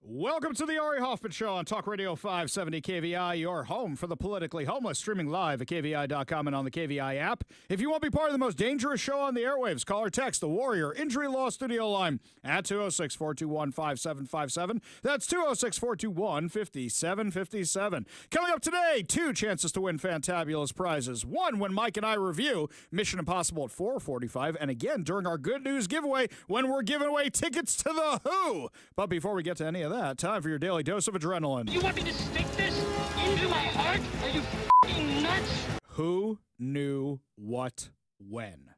Welcome to the Ari Hoffman Show on Talk Radio 570 KVI, your home for the politically homeless, streaming live at KVI.com and on the KVI app. If you want to be part of the most dangerous show on the airwaves, call or text the Warrior Injury Law Studio line at 206-421-5757. That's 206-421-5757. Coming up today, 2 chances to win fantabulous prizes. 1 when Mike and I review Mission Impossible at 4:45, and again during our Good News giveaway when we're giving away tickets to The Who. But before we get to any of that, time for your daily dose of adrenaline. You want me to stick this into my heart? Are you f***ing nuts? Who knew what when?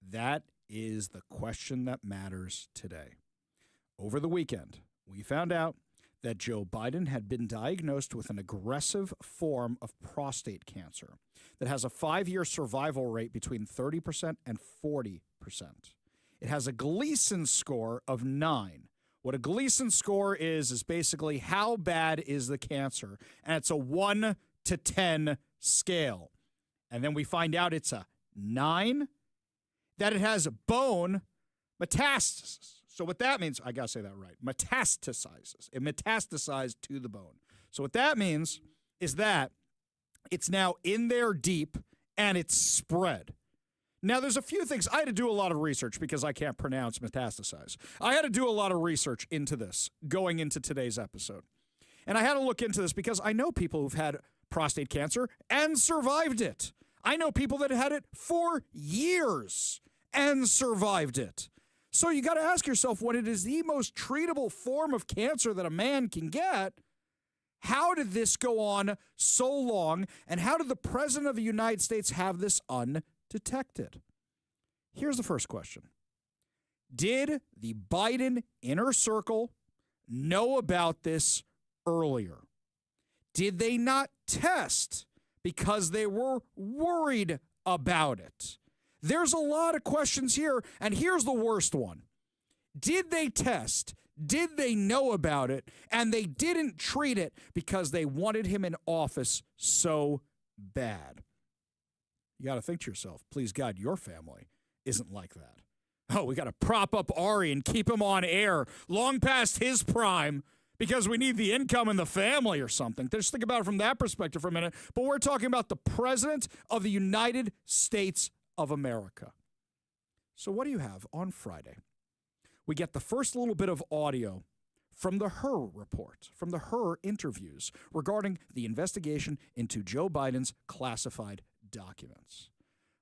That is the question that matters today. Over the weekend, we found out that Joe Biden had been diagnosed with an aggressive form of prostate cancer that has a 5-year survival rate between 30% and 40%. It has a Gleason score of 9. What a Gleason score is basically how bad is the cancer, and it's a 1 to 10 scale. And then we find out it's a 9, that it has bone metastasis. So what that means, I got to say that right, metastasizes. It metastasized to the bone. So what that means is that it's now in there deep and it's spread. Now, there's a few things. I had to do a lot of research because I can't pronounce metastasize. I had to do a lot of research into this going into today's episode. And I had to look into this because I know people who've had prostate cancer and survived it. I know people that had it for years and survived it. So you got to ask yourself, when it is the most treatable form of cancer that a man can get, how did this go on so long? And how did the President of the United States have this undetected? Here's the first question. Did the Biden inner circle know about this earlier? Did they not test because they were worried about it? There's a lot of questions here, and here's the worst one. Did they test? Did they know about it? And they didn't treat it because they wanted him in office so bad. You got to think to yourself, please God, your family isn't like that. Oh, we got to prop up Ari and keep him on air long past his prime because we need the income in the family or something. Just think about it from that perspective for a minute. But we're talking about the President of the United States of America. So what do you have on Friday? We get the first little bit of audio from the Her report, from the Her interviews regarding the investigation into Joe Biden's classified documents.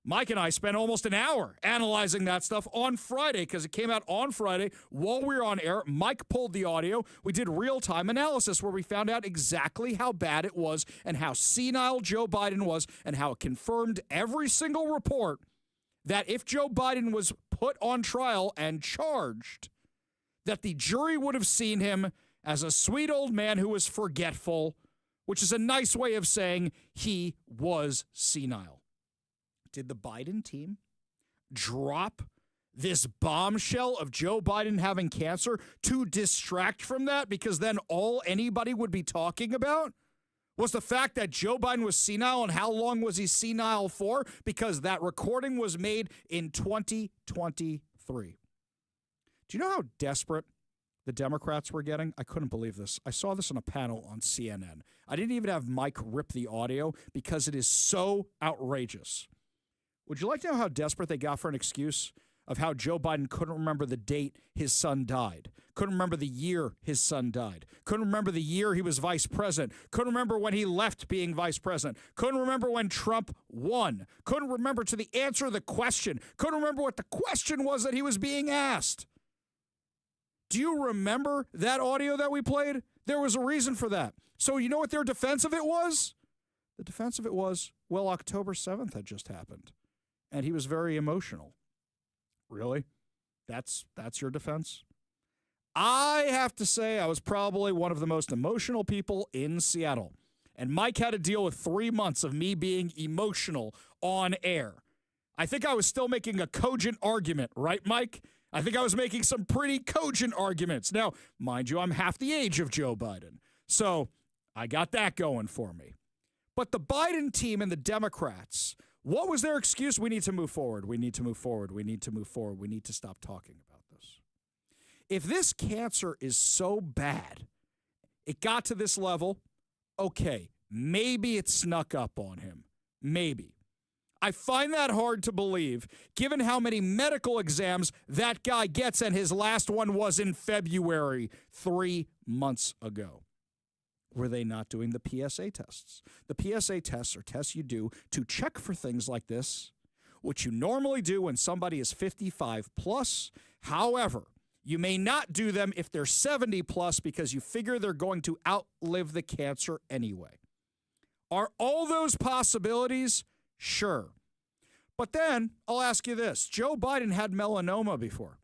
Mike and I spent almost an hour analyzing that stuff on Friday because it came out on Friday while we were on air. Mike pulled the audio. We did real-time analysis where we found out exactly how bad it was and how senile Joe Biden was and how it confirmed every single report that if Joe Biden was put on trial and charged, that the jury would have seen him as a sweet old man who was forgetful, which is a nice way of saying he was senile. Did the Biden team drop this bombshell of Joe Biden having cancer to distract from that? Because then all anybody would be talking about was the fact that Joe Biden was senile, and how long was he senile for? Because that recording was made in 2023. Do you know how desperate the Democrats were getting? I couldn't believe this. I saw this on a panel on CNN. I didn't even have Mike rip the audio because it is so outrageous. Would you like to know how desperate they got for an excuse of how Joe Biden couldn't remember the date his son died, couldn't remember the year his son died, couldn't remember the year he was vice president, couldn't remember when he left being vice president, couldn't remember when Trump won, couldn't remember to the answer to the question, couldn't remember what the question was that he was being asked? Do you remember that audio that we played? There was a reason for that. So you know what their defense of it was? The defense of it was, well, October 7th had just happened, and he was very emotional. Really? That's your defense? I have to say I was probably one of the most emotional people in Seattle. And Mike had to deal with 3 months of me being emotional on air. I think I was still making a cogent argument, right, Mike? I think I was making some pretty cogent arguments. Now, mind you, I'm half the age of Joe Biden. So I got that going for me. But the Biden team and the Democrats, what was their excuse? We need to move forward. We need to move forward. We need to move forward. We need to stop talking about this. If this cancer is so bad It got to this level. Okay, maybe it snuck up on him. Maybe. I find that hard to believe, given how many medical exams that guy gets, and his last one was in February, 3 months ago. Were they not doing the PSA tests? The PSA tests are tests you do to check for things like this, which you normally do when somebody is 55 plus. However, you may not do them if they're 70 plus because you figure they're going to outlive the cancer anyway. Are all those possibilities? Sure. But then I'll ask you this. Joe Biden had melanoma before.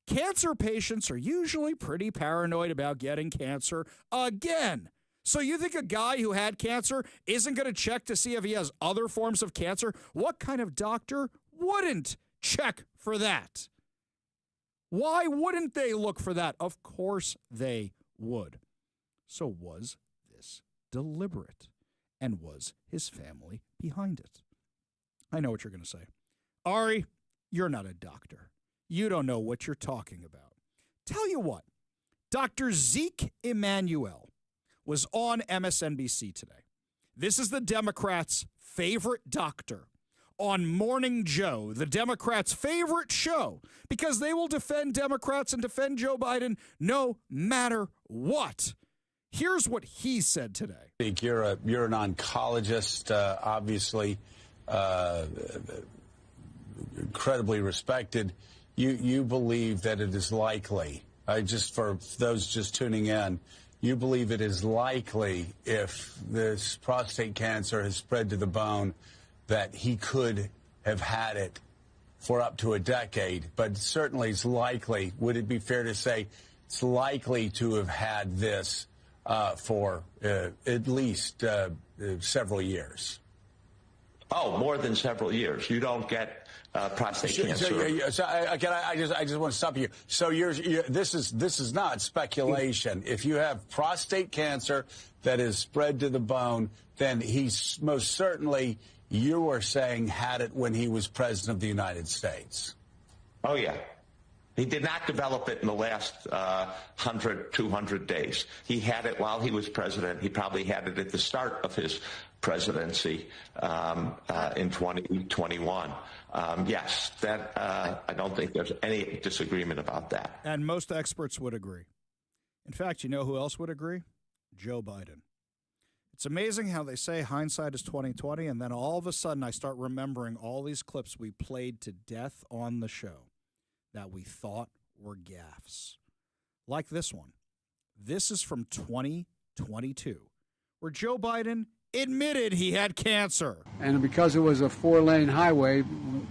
Cancer patients are usually pretty paranoid about getting cancer again. So you think a guy who had cancer isn't going to check to see if he has other forms of cancer? What kind of doctor wouldn't check for that? Why wouldn't they look for that? Of course they would. So was this deliberate? And was his family behind it? I know what you're going to say. Ari, you're not a doctor. You don't know what you're talking about. Tell you what, Dr. Zeke Emanuel was on MSNBC today. This is the Democrats' favorite doctor on Morning Joe, the Democrats' favorite show, because they will defend Democrats and defend Joe Biden no matter what. Here's what he said today. You're an oncologist, obviously incredibly respected. You believe that it is likely, just for those just tuning in, you believe it is likely if this prostate cancer has spread to the bone that he could have had it for up to a decade, but certainly it's likely. Would it be fair to say it's likely to have had this for at least several years? Oh, more than several years. You don't get prostate cancer. I just want to stop you. So this is not speculation. If you have prostate cancer that is spread to the bone, then he's most certainly, you are saying, had it when he was president of the United States. Oh, yeah. He did not develop it in the last 100, 200 days. He had it while he was president. He probably had it at the start of his presidency in 2021. Yes, that I don't think there's any disagreement about that. And most experts would agree. In fact, you know who else would agree? Joe Biden. It's amazing how they say hindsight is 20/20, and then all of a sudden I start remembering all these clips we played to death on the show that we thought were gaffes. Like this one. This is from 2022, where Joe Biden admitted he had cancer. And because it was a 4-lane highway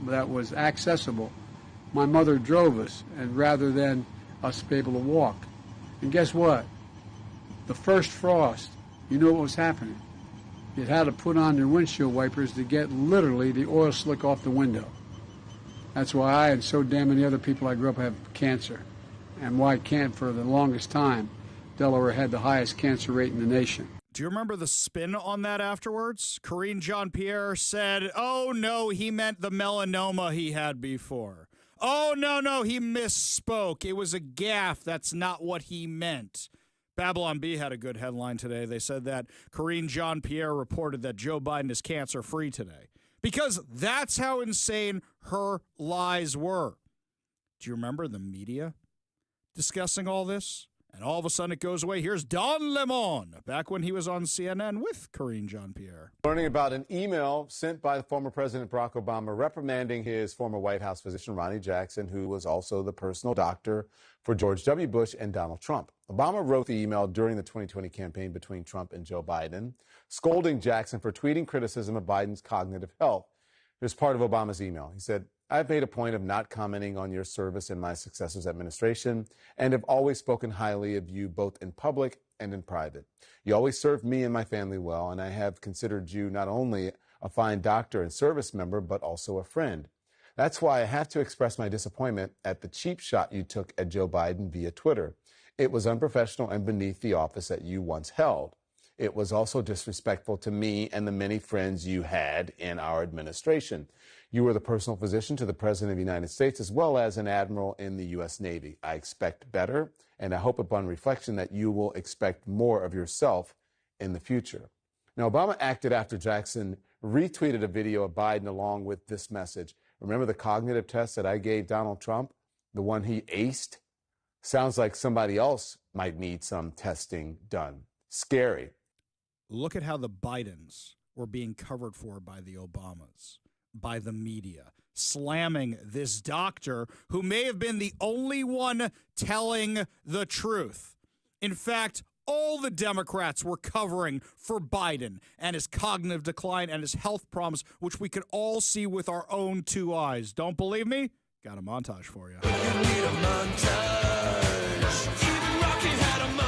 that was accessible, my mother drove us, and rather than us be able to walk. And guess what? The first frost, you know what was happening? You had to put on your windshield wipers to get literally the oil slick off the window. That's why I and so damn many other people I grew up have cancer. And why can't, for the longest time, Delaware had the highest cancer rate in the nation. Do you remember the spin on that afterwards? Karine Jean-Pierre said, oh, no, he meant the melanoma he had before. Oh, no, he misspoke. It was a gaffe. That's not what he meant. Babylon Bee had a good headline today. They said that Karine Jean-Pierre reported that Joe Biden is cancer-free today. Because that's how insane her lies were. Do you remember the media discussing all this? And all of a sudden it goes away. Here's Don Lemon, back when he was on CNN with Karine Jean-Pierre. Learning about an email sent by the former President Barack Obama reprimanding his former White House physician, Ronnie Jackson, who was also the personal doctor for George W. Bush and Donald Trump. Obama wrote the email during the 2020 campaign between Trump and Joe Biden, scolding Jackson for tweeting criticism of Biden's cognitive health. It was part of Obama's email. He said, I've made a point of not commenting on your service in my successor's administration and have always spoken highly of you both in public and in private. You always served me and my family well, and I have considered you not only a fine doctor and service member, but also a friend. That's why I have to express my disappointment at the cheap shot you took at Joe Biden via Twitter. It was unprofessional and beneath the office that you once held. It was also disrespectful to me and the many friends you had in our administration. You were the personal physician to the President of the United States, as well as an admiral in the U.S. Navy. I expect better, and I hope upon reflection that you will expect more of yourself in the future. Now, Obama acted after Jackson retweeted a video of Biden along with this message. Remember the cognitive test that I gave Donald Trump, the one he aced? Sounds like somebody else might need some testing done. Scary. Look at how the Bidens were being covered for by the Obamas, by the media, slamming this doctor who may have been the only one telling the truth. In fact, all the Democrats were covering for Biden and his cognitive decline and his health problems, which we could all see with our own two eyes. Don't believe me? Got a montage for you. You need a montage. Even Rocky had a montage.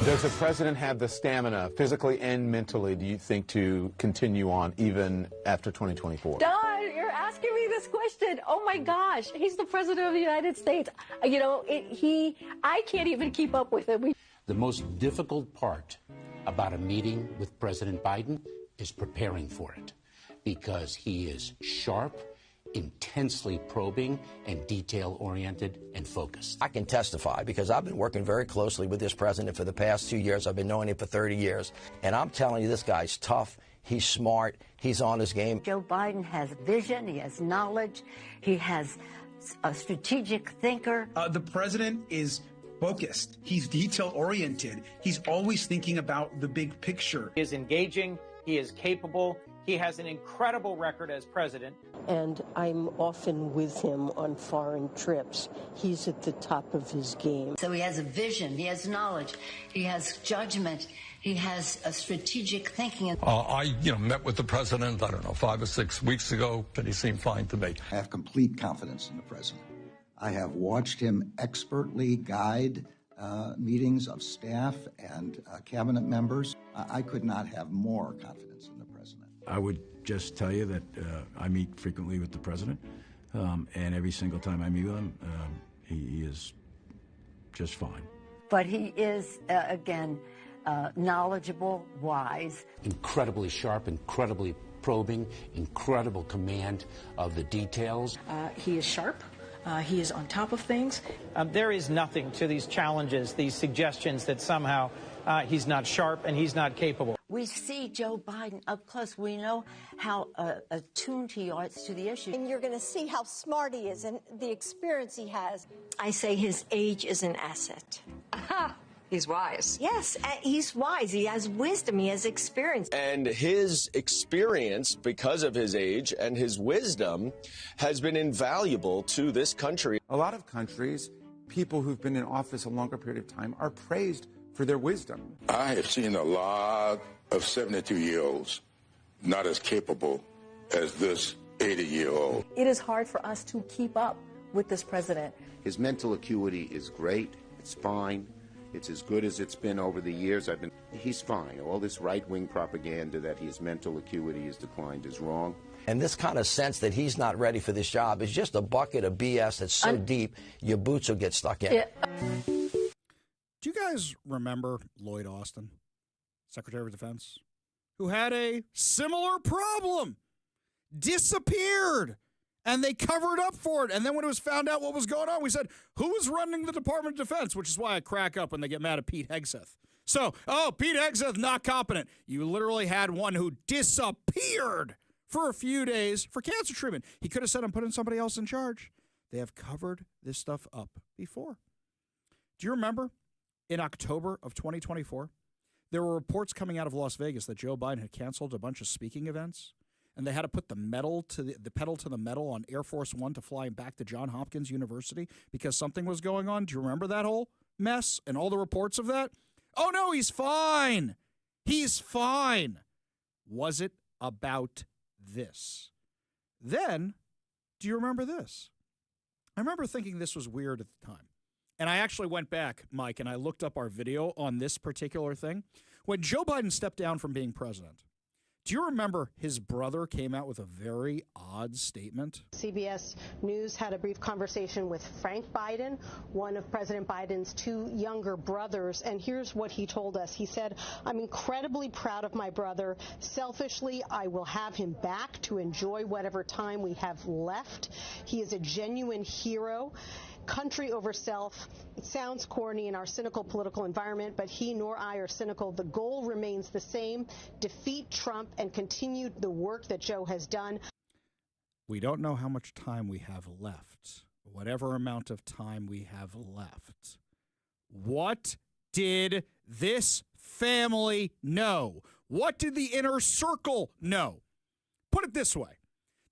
Does the president have the stamina, physically and mentally, do you think, to continue on even after 2024? Don, you're asking me this question. Oh my gosh, he's the president of the United States. You know, I can't even keep up with him. The most difficult part about a meeting with President Biden is preparing for it, because he is sharp, intensely probing, and detail-oriented and focused. I can testify because I've been working very closely with this president for the past 2 years. I've been knowing him for 30 years. And I'm telling you, this guy's tough. He's smart. He's on his game. Joe Biden has vision. He has knowledge. He has a strategic thinker. The president is focused. He's detail-oriented. He's always thinking about the big picture. He is engaging. He is capable. He has an incredible record as president. And I'm often with him on foreign trips. He's at the top of his game. So he has a vision. He has knowledge. He has judgment. He has a strategic thinking. I met with the president, 5 or 6 weeks ago, and he seemed fine to me. I have complete confidence in the president. I have watched him expertly guide meetings of staff and cabinet members. I could not have more confidence in the president. I would just tell you that I meet frequently with the president, and every single time I meet with him, he is just fine. But he is, again, knowledgeable, wise. Incredibly sharp, incredibly probing, incredible command of the details. He is sharp. He is on top of things. There is nothing to these challenges, these suggestions that somehow he's not sharp and he's not capable. We see Joe Biden up close. We know how attuned he is to the issue. And you're going to see how smart he is and the experience he has. I say his age is an asset. Aha! He's wise. Yes, he's wise. He has wisdom. He has experience. And his experience, because of his age and his wisdom, has been invaluable to this country. A lot of countries, people who've been in office a longer period of time are praised for their wisdom. I have seen a lot of 72-year-olds not as capable as this 80-year-old. It is hard for us to keep up with this president. His mental acuity is great. It's fine. It's as good as it's been over the years. He's fine. All this right-wing propaganda that his mental acuity has declined is wrong. And this kind of sense that he's not ready for this job is just a bucket of BS that's so deep, your boots will get stuck in. Do you guys remember Lloyd Austin, Secretary of Defense, who had a similar problem? Disappeared. And they covered up for it. And then when it was found out what was going on, we said, who was running the Department of Defense? Which is why I crack up when they get mad at Pete Hegseth. So, Pete Hegseth, not competent. You literally had one who disappeared for a few days for cancer treatment. He could have said, I'm putting somebody else in charge. They have covered this stuff up before. Do you remember in October of 2024, there were reports coming out of Las Vegas that Joe Biden had canceled a bunch of speaking events? And they had to put the pedal to the metal on Air Force One to fly him back to Johns Hopkins University because something was going on. Do you remember that whole mess and all the reports of that? Oh, no, he's fine. He's fine. Was it about this? Then, do you remember this? I remember thinking this was weird at the time. And I actually went back, Mike, and I looked up our video on this particular thing. When Joe Biden stepped down from being president, Do you remember his brother came out with a very odd statement? CBS News had a brief conversation with Frank Biden, one of President Biden's two younger brothers, and here's what he told us. He said, "I'm incredibly proud of my brother. Selfishly, I will have him back to enjoy whatever time we have left. He is a genuine hero. Country over self. It sounds corny in our cynical political environment, but he nor I are cynical. The goal remains the same: defeat Trump and continue the work that Joe has done." We don't know how much time we have left. Whatever amount of time we have left. What did this family know? What did the inner circle know? Put it this way.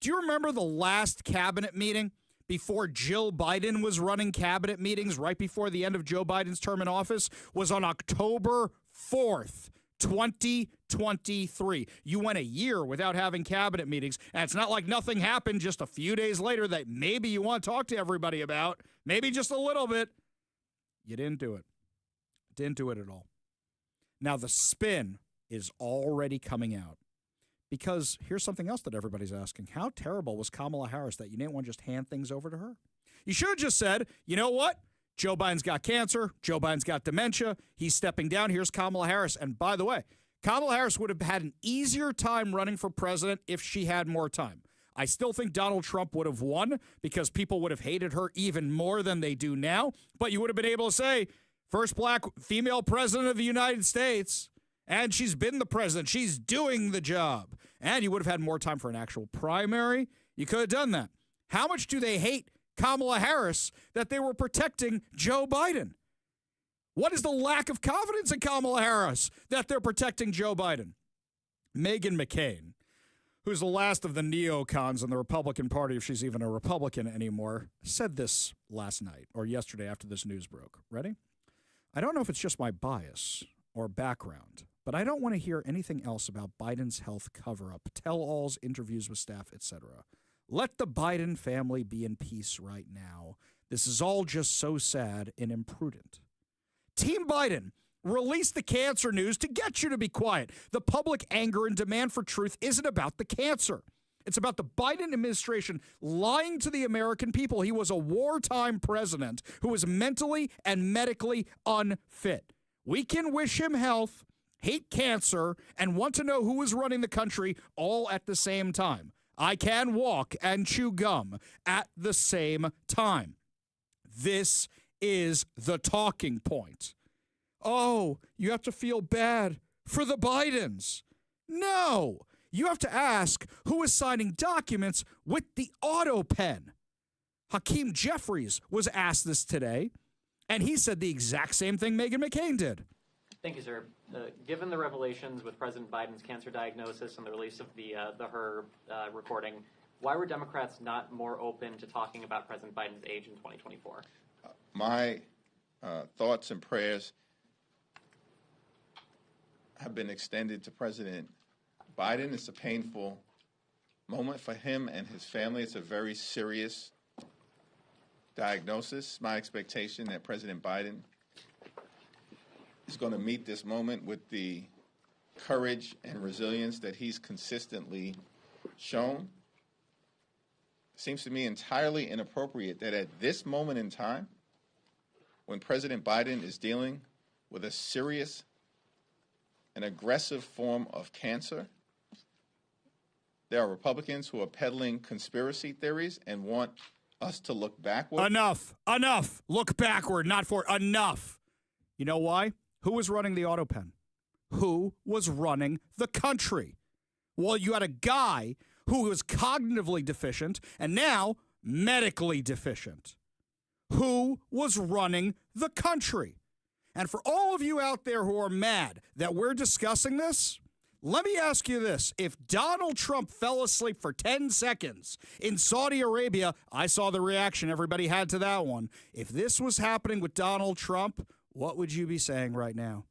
Do you remember the last cabinet meeting before Jill Biden was running cabinet meetings right before the end of Joe Biden's term in office was on October 4th, 2023. You went a year without having cabinet meetings, and it's not like nothing happened just a few days later that maybe you want to talk to everybody about, maybe just a little bit. You didn't do it. Didn't do it at all. Now, the spin is already coming out. Because here's something else that everybody's asking. How terrible was Kamala Harris that you didn't want to just hand things over to her? You should have just said, you know what? Joe Biden's got cancer. Joe Biden's got dementia. He's stepping down. Here's Kamala Harris. And by the way, Kamala Harris would have had an easier time running for president if she had more time. I still think Donald Trump would have won because people would have hated her even more than they do now. But you would have been able to say, first black female president of the United States. And she's been the president. She's doing the job. And you would have had more time for an actual primary. You could have done that. How much do they hate Kamala Harris that they were protecting Joe Biden? What is the lack of confidence in Kamala Harris that they're protecting Joe Biden? Meghan McCain, who's the last of the neocons in the Republican Party, if she's even a Republican anymore, said this last night or yesterday after this news broke. Ready? "I don't know if it's just my bias or background, but I don't want to hear anything else about Biden's health cover-up, tell-alls, interviews with staff, etc. Let the Biden family be in peace right now. This is all just so sad and imprudent." Team Biden, release the cancer news to get you to be quiet. The public anger and demand for truth isn't about the cancer. It's about the Biden administration lying to the American people. He was a wartime president who was mentally and medically unfit. We can wish him health, hate cancer, and want to know who is running the country all at the same time. I can walk and chew gum at the same time. This is the talking point. Oh, you have to feel bad for the Bidens. No, you have to ask who is signing documents with the auto pen. Hakeem Jeffries was asked this today, and he said the exact same thing Meghan McCain did. Thank you, sir. Given the revelations with President Biden's cancer diagnosis and the release of the Her recording, why were Democrats not more open to talking about President Biden's age in 2024? My thoughts and prayers have been extended to President Biden. It's a painful moment for him and his family. It's a very serious diagnosis. My expectation that President Biden is going to meet this moment with the courage and resilience that he's consistently shown. It seems to me entirely inappropriate that at this moment in time, when President Biden is dealing with a serious and aggressive form of cancer, there are Republicans who are peddling conspiracy theories and want us to look backward. Enough. Look backward, not forward. Enough. You know why? Who was running the auto pen? Who was running the country? Well, you had a guy who was cognitively deficient and now medically deficient. Who was running the country? And for all of you out there who are mad that we're discussing this, let me ask you this. If Donald Trump fell asleep for 10 seconds in Saudi Arabia, I saw the reaction everybody had to that one. If this was happening with Donald Trump, what would you be saying right now?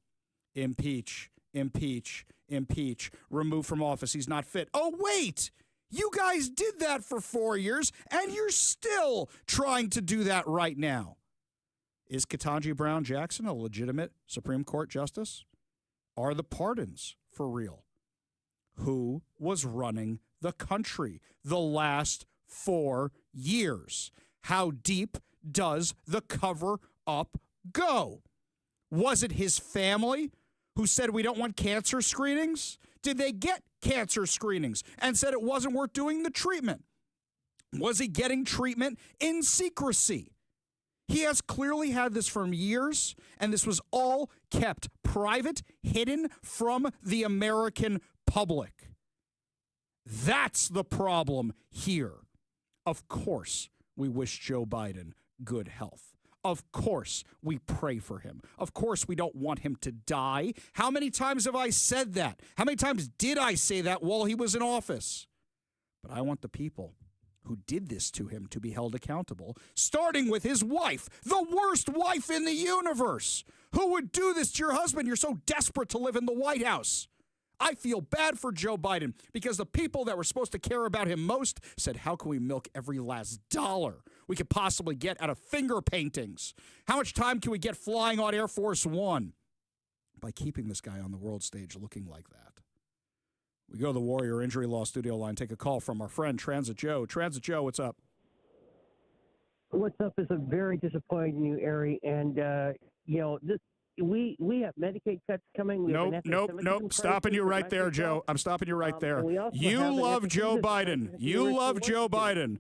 Impeach, impeach, impeach, remove from office. He's not fit. Oh, wait. You guys did that for 4 years, and you're still trying to do that right now. Is Ketanji Brown Jackson a legitimate Supreme Court justice? Are the pardons for real? who was running the country the last 4 years. How deep does the cover-up go? Was it his family who said we don't want cancer screenings? Did they get cancer screenings and said it wasn't worth doing the treatment? Was he getting treatment in secrecy? He has clearly had this for years, and this was all kept private, hidden from the American public. That's the problem here. Of course, we wish Joe Biden good health. Of course, we pray for him. Of course, we don't want him to die. How many times have I said that? How many times did I say that while he was in office? But I want the people who did this to him to be held accountable, starting with his wife, the worst wife in the universe. Who would do this to your husband? You're so desperate to live in the White House. I feel bad for Joe Biden because the people that were supposed to care about him most said, how can we milk every last dollar we could possibly get out of finger paintings? How much time can we get flying on Air Force One? By keeping this guy on the world stage looking like that. We go to the Warrior Injury Law studio line, take a call from our friend Transit Joe. Transit Joe, what's up? What's up is a very disappointing new area, and we have Medicaid cuts coming. Nope. Stopping you right there, Joe. I'm stopping you right there. You love Joe Biden. You love Joe Biden.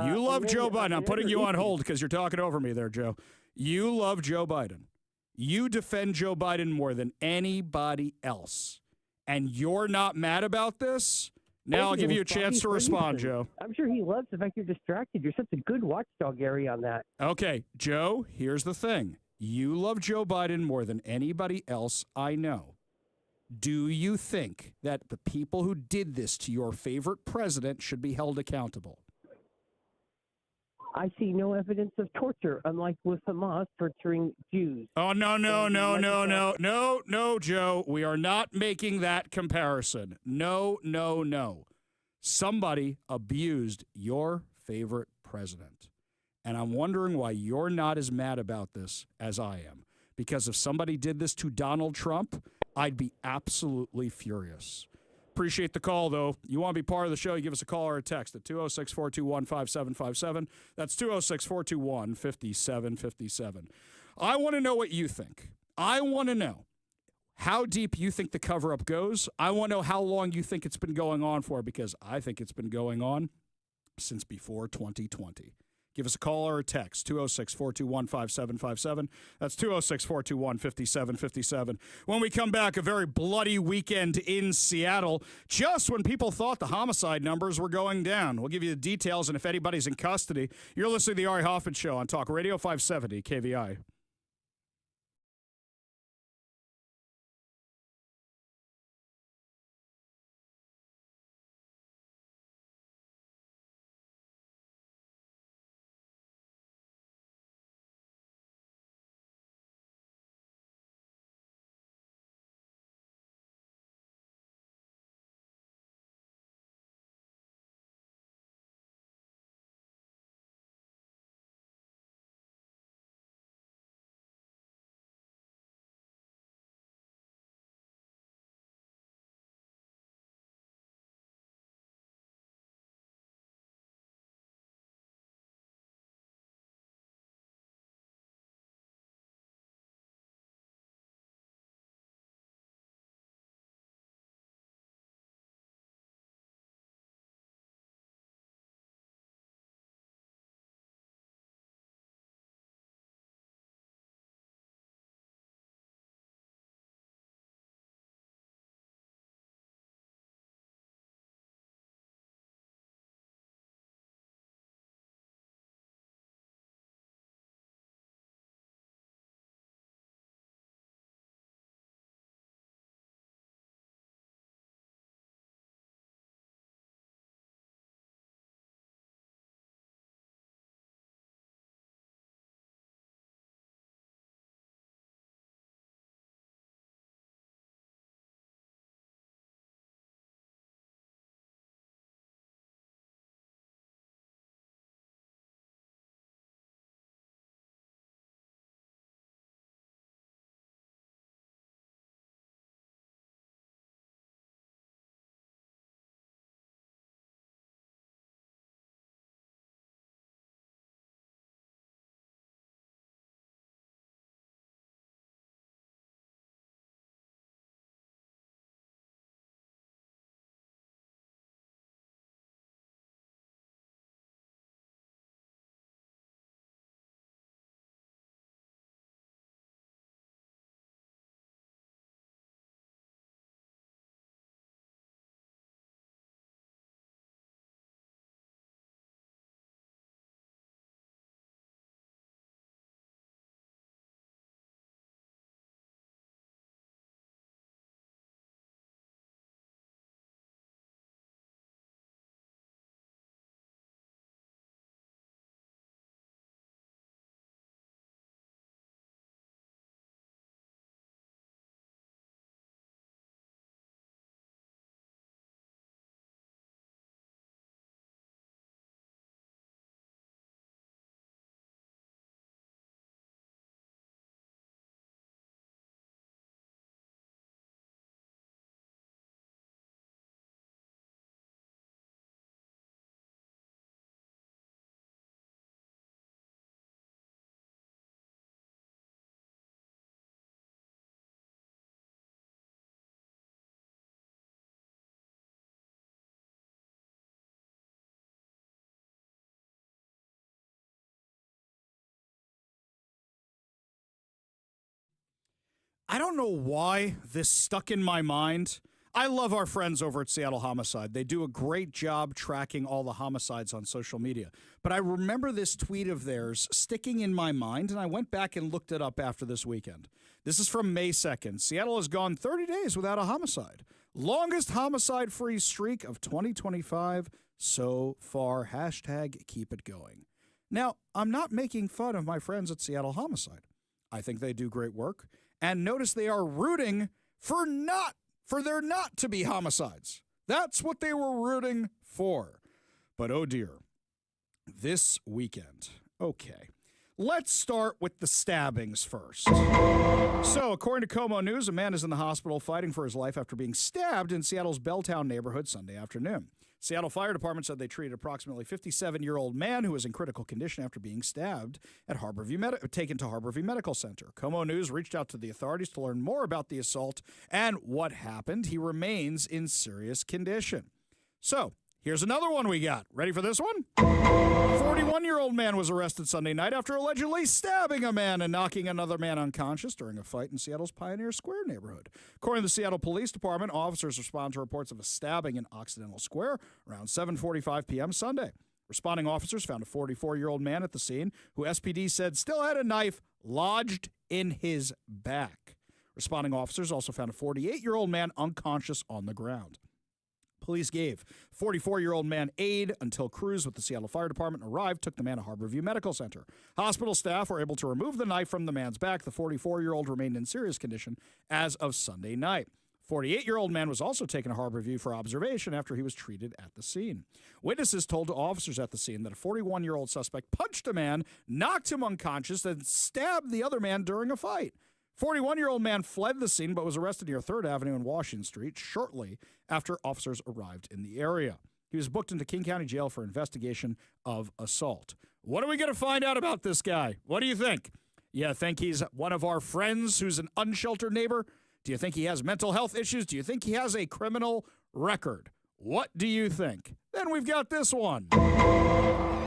You love Joe Biden. I'm putting you on hold because you're talking over me there, Joe. You love Joe Biden. You defend Joe Biden more than anybody else. And you're not mad about this? Now I'll give you a chance to respond, Joe. I'm sure he loves the fact you're distracted. You're such a good watchdog, Gary, on that. Okay, Joe, here's the thing. You love Joe Biden more than anybody else I know. Do you think that the people who did this to your favorite president should be held accountable? I see no evidence of torture, unlike with Hamas torturing Jews. Oh, no, Joe. We are not making that comparison. No. Somebody abused your favorite president. And I'm wondering why you're not as mad about this as I am. Because if somebody did this to Donald Trump, I'd be absolutely furious. Appreciate the call, though. You want to be part of the show, you give us a call or a text at 206-421-5757. That's 206-421-5757. I want to know what you think. I want to know how deep you think the cover-up goes. I want to know how long you think it's been going on for, because I think it's been going on since before 2020. Give us a call or a text, 206-421-5757. That's 206-421-5757. When we come back, a very bloody weekend in Seattle, just when people thought the homicide numbers were going down. We'll give you the details, and if anybody's in custody, you're listening to the Ari Hoffman Show on Talk Radio 570 KVI. I don't know why this stuck in my mind. I love our friends over at Seattle Homicide. They do a great job tracking all the homicides on social media. But I remember this tweet of theirs sticking in my mind, and I went back and looked it up after this weekend. This is from May 2nd. Seattle has gone 30 days without a homicide. Longest homicide-free streak of 2025 so far. Hashtag keep it going. Now, I'm not making fun of my friends at Seattle Homicide. I think they do great work. And notice they are rooting for there not to be homicides. That's what they were rooting for. But oh dear, this weekend. Okay, let's start with the stabbings first. So, according to Como News, a man is in the hospital fighting for his life after being stabbed in Seattle's Belltown neighborhood Sunday afternoon. Seattle Fire Department said they treated approximately 57-year-old man who was in critical condition after being stabbed at taken to Harborview Medical Center. Como News reached out to the authorities to learn more about the assault and what happened. He remains in serious condition. So, here's another one we got. Ready for this one? 41-year-old man was arrested Sunday night after allegedly stabbing a man and knocking another man unconscious during a fight in Seattle's Pioneer Square neighborhood. According to the Seattle Police Department, officers respond to reports of a stabbing in Occidental Square around 7:45 p.m. Sunday. Responding officers found a 44-year-old man at the scene who SPD said still had a knife lodged in his back. Responding officers also found a 48-year-old man unconscious on the ground. Police gave 44-year-old man aid until crews with the Seattle Fire Department arrived, took the man to Harborview Medical Center. Hospital staff were able to remove the knife from the man's back. The 44-year-old remained in serious condition as of Sunday night. 48-year-old man was also taken to Harborview for observation after he was treated at the scene. Witnesses told to officers at the scene that a 41-year-old suspect punched a man, knocked him unconscious, and stabbed the other man during a fight. 41-year-old man fled the scene but was arrested near 3rd Avenue and Washington Street shortly after officers arrived in the area. He was booked into King County Jail for investigation of assault. What are we going to find out about this guy? What do you think? You think he's one of our friends who's an unsheltered neighbor? Do you think he has mental health issues? Do you think he has a criminal record? What do you think? Then we've got this one.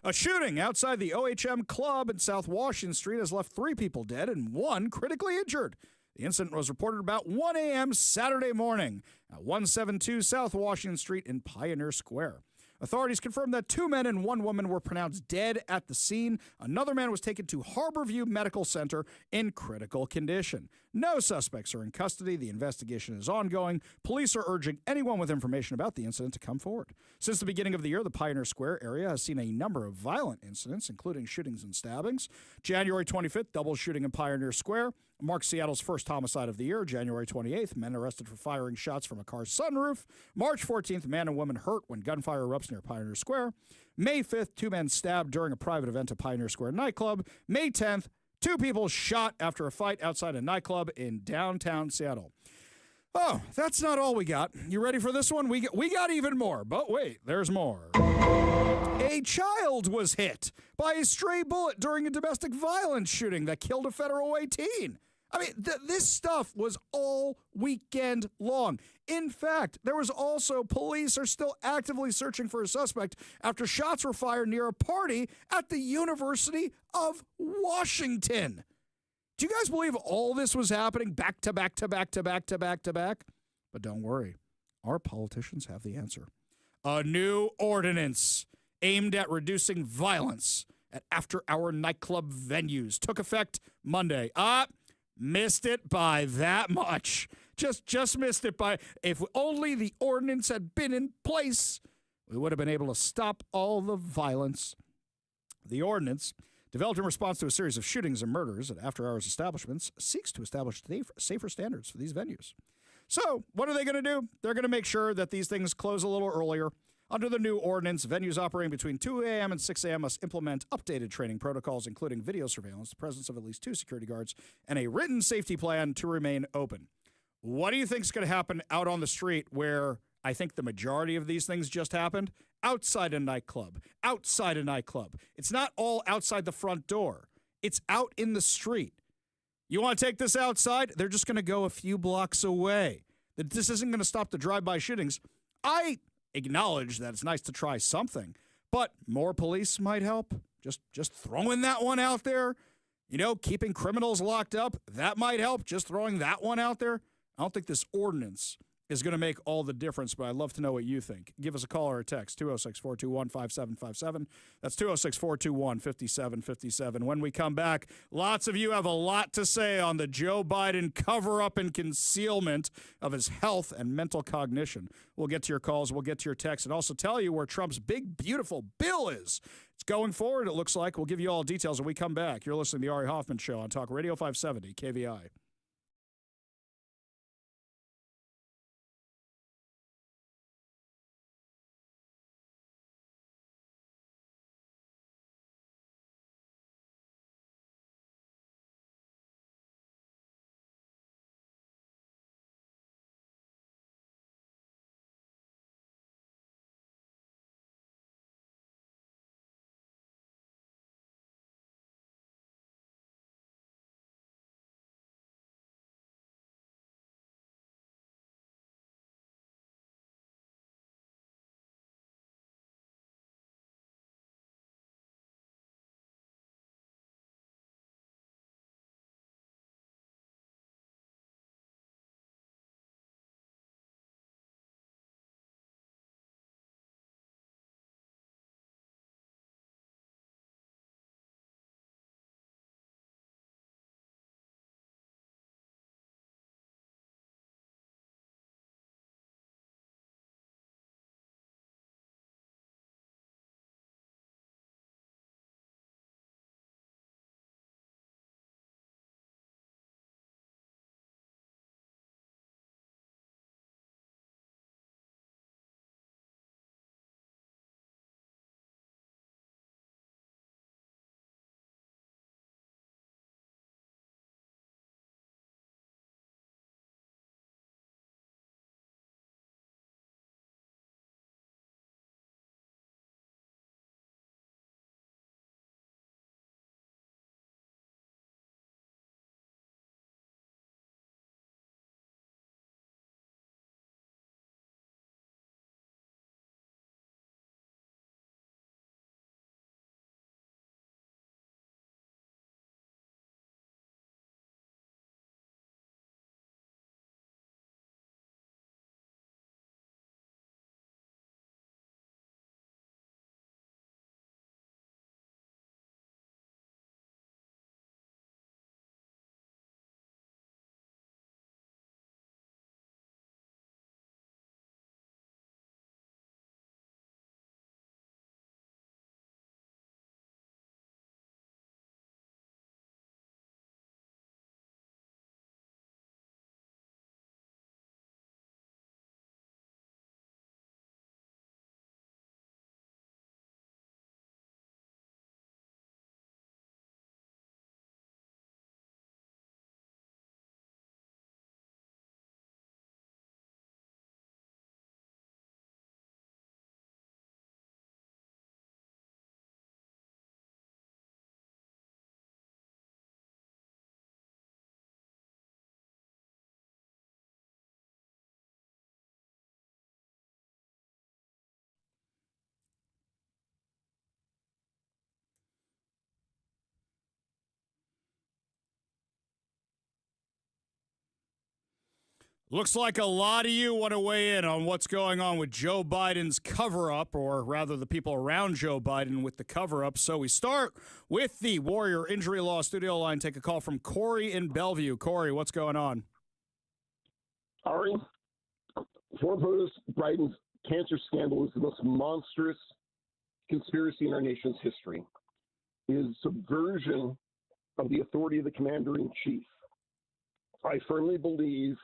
A shooting outside the OHM Club in South Washington Street has left 3 people dead and 1 critically injured. The incident was reported about 1 a.m. Saturday morning at 172 South Washington Street in Pioneer Square. Authorities confirmed that 2 men and 1 woman were pronounced dead at the scene. Another man was taken to Harborview Medical Center in critical condition. No suspects are in custody. The investigation is ongoing. Police are urging anyone with information about the incident to come forward. Since the beginning of the year, the Pioneer Square area has seen a number of violent incidents, including shootings and stabbings. January 25th, double shooting in Pioneer Square marked Seattle's first homicide of the year. January 28th, men arrested for firing shots from a car's sunroof. March 14th, man and woman hurt when gunfire erupts near Pioneer Square. May 5th, 2 men stabbed during a private event at Pioneer Square nightclub. May 10th, 2 people shot after a fight outside a nightclub in downtown Seattle. Oh, that's not all we got. You ready for this one? We got even more, but wait, there's more. A child was hit by a stray bullet during a domestic violence shooting that killed a federal way teen. I mean, this stuff was all weekend long. In fact, there was also police are still actively searching for a suspect after shots were fired near a party at the University of Washington. Do you guys believe all this was happening back to back to back to back to back to back? But don't worry, our politicians have the answer. A new ordinance aimed at reducing violence at after-hour nightclub venues took effect Monday. Missed it by that much. Just missed it by, if only the ordinance had been in place, we would have been able to stop all the violence. The ordinance, developed in response to a series of shootings and murders at after-hours establishments, seeks to establish safer standards for these venues. So, what are they going to do? They're going to make sure that these things close a little earlier. Under the new ordinance, venues operating between 2 a.m. and 6 a.m. must implement updated training protocols, including video surveillance, the presence of at least 2 security guards, and a written safety plan to remain open. What do you think is going to happen out on the street where I think the majority of these things just happened? Outside a nightclub. Outside a nightclub. It's not all outside the front door. It's out in the street. You want to take this outside? They're just going to go a few blocks away. This isn't going to stop the drive-by shootings. I acknowledge that it's nice to try something, but more police might help. Just throwing that one out there. keeping criminals locked up, that might help. Just throwing that one out there. I don't think this ordinance is going to make all the difference, but I'd love to know what you think. Give us a call or a text, 206-421-5757. That's 206-421-5757. When we come back, lots of you have a lot to say on the Joe Biden cover-up and concealment of his health and mental cognition. We'll get to your calls, we'll get to your texts, and also tell you where Trump's big, beautiful bill is. It's going forward, it looks like. We'll give you all details when we come back. You're listening to the Ari Hoffman Show on Talk Radio 570 KVI. Looks like a lot of you want to weigh in on what's going on with Joe Biden's cover-up, or rather the people around Joe Biden with the cover-up. So we start with the Warrior Injury Law studio line. Take a call from Corey in Bellevue. Corey, what's going on? Ari, Forbes Biden's cancer scandal is the most monstrous conspiracy in our nation's history. It is subversion of the authority of the commander-in-chief. I firmly believe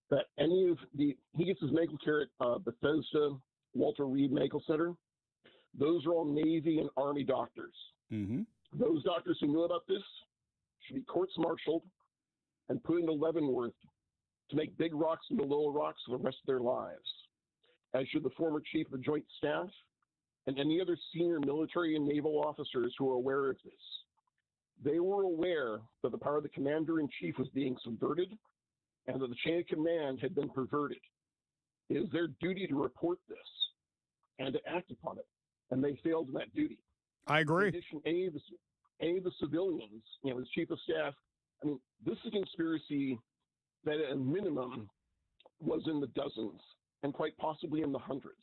that he gets his medical care at Bethesda, Walter Reed Medical Center. Those are all Navy and Army doctors. Mm-hmm. Those doctors who know about this should be courts-martialed and put into Leavenworth to make big rocks into little rocks for the rest of their lives, as should the former chief of the Joint Staff and any other senior military and naval officers who are aware of this. They were aware that the power of the commander-in-chief was being subverted and that the chain of command had been perverted. It is their duty to report this and to act upon it, and they failed in that duty. I agree. In addition, any any of the civilians, his chief of staff. I mean, this is a conspiracy that at a minimum was in the dozens and quite possibly in the hundreds.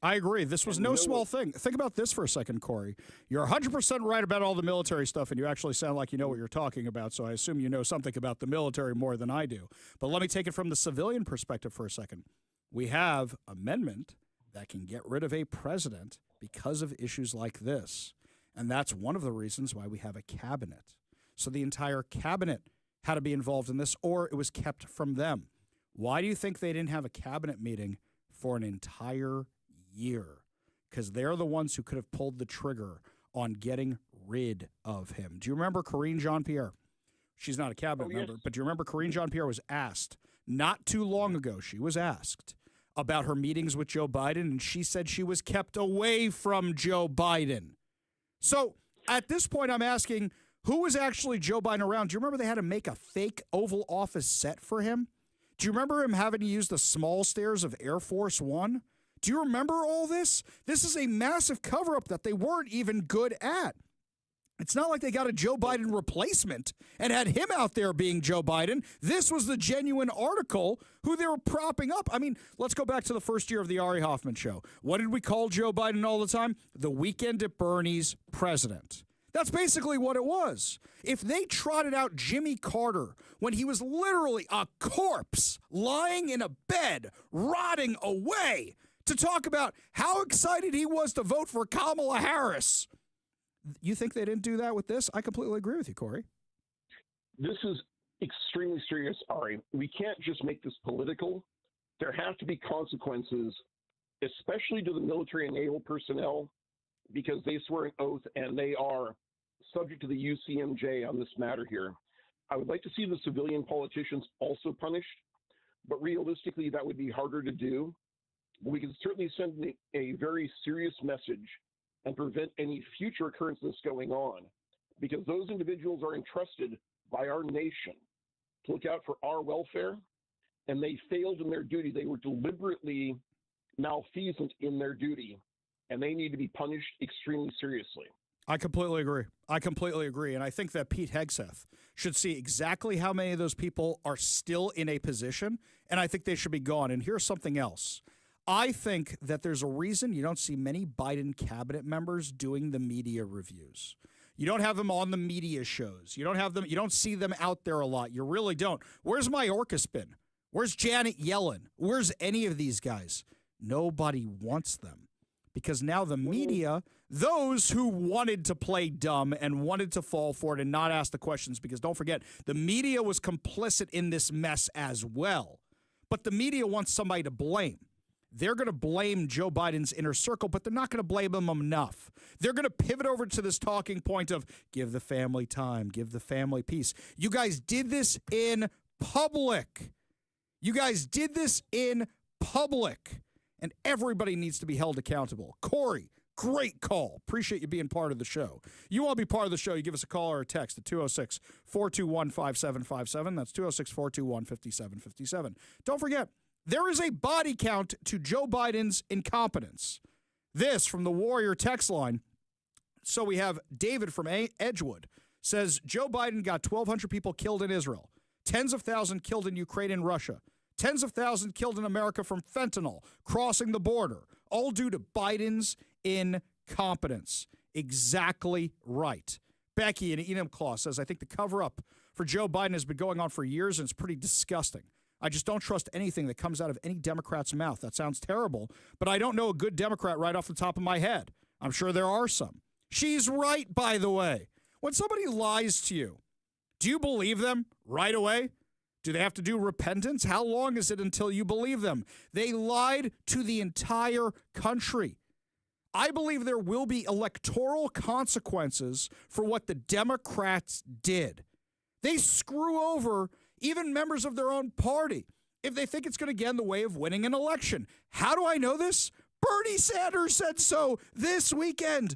I agree. This was no small thing. Think about this for a second, Corey. You're 100% right about all the military stuff, and you actually sound like you know what you're talking about, so I assume you know something about the military more than I do. But let me take it from the civilian perspective for a second. We have amendment that can get rid of a president because of issues like this, and that's one of the reasons why we have a cabinet. So the entire cabinet had to be involved in this, or it was kept from them. Why do you think they didn't have a cabinet meeting for an entire year? Because they're the ones who could have pulled the trigger on getting rid of him. Do you remember Karine Jean-Pierre? She's not a cabinet member, but do you remember Karine Jean-Pierre was asked not too long ago, she was asked about her meetings with Joe Biden, and she said she was kept away from Joe Biden. So at this point, I'm asking, who was actually Joe Biden around? Do you remember they had to make a fake Oval Office set for him? Do you remember him having to use the small stairs of Air Force One? Do you remember all this? This is a massive cover-up that they weren't even good at. It's not like they got a Joe Biden replacement and had him out there being Joe Biden. This was the genuine article who they were propping up. I mean, let's go back to the first year of the Ari Hoffman show. What did we call Joe Biden all the time? The Weekend at Bernie's president. That's basically what it was. If they trotted out Jimmy Carter when he was literally a corpse lying in a bed, rotting away, to talk about how excited he was to vote for Kamala Harris, you think they didn't do that with this? I completely agree with you, Corey. This is extremely serious, Ari. We can't just make this political. There have to be consequences, especially to the military and naval personnel, because they swear an oath and they are subject to the UCMJ on this matter here. I would like to see the civilian politicians also punished, but realistically, that would be harder to do. But we can certainly send a very serious message and prevent any future occurrences going on, because those individuals are entrusted by our nation to look out for our welfare, and they failed in their duty. They were deliberately malfeasant in their duty, and they need to be punished extremely seriously. I completely agree. And I think that Pete Hegseth should see exactly how many of those people are still in a position, and I think they should be gone. And here's something else. I think that there's a reason you don't see many Biden cabinet members doing the media reviews. You don't have them on the media shows. You don't see them out there a lot. You really don't. Where's Mayorkas been? Where's Janet Yellen? Where's any of these guys? Nobody wants them. Because now the media, those who wanted to play dumb and wanted to fall for it and not ask the questions, because don't forget, the media was complicit in this mess as well. But the media wants somebody to blame. They're going to blame Joe Biden's inner circle, but they're not going to blame him enough. They're going to pivot over to this talking point of give the family time, give the family peace. You guys did this in public. And everybody needs to be held accountable. Corey, great call. Appreciate you being part of the show. You want to be part of the show, you give us a call or a text at 206-421-5757. That's 206-421-5757. Don't forget, there is a body count to Joe Biden's incompetence. This from the Warrior text line. So we have David from Edgewood says Joe Biden got 1,200 people killed in Israel, tens of thousands killed in Ukraine and Russia, tens of thousands killed in America from fentanyl crossing the border, all due to Biden's incompetence. Exactly right. Becky in Enumclaw says, I think the cover-up for Joe Biden has been going on for years, and it's pretty disgusting. I just don't trust anything that comes out of any Democrat's mouth. That sounds terrible, but I don't know a good Democrat right off the top of my head. I'm sure there are some. She's right, by the way. When somebody lies to you, do you believe them right away? Do they have to do repentance? How long is it until you believe them? They lied to the entire country. I believe there will be electoral consequences for what the Democrats did. They screw over even members of their own party if they think it's going to get in the way of winning an election. How do I know this? Bernie Sanders said so this weekend.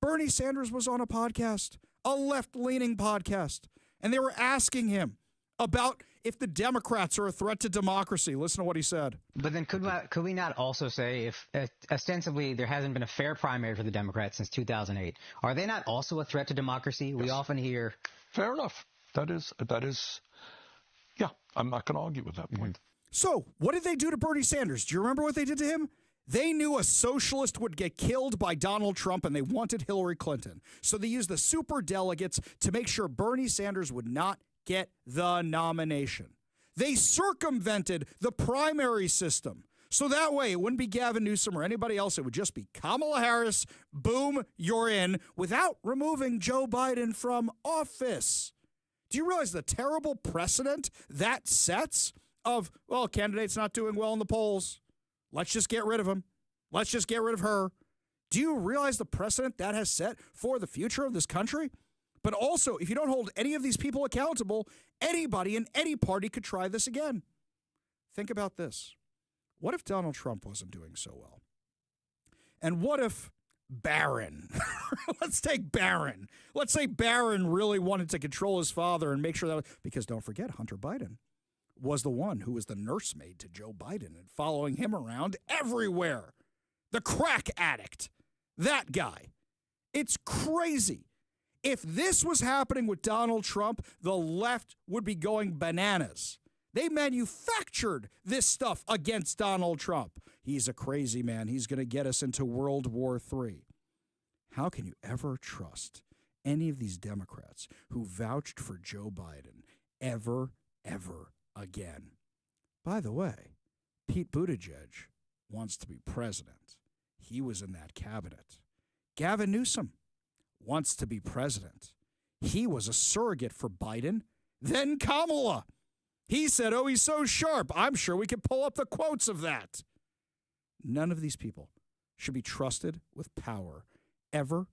Bernie Sanders was on a podcast, a left-leaning podcast, and they were asking him about if the Democrats are a threat to democracy. Listen to what he said. But then could we not also say if ostensibly there hasn't been a fair primary for the Democrats since 2008, are they not also a threat to democracy? Yes. We often hear. Fair enough. That is. Yeah, I'm not going to argue with that point. So what did they do to Bernie Sanders? Do you remember what they did to him? They knew a socialist would get killed by Donald Trump, and they wanted Hillary Clinton. So they used the superdelegates to make sure Bernie Sanders would not get the nomination. They circumvented the primary system. So that way it wouldn't be Gavin Newsom or anybody else. It would just be Kamala Harris. Boom, you're in, without removing Joe Biden from office. Do you realize the terrible precedent that sets of, well, candidate's not doing well in the polls. Let's just get rid of him. Let's just get rid of her. Do you realize the precedent that has set for the future of this country? But also, if you don't hold any of these people accountable, anybody in any party could try this again. Think about this. What if Donald Trump wasn't doing so well? And what if Barron, let's take Barron. Let's say Barron really wanted to control his father and make sure that, because don't forget, Hunter Biden was the one who was the nursemaid to Joe Biden and following him around everywhere. The crack addict, that guy. It's crazy. If this was happening with Donald Trump, the left would be going bananas. They manufactured this stuff against Donald Trump. He's a crazy man. He's going to get us into World War III. How can you ever trust any of these Democrats who vouched for Joe Biden ever again? By the way, Pete Buttigieg wants to be president. He was in that cabinet. Gavin Newsom wants to be president. He was a surrogate for Biden. Then Kamala. He said, oh, he's so sharp. I'm sure we can pull up the quotes of that. None of these people should be trusted with power ever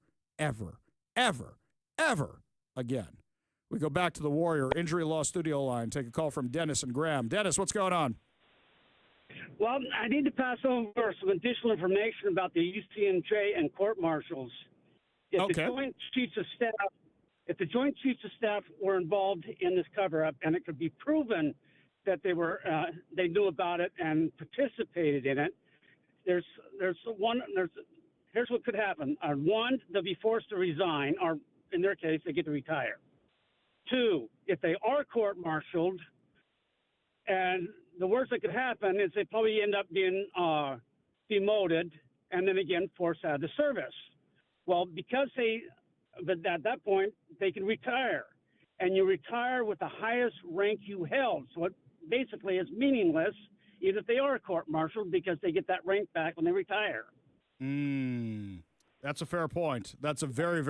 again. We go back to the Warrior Injury Law Studio line. Take a call from Dennis and Graham. Dennis, what's going on? Well, I need to pass over some additional information about the UCMJ and court martials. If the Joint Chiefs of Staff were involved in this cover-up, and it could be proven that they knew about it and participated in it, here's what could happen. One, they'll be forced to resign, or in their case, they get to retire. Two, if they are court-martialed, and the worst that could happen is they probably end up being demoted and then again forced out of the service. Well, but at that point, they can retire. And you retire with the highest rank you held. So it basically is meaningless, even if they are court-martialed, because they get that rank back when they retire. That's a fair point. That's a very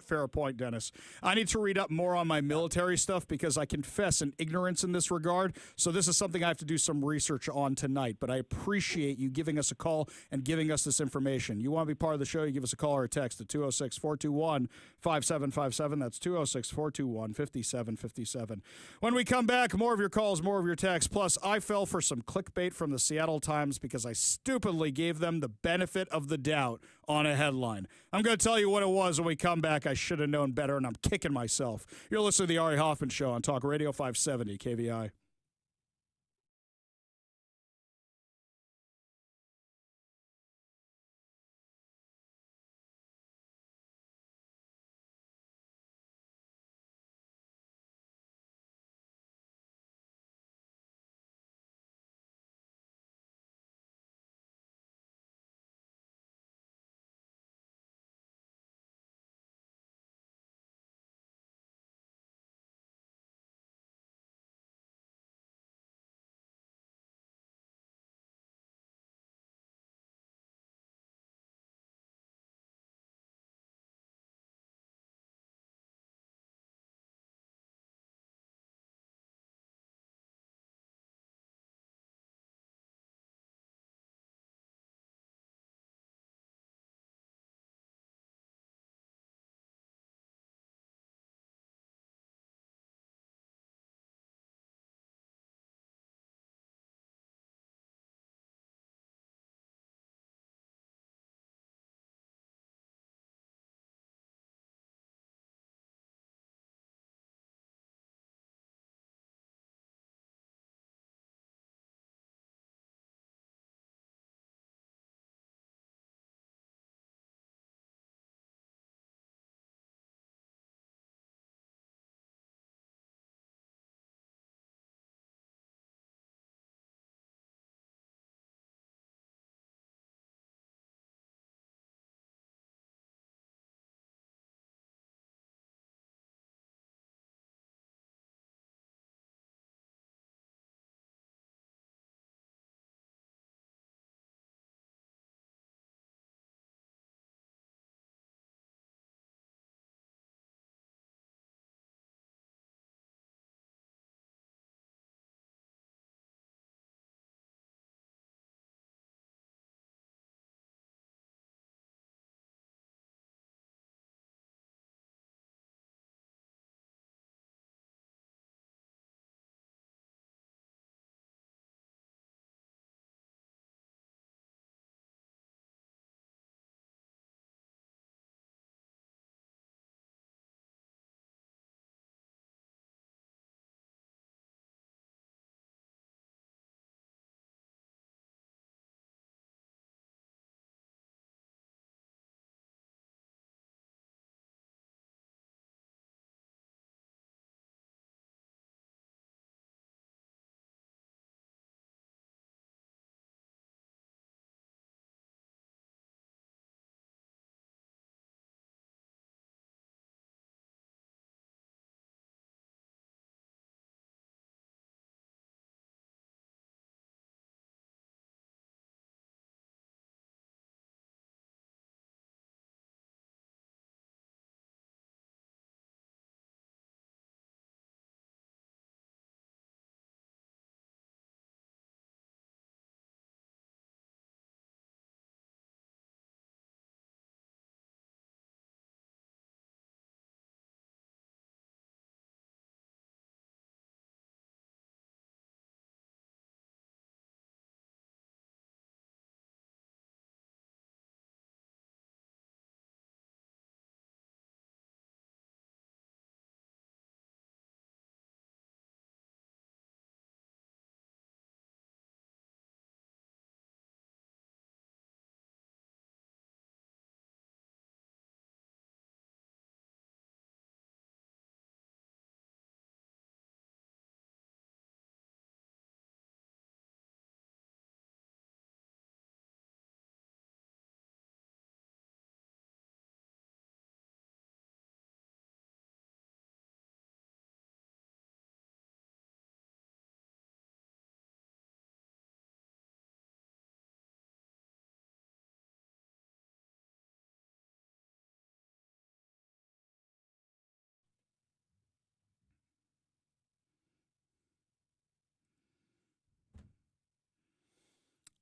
fair point, Dennis. I need to read up more on my military stuff because I confess an ignorance in this regard. So this is something I have to do some research on tonight. But I appreciate you giving us a call and giving us this information. You want to be part of the show, you give us a call or a text at 206-421-5757. That's 206-421-5757. When we come back, more of your calls, more of your texts. Plus, I fell for some clickbait from the Seattle Times because I stupidly gave them the benefit of the doubt on a headline. I'm going to tell you what it was when we come back. I should have known better, and I'm kicking myself. You're listening to the Ari Hoffman Show on Talk Radio 570 KVI.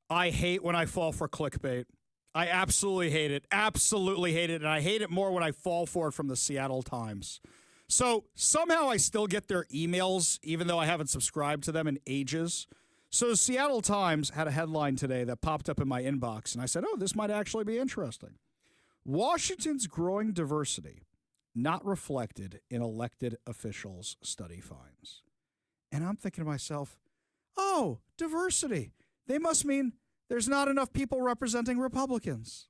I hate when I fall for clickbait. I absolutely hate it. Absolutely hate it. And I hate it more when I fall for it from the Seattle Times. So somehow I still get their emails, even though I haven't subscribed to them in ages. So the Seattle Times had a headline today that popped up in my inbox, and I said, oh, this might actually be interesting. Washington's growing diversity not reflected in elected officials' study finds. And I'm thinking to myself, oh, diversity. They must mean there's not enough people representing Republicans.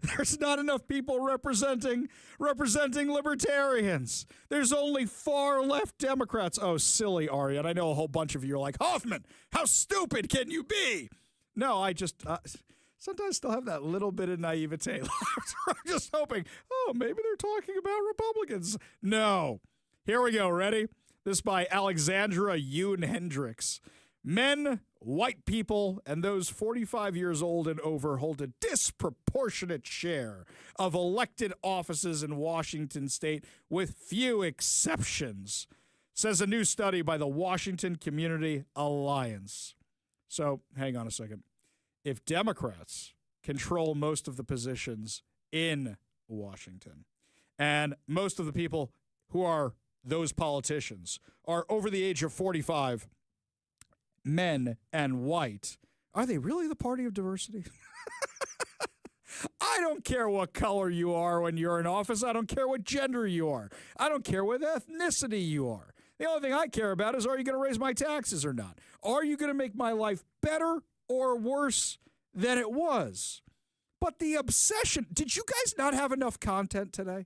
There's not enough people representing libertarians. There's only far left Democrats. Oh, silly, Ari. And I know a whole bunch of you are like, Hoffman, how stupid can you be? No, I just sometimes still have that little bit of naivete. I'm just hoping, oh, maybe they're talking about Republicans. No. Here we go. Ready? This is by Alexandra Yoon Hendricks. Men, white people, and those 45 years old and over hold a disproportionate share of elected offices in Washington state, with few exceptions, says a new study by the Washington Community Alliance. So, hang on a second. If Democrats control most of the positions in Washington, and most of the people who are those politicians are over the age of 45, men and white, are they really the party of diversity? I don't care what color you are when you're in office. I don't care what gender you are. I don't care what ethnicity you are. The only thing I care about is, are you going to raise my taxes or not? Are you going to make my life better or worse than it was? But the obsession, did you guys not have enough content today?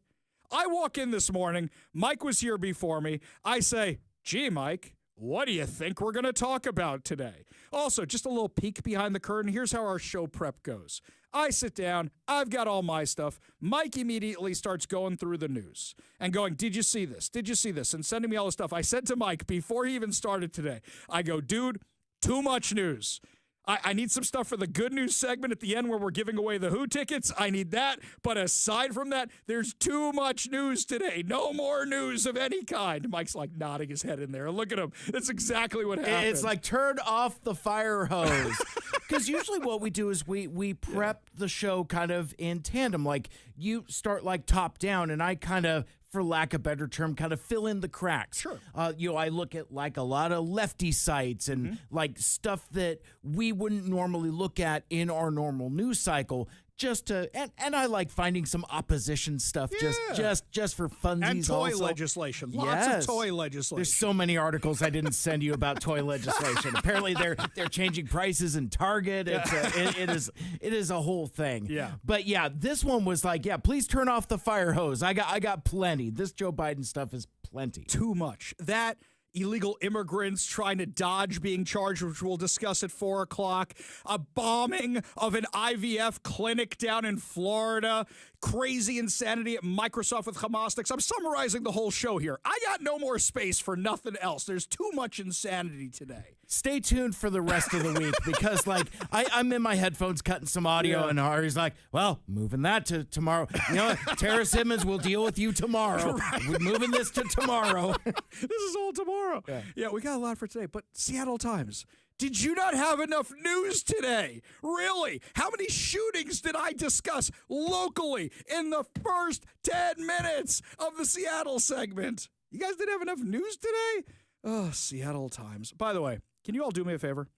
I walk in this morning. Mike was here before me. I say, gee, Mike, what do you think we're going to talk about today? Also, just a little peek behind the curtain. Here's how our show prep goes. I sit down. I've got all my stuff. Mike immediately starts going through the news and going, did you see this? Did you see this? And sending me all the stuff. I said to Mike before he even started today, I go, dude, too much news. I need some stuff for the good news segment at the end where we're giving away the Who tickets. I need that. But aside from that, there's too much news today. No more news of any kind. Mike's like nodding his head in there. Look at him. That's exactly what happened. It's like turn off the fire hose. Because usually what we do is we prep the show kind of in tandem. Like you start like top down and I kind of, for lack of a better term, kind of fill in the cracks. Sure. I look at like a lot of lefty sites and like stuff that we wouldn't normally look at in our normal news cycle. Just to and I like finding some opposition stuff just for funsies. And toy also. Legislation. Lots of toy legislation. There's so many articles I didn't send you about toy legislation. Apparently they're changing prices in Target. It is a whole thing. Yeah. But yeah, this one was like, yeah, please turn off the fire hose. I got plenty. This Joe Biden stuff is plenty. Too much. That illegal immigrants trying to dodge being charged, which we'll discuss at 4 o'clock. A bombing of an IVF clinic down in Florida. Crazy insanity at Microsoft with Hamas. I'm summarizing the whole show here. I got no more space for nothing else. There's too much insanity today. Stay tuned for the rest of the week because, like, I'm in my headphones cutting some audio, and Ari's like, well, moving that to tomorrow. You know what? Tara Simmons will deal with you tomorrow. Right. We're moving this to tomorrow. This is all tomorrow. Yeah, we got a lot for today. But Seattle Times, did you not have enough news today? Really? How many shootings did I discuss locally in the first 10 minutes of the Seattle segment? You guys didn't have enough news today? Oh, Seattle Times. By the way, can you all do me a favor?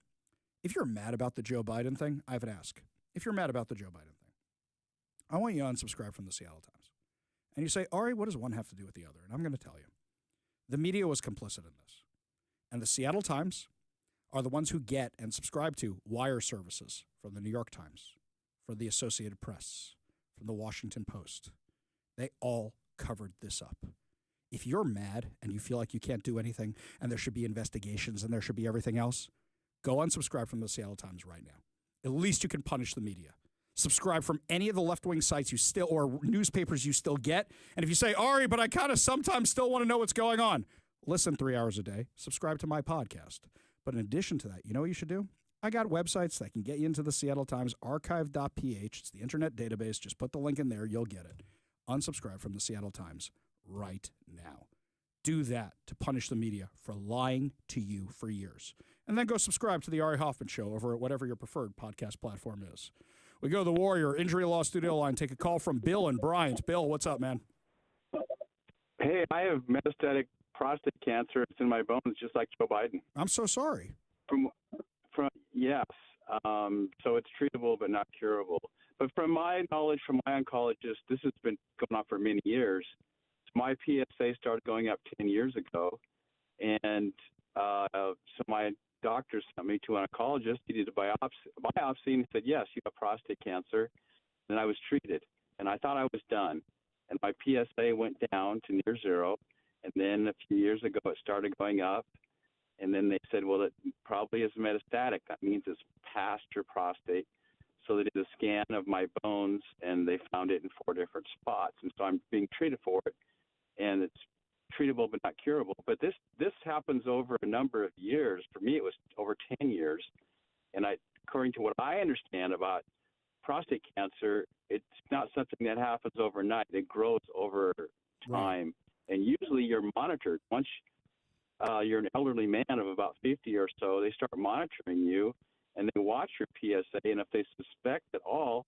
If you're mad about the Joe Biden thing, I have an ask. If you're mad about the Joe Biden thing, I want you to unsubscribe from the Seattle Times. And you say, Ari, what does one have to do with the other? And I'm going to tell you. The media was complicit in this. And the Seattle Times are the ones who get and subscribe to wire services from the New York Times, from the Associated Press, from the Washington Post. They all covered this up. If you're mad and you feel like you can't do anything and there should be investigations and there should be everything else, go unsubscribe from the Seattle Times right now. At least you can punish the media. Subscribe from any of the left-wing sites you still or newspapers you still get. And if you say, Ari, but I kind of sometimes still want to know what's going on, listen 3 hours a day. Subscribe to my podcast. But in addition to that, you know what you should do? I got websites that can get you into the Seattle Times archive.ph. It's the internet database. Just put the link in there. You'll get it. Unsubscribe from the Seattle Times right now. do that to punish the media for lying to you for years. And then go subscribe to the Ari Hoffman Show over at whatever your preferred podcast platform is. We go to the Warrior Injury Law Studio line. Take a call from Bill and Bryant. Bill, what's up, man? Hey, I have metastatic prostate cancer. It's in my bones, just like Joe Biden. I'm so sorry. Yes. So it's treatable but not curable. But from my knowledge, from my oncologist, this has been going on for many years. My PSA started going up 10 years ago, and so my doctor sent me to an oncologist. He did a biopsy, and he said, yes, you have prostate cancer. And I was treated, and I thought I was done. And my PSA went down to near zero, and then a few years ago it started going up. And then they said, well, it probably is metastatic. That means it's past your prostate. So they did a scan of my bones, and they found it in 4 different spots. And so I'm being treated for it, and it's treatable but not curable. But this happens over a number of years. For me, it was over 10 years. And according to what I understand about prostate cancer, it's not something that happens overnight. It grows over time. And usually you're monitored. Once you're an elderly man of about 50 or so, they start monitoring you, and they watch your PSA. And if they suspect at all,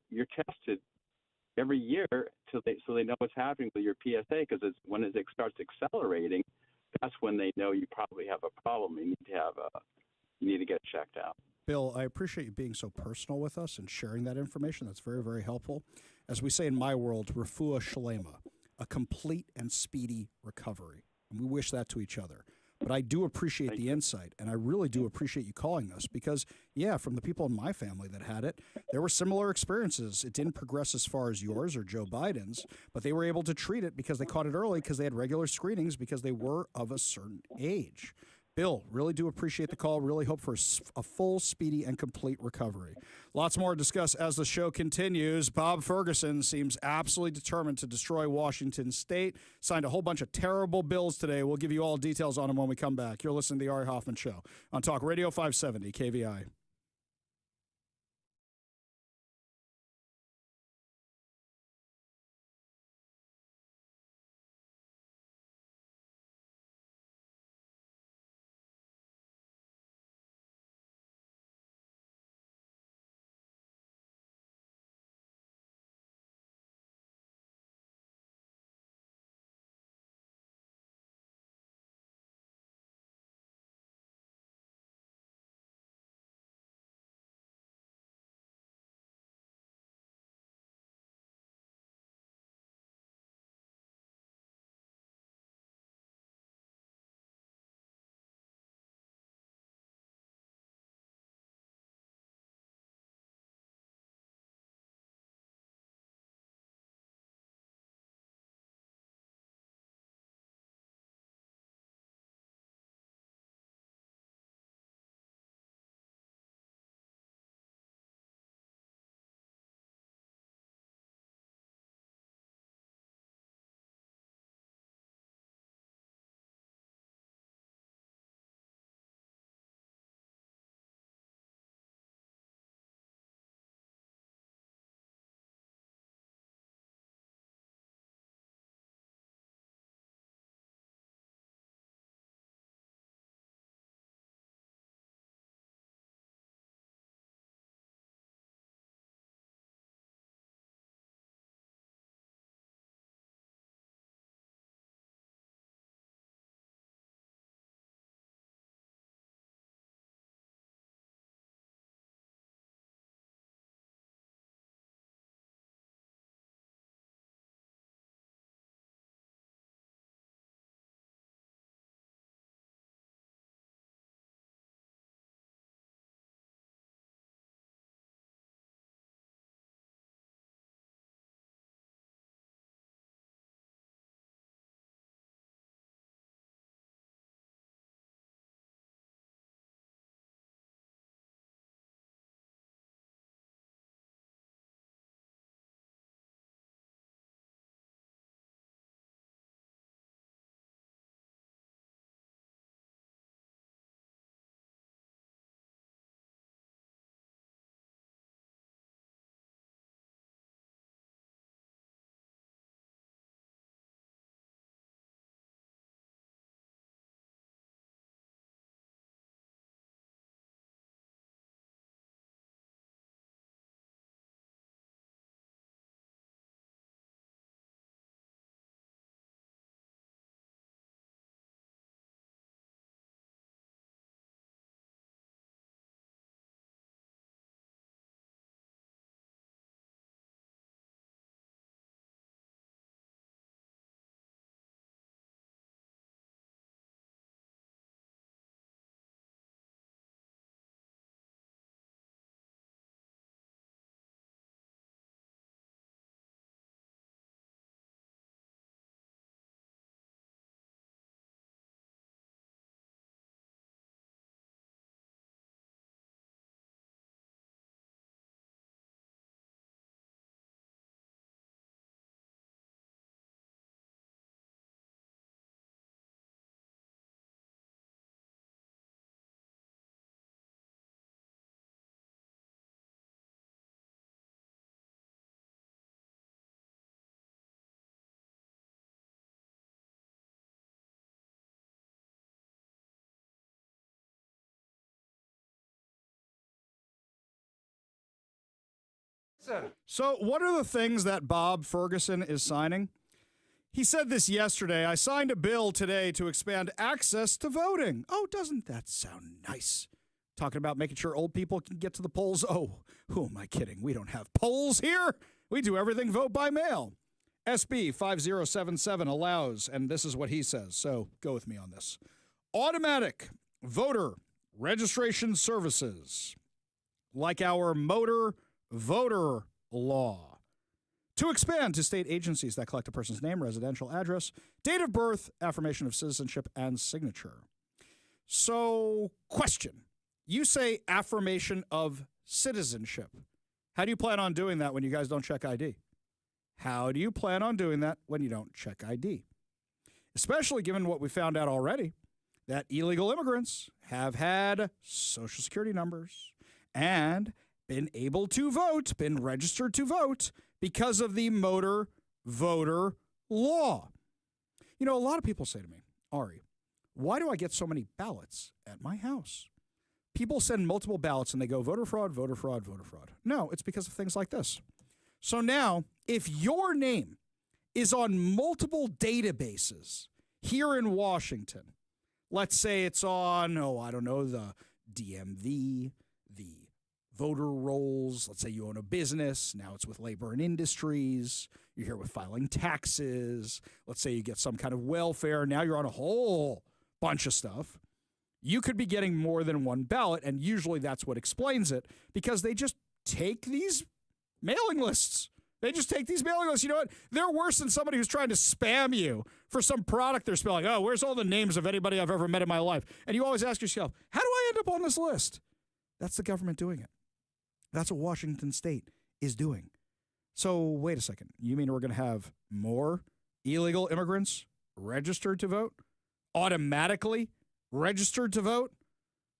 you're tested every year so they know what's happening with your PSA, because when it starts accelerating, that's when they know you probably have a problem. You need to get checked out. Bill, I appreciate you being so personal with us and sharing that information. That's very, very helpful. As we say in my world, refuah shlema, a complete and speedy recovery. And we wish that to each other. But I do appreciate the insight, and I really do appreciate you calling us because, yeah, from the people in my family that had it, there were similar experiences. It didn't progress as far as yours or Joe Biden's, but they were able to treat it because they caught it early because they had regular screenings because they were of a certain age. Bill, really do appreciate the call. Really hope for a full, speedy, and complete recovery. Lots more to discuss as the show continues. Bob Ferguson seems absolutely determined to destroy Washington State. Signed a whole bunch of terrible bills today. We'll give you all details on them when we come back. You're listening to The Ari Hoffman Show on Talk Radio 570 KVI. So what are the things that Bob Ferguson is signing? He said this yesterday. I signed a bill today to expand access to voting. Oh, doesn't that sound nice? Talking about making sure old people can get to the polls. Oh, who am I kidding? We don't have polls here. We do everything vote by mail. SB 5077 allows, and this is what he says, so go with me on this, automatic voter registration services like our motor voter law to expand to state agencies that collect a person's name, residential address, date of birth, affirmation of citizenship, and signature. So, question. You say affirmation of citizenship. How do you plan on doing that when you guys don't check ID? How do you plan on doing that when you don't check ID? Especially given what we found out already, that illegal immigrants have had Social Security numbers and been able to vote, been registered to vote because of the motor voter law. You know, a lot of people say to me, Ari, why do I get so many ballots at my house? People send multiple ballots and they go voter fraud, voter fraud, voter fraud. No, it's because of things like this. So now, if your name is on multiple databases here in Washington, let's say it's on, the DMV, the voter rolls. Let's say you own a business. Now it's with Labor and Industries. You're here with filing taxes. Let's say you get some kind of welfare. Now you're on a whole bunch of stuff. You could be getting more than one ballot, and usually that's what explains it, because they just take these mailing lists. They just take these mailing lists. You know what? They're worse than somebody who's trying to spam you for some product they're spelling. Oh, where's all the names of anybody I've ever met in my life? And you always ask yourself, how do I end up on this list? That's the government doing it. That's what Washington State is doing. So wait a second. You mean we're going to have more illegal immigrants registered to vote? Automatically registered to vote?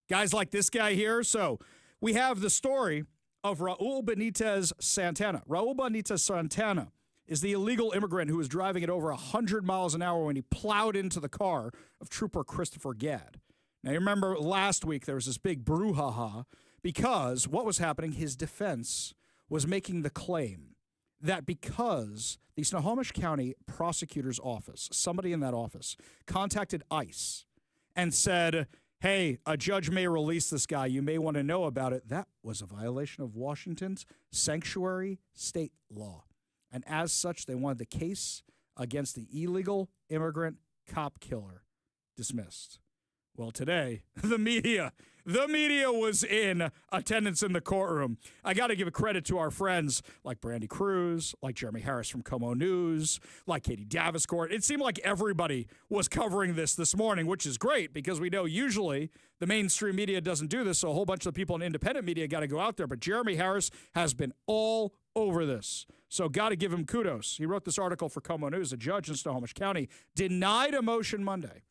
Guys like this guy here. So we have the story of Raul Benitez Santana. Raul Benitez Santana is the illegal immigrant who was driving at over 100 miles an hour when he plowed into the car of Trooper Christopher Gadd. Now, you remember last week there was this big brouhaha because what was happening, his defense was making the claim that because the Snohomish County Prosecutor's Office, somebody in that office, contacted ICE and said, hey, a judge may release this guy. You may want to know about it. That was a violation of Washington's sanctuary state law. And as such, they wanted the case against the illegal immigrant cop killer dismissed. Well, today, the media was in attendance in the courtroom. I got to give a credit to our friends like Brandy Cruz, like Jeremy Harris from Como News, like Katie Daviscourt. It seemed like everybody was covering this morning, which is great because we know usually the mainstream media doesn't do this, so a whole bunch of the people in independent media got to go out there. But Jeremy Harris has been all over this. So got to give him kudos. He wrote this article for Como News. A judge in Snohomish County denied a motion Monday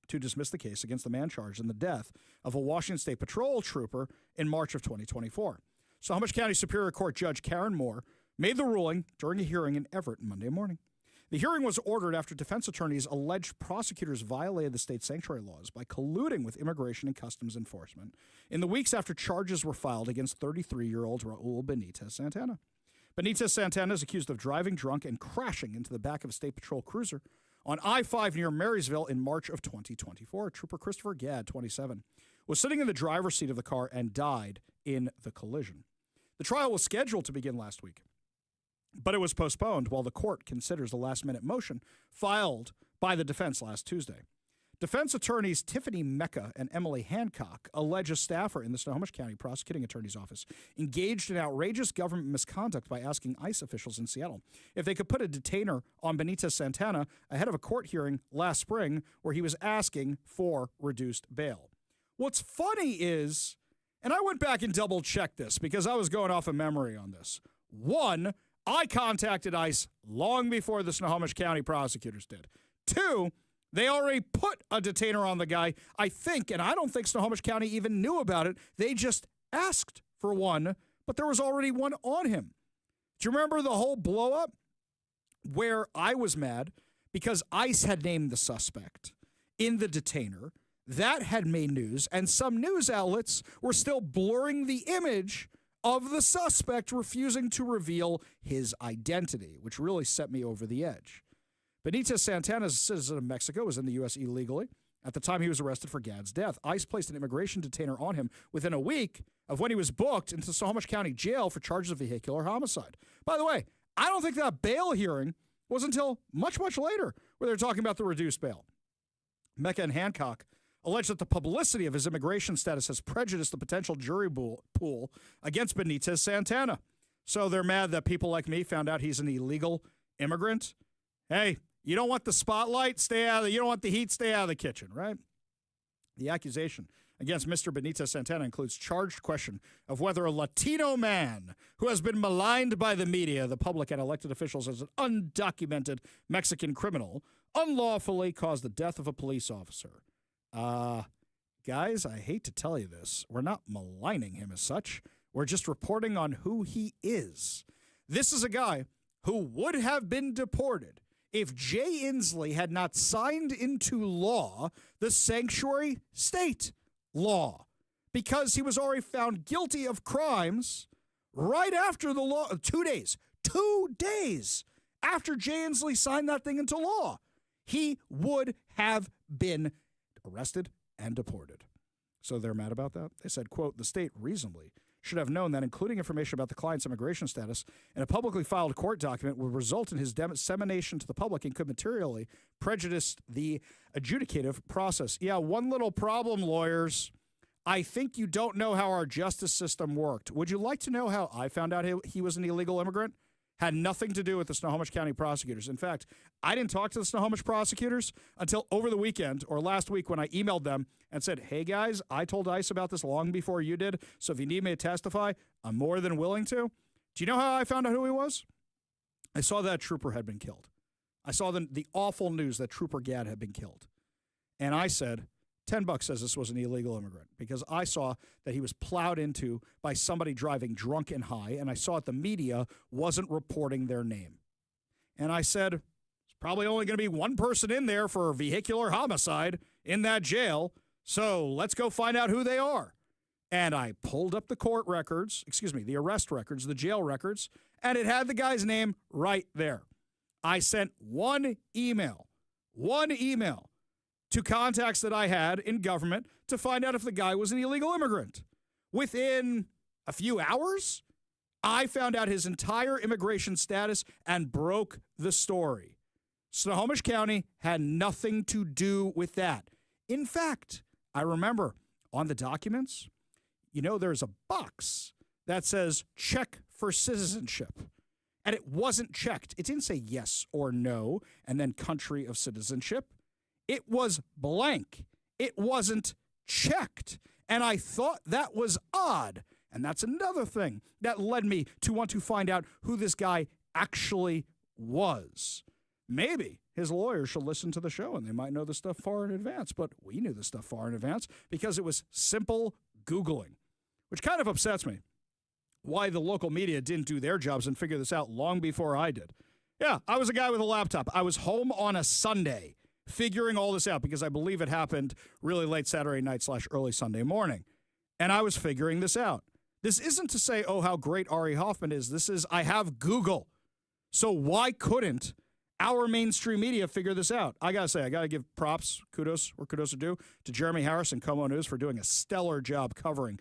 to dismiss the case against the man charged in the death of a Washington State Patrol trooper in March of 2024. Snohomish County Superior Court Judge Karen Moore made the ruling during a hearing in Everett Monday morning. The hearing was ordered after defense attorneys alleged prosecutors violated the state sanctuary laws by colluding with Immigration and Customs Enforcement in the weeks after charges were filed against 33-year-old Raul Benitez Santana. Benitez Santana is accused of driving drunk and crashing into the back of a state patrol cruiser on I-5 near Marysville in March of 2024. Trooper Christopher Gadd, 27, was sitting in the driver's seat of the car and died in the collision. The trial was scheduled to begin last week, but it was postponed while the court considers a last-minute motion filed by the defense last Tuesday. Defense attorneys Tiffany Mecca and Emily Hancock allege a staffer in the Snohomish County Prosecuting Attorney's Office engaged in outrageous government misconduct by asking ICE officials in Seattle if they could put a detainer on Benitez Santana ahead of a court hearing last spring where he was asking for reduced bail. What's funny is, and I went back and double-checked this because I was going off of memory on this. One, I contacted ICE long before the Snohomish County prosecutors did. Two, they already put a detainer on the guy, I think, and I don't think Snohomish County even knew about it. They just asked for one, but there was already one on him. Do you remember the whole blow-up where I was mad because ICE had named the suspect in the detainer? That had made news, and some news outlets were still blurring the image of the suspect refusing to reveal his identity, which really set me over the edge. Benitez Santana, a citizen of Mexico, was in the U.S. illegally. At the time he was arrested for Gad's death, ICE placed an immigration detainer on him within a week of when he was booked into Snohomish County Jail for charges of vehicular homicide. By the way, I don't think that bail hearing was until much, much later, where they're talking about the reduced bail. Mecca and Hancock alleged that the publicity of his immigration status has prejudiced the potential jury pool against Benitez Santana. So they're mad that people like me found out he's an illegal immigrant. Hey, you don't want the spotlight? Stay out of you don't want the heat? Stay out of the kitchen, right? The accusation against Mr. Benitez Santana includes charged question of whether a Latino man who has been maligned by the media, the public, and elected officials as an undocumented Mexican criminal unlawfully caused the death of a police officer. Guys, I hate to tell you this. We're not maligning him as such. We're just reporting on who he is. This is a guy who would have been deported if Jay Inslee had not signed into law the sanctuary state law, because he was already found guilty of crimes right after the law, 2 days after Jay Inslee signed that thing into law. He would have been arrested and deported. So they're mad about that. They said, quote, the state reasonably should have known that including information about the client's immigration status in a publicly filed court document would result in his dissemination to the public and could materially prejudice the adjudicative process. Yeah, one little problem, lawyers. I think you don't know how our justice system worked. Would you like to know how I found out he was an illegal immigrant? Had nothing to do with the Snohomish County prosecutors. In fact, I didn't talk to the Snohomish prosecutors until over the weekend or last week when I emailed them and said, hey, guys, I told ICE about this long before you did, so if you need me to testify, I'm more than willing to. Do you know how I found out who he was? I saw that trooper had been killed. I saw the awful news that Trooper Gad had been killed. And I said, $10 says this was an illegal immigrant, because I saw that he was plowed into by somebody driving drunk and high, and I saw that the media wasn't reporting their name. And I said, there's probably only going to be one person in there for vehicular homicide in that jail, so let's go find out who they are. And I pulled up the the arrest records, the jail records, and it had the guy's name right there. I sent one email to contacts that I had in government to find out if the guy was an illegal immigrant. Within a few hours, I found out his entire immigration status and broke the story. Snohomish County had nothing to do with that. In fact, I remember on the documents, there's a box that says check for citizenship. And it wasn't checked. It didn't say yes or no and then country of citizenship. It was blank. It wasn't checked. And I thought that was odd. And that's another thing that led me to want to find out who this guy actually was. Maybe his lawyers should listen to the show and they might know the stuff far in advance. But we knew the stuff far in advance because it was simple Googling, which kind of upsets me. Why the local media didn't do their jobs and figure this out long before I did. Yeah, I was a guy with a laptop. I was home on a Sunday figuring all this out because I believe it happened really late Saturday night / early Sunday morning. And I was figuring this out. This isn't to say, oh, how great Ari Hoffman is. This is, I have Google. So why couldn't our mainstream media figure this out? I got to say, I got to give props, kudos where kudos are due, to Jeremy Harris and Como News for doing a stellar job covering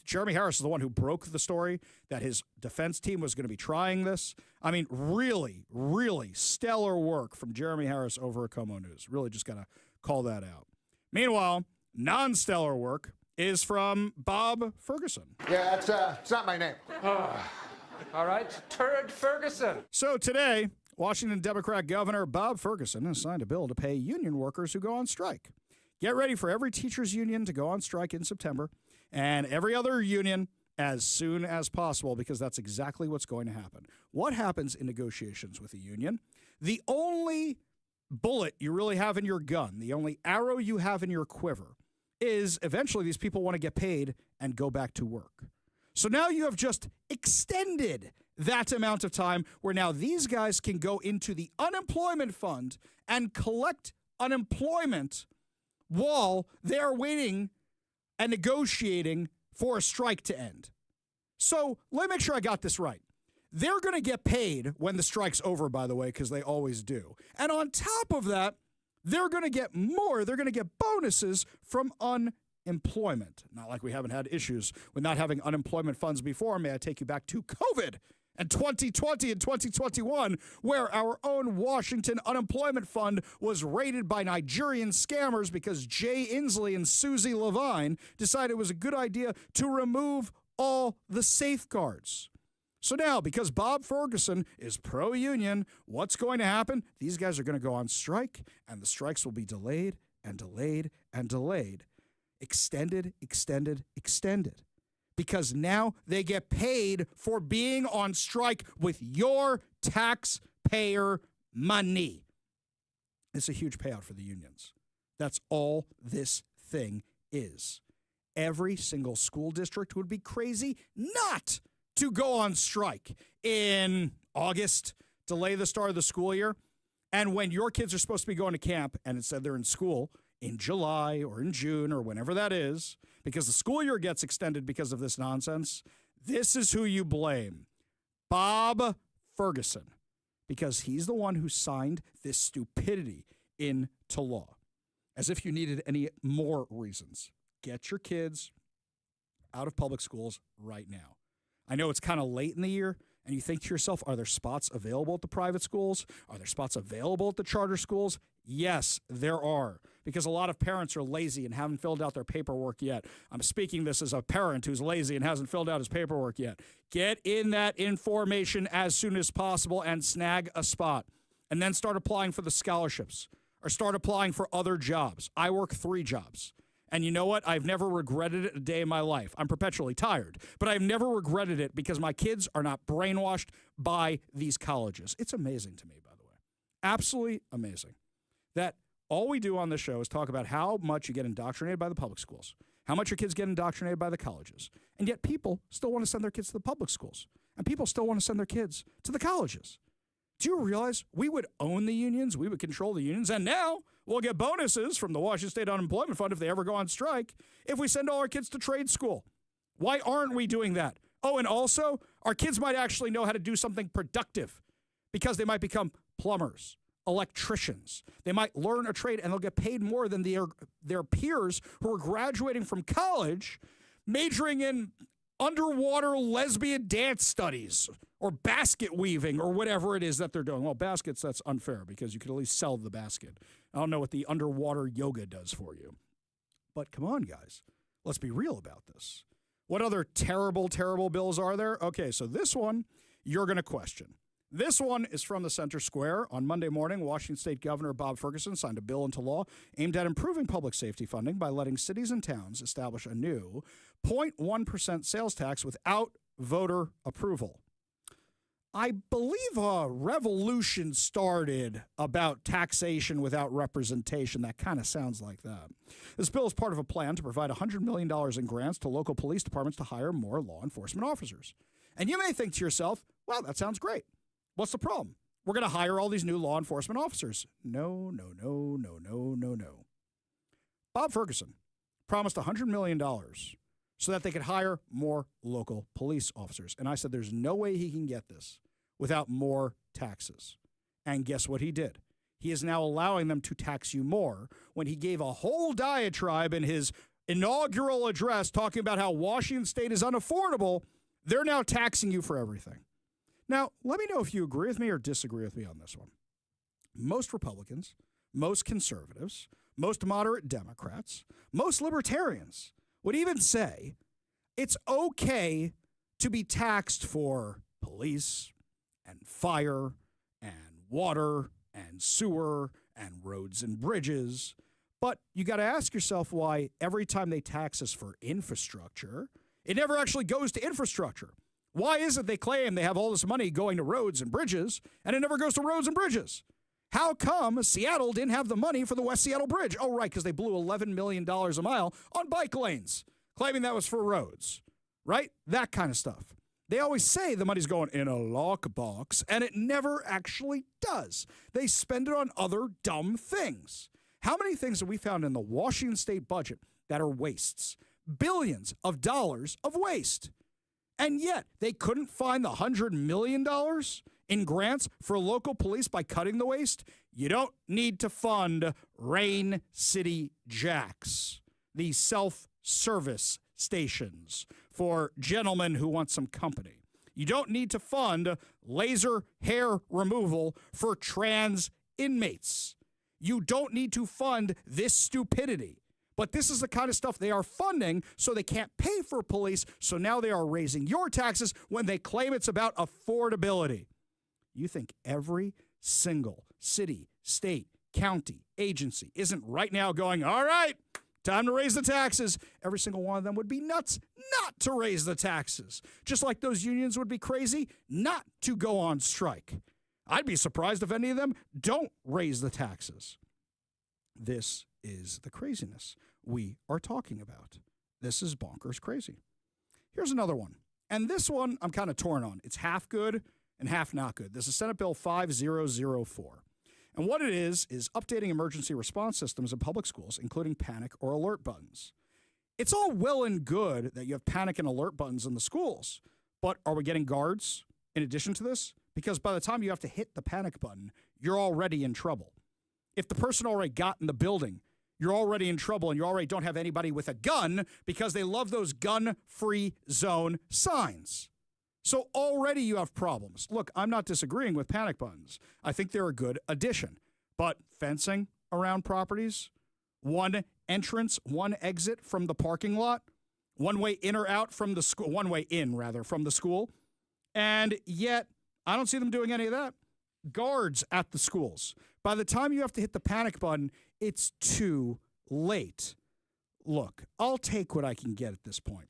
Jeremy Harris is the one who broke the story that his defense team was going to be trying this. I mean, really, really stellar work from Jeremy Harris over at Como News. Really just got to call that out. Meanwhile, non-stellar work is from Bob Ferguson. Yeah, it's not my name. All right, Turd Ferguson. So today, Washington Democrat Governor Bob Ferguson has signed a bill to pay union workers who go on strike. Get ready for every teachers union to go on strike in September and every other union as soon as possible, because that's exactly what's going to happen. What happens in negotiations with a union? The only bullet you really have in your gun, the only arrow you have in your quiver, is eventually these people want to get paid and go back to work. So now you have just extended that amount of time where now these guys can go into the unemployment fund and collect unemployment while they're waiting and negotiating for a strike to end. So let me make sure I got this right. They're going to get paid when the strike's over, by the way, because they always do. And on top of that, they're going to get more. They're going to get bonuses from unemployment. Not like we haven't had issues with not having unemployment funds before. May I take you back to COVID and 2020 and 2021, where our own Washington unemployment fund was raided by Nigerian scammers because Jay Inslee and Susie Levine decided it was a good idea to remove all the safeguards. So now, because Bob Ferguson is pro-union, what's going to happen? These guys are going to go on strike, and the strikes will be delayed and delayed and delayed. Extended, extended, extended. Because now they get paid for being on strike with your taxpayer money. It's a huge payout for the unions. That's all this thing is. Every single school district would be crazy not to go on strike in August, delay the start of the school year. And when your kids are supposed to be going to camp and instead they're in school in July or in June or whenever that is, because the school year gets extended because of this nonsense, this is who you blame. Bob Ferguson, because he's the one who signed this stupidity into law. As if you needed any more reasons. Get your kids out of public schools right now. I know it's kind of late in the year, and you think to yourself, are there spots available at the private schools? Are there spots available at the charter schools? Yes, there are, because a lot of parents are lazy and haven't filled out their paperwork yet. I'm speaking this as a parent who's lazy and hasn't filled out his paperwork yet. Get in that information as soon as possible and snag a spot, and then start applying for the scholarships or start applying for other jobs. I work 3 jobs. And you know what? I've never regretted it a day in my life. I'm perpetually tired, but I've never regretted it because my kids are not brainwashed by these colleges. It's amazing to me, by the way. Absolutely amazing that all we do on this show is talk about how much you get indoctrinated by the public schools, how much your kids get indoctrinated by the colleges, and yet people still want to send their kids to the public schools, and people still want to send their kids to the colleges. Do you realize we would own the unions, we would control the unions, and now we'll get bonuses from the Washington State Unemployment Fund if they ever go on strike if we send all our kids to trade school? Why aren't we doing that? Oh, and also, our kids might actually know how to do something productive because they might become plumbers, electricians. They might learn a trade, and they'll get paid more than their peers who are graduating from college, majoring in underwater lesbian dance studies or basket weaving or whatever it is that they're doing. Well, baskets, that's unfair because you could at least sell the basket. I don't know what the underwater yoga does for you. But come on, guys. Let's be real about this. What other terrible, terrible bills are there? Okay, so this one you're going to question. This one is from the Center Square. On Monday morning, Washington State Governor Bob Ferguson signed a bill into law aimed at improving public safety funding by letting cities and towns establish a new 0.1% sales tax without voter approval. I believe a revolution started about taxation without representation. That kind of sounds like that. This bill is part of a plan to provide $100 million in grants to local police departments to hire more law enforcement officers. And you may think to yourself, well, that sounds great. What's the problem? We're going to hire all these new law enforcement officers. No. Bob Ferguson promised $100 million so that they could hire more local police officers. And I said, there's no way he can get this without more taxes. And guess what he did? He is now allowing them to tax you more when he gave a whole diatribe in his inaugural address talking about how Washington State is unaffordable. They're now taxing you for everything. Now, let me know if you agree with me or disagree with me on this one. Most Republicans, most conservatives, most moderate Democrats, most libertarians would even say it's okay to be taxed for police and fire and water and sewer and roads and bridges. But you got to ask yourself why every time they tax us for infrastructure, it never actually goes to infrastructure. Why is it they claim they have all this money going to roads and bridges, and it never goes to roads and bridges? How come Seattle didn't have the money for the West Seattle Bridge? Oh, right, because they blew $11 million a mile on bike lanes, claiming that was for roads, right? That kind of stuff. They always say the money's going in a lockbox, and it never actually does. They spend it on other dumb things. How many things have we found in the Washington State budget that are wastes? Billions of dollars of waste. And yet, they couldn't find the $100 million in grants for local police by cutting the waste. You don't need to fund Rain City Jacks, these self-service stations for gentlemen who want some company. You don't need to fund laser hair removal for trans inmates. You don't need to fund this stupidity. But this is the kind of stuff they are funding, so they can't pay for police, so now they are raising your taxes when they claim it's about affordability. You think every single city, state, county, agency isn't right now going, all right, time to raise the taxes. Every single one of them would be nuts not to raise the taxes. Just like those unions would be crazy not to go on strike. I'd be surprised if any of them don't raise the taxes. This is the craziness we are talking about. This is bonkers crazy. Here's another one. And this one I'm kind of torn on. It's half good and half not good. This is Senate Bill 5004. And what it is updating emergency response systems in public schools, including panic or alert buttons. It's all well and good that you have panic and alert buttons in the schools, but are we getting guards in addition to this? Because by the time you have to hit the panic button, you're already in trouble. If the person already got in the building, you're already in trouble and you already don't have anybody with a gun because they love those gun-free zone signs. So already you have problems. Look, I'm not disagreeing with panic buttons. I think they're a good addition. But fencing around properties, one entrance, one exit from the parking lot, one way in or out from the school, one way in rather from the school. And yet I don't see them doing any of that. Guards at the schools. By the time you have to hit the panic button, it's too late. Look, I'll take what I can get at this point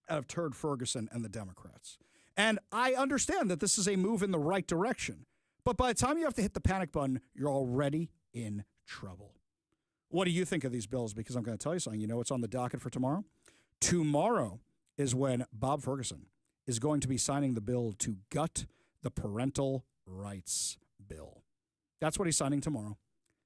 out of Turd Ferguson and the Democrats. And I understand that this is a move in the right direction. But by the time you have to hit the panic button, you're already in trouble. What do you think of these bills? Because I'm going to tell you something. You know what's on the docket for tomorrow? Tomorrow is when Bob Ferguson is going to be signing the bill to gut the parental rights bill. That's what he's signing tomorrow.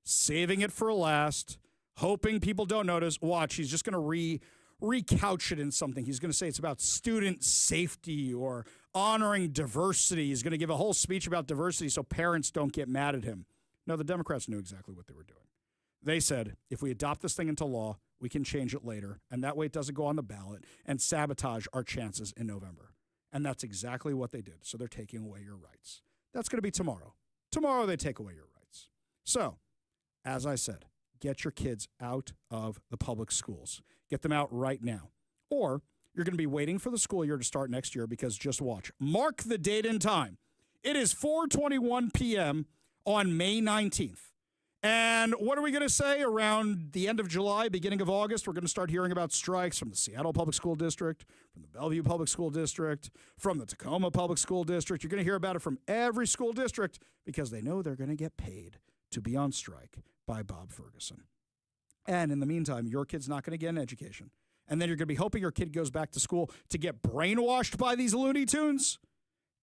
Saving it for last, hoping people don't notice. Watch, he's just going to recouch it in something. He's going to say it's about student safety or honoring diversity. He's going to give a whole speech about diversity so parents don't get mad at him. No, the Democrats knew exactly what they were doing. They said, if we adopt this thing into law, we can change it later, and that way it doesn't go on the ballot and sabotage our chances in November. And that's exactly what they did. So they're taking away your rights. That's going to be tomorrow. Tomorrow they take away your rights. So, as I said, get your kids out of the public schools. Get them out right now. Or you're going to be waiting for the school year to start next year because just watch. Mark the date and time. It is 4:21 p.m. on May 19th. And what are we going to say around the end of July, beginning of August? We're going to start hearing about strikes from the Seattle Public School District, from the Bellevue Public School District, from the Tacoma Public School District. You're going to hear about it from every school district because they know they're going to get paid to be on strike by Bob Ferguson. And in the meantime, your kid's not going to get an education. And then you're going to be hoping your kid goes back to school to get brainwashed by these Looney Tunes.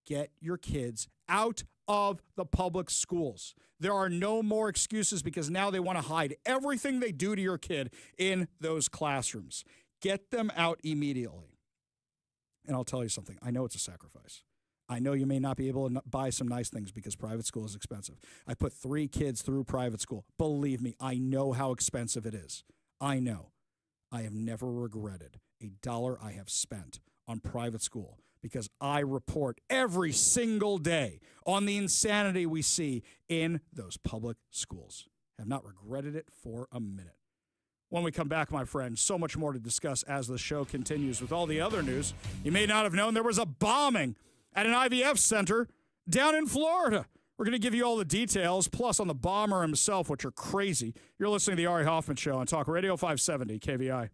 Get your kids out of the public schools. There are no more excuses because now they want to hide everything they do to your kid in those classrooms. Get them out immediately. And I'll tell you something. I know it's a sacrifice. I know you may not be able to buy some nice things because private school is expensive. I put 3 kids through private school. Believe me, I know how expensive it is. I know. I have never regretted a dollar I have spent on private school because I report every single day on the insanity we see in those public schools. Have not regretted it for a minute. When we come back, my friends, so much more to discuss as the show continues with all the other news. You may not have known there was a bombing at an IVF center down in Florida. We're going to give you all the details, plus on the bomber himself, which are crazy. You're listening to the Ari Hoffman Show on Talk Radio 570 KVI.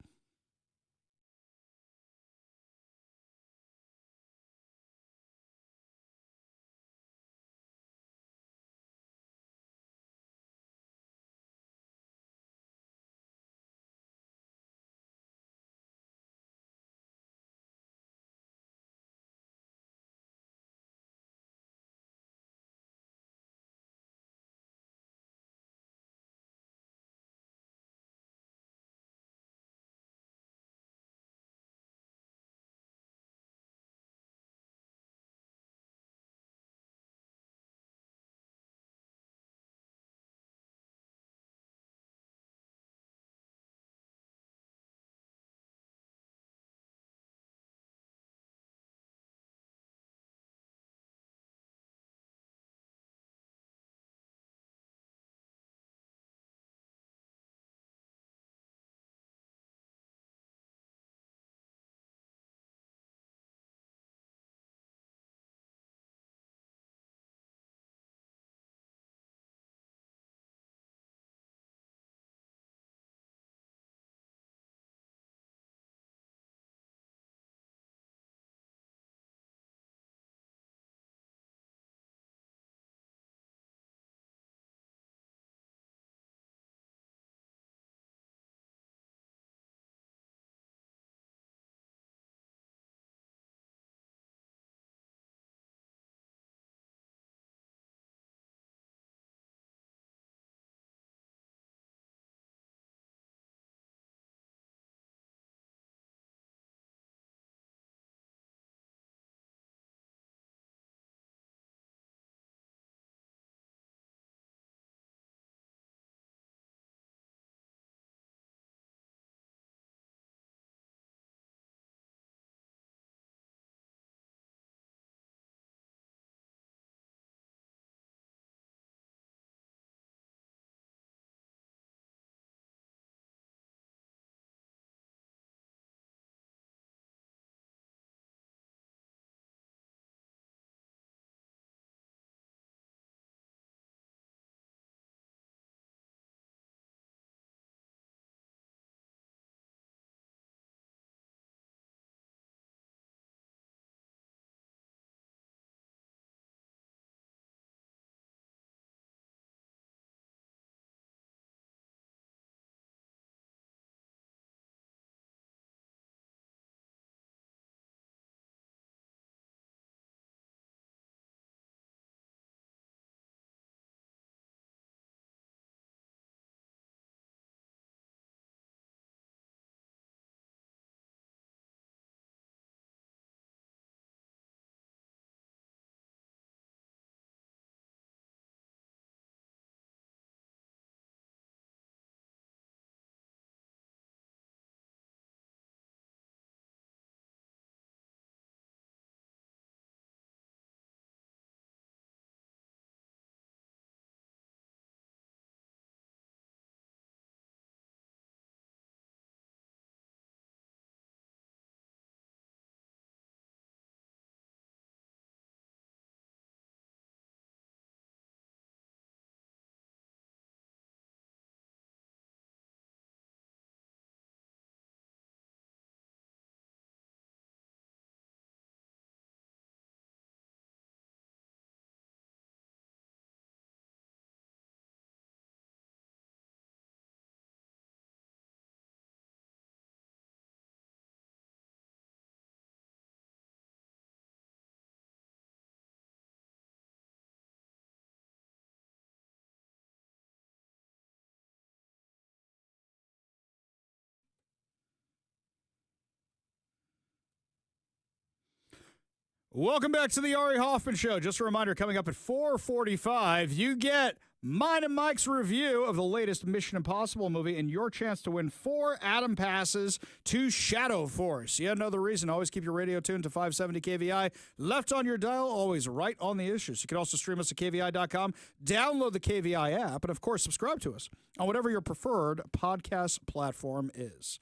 Welcome back to the Ari Hoffman Show. Just a reminder, coming up at 4:45, you get mine and Mike's review of the latest Mission Impossible movie and your chance to win 4 Atom passes to Shadow Force. Yet another reason, always keep your radio tuned to 570 KVI. Left on your dial, always right on the issues. You can also stream us at KVI.com, download the KVI app, and of course, subscribe to us on whatever your preferred podcast platform is.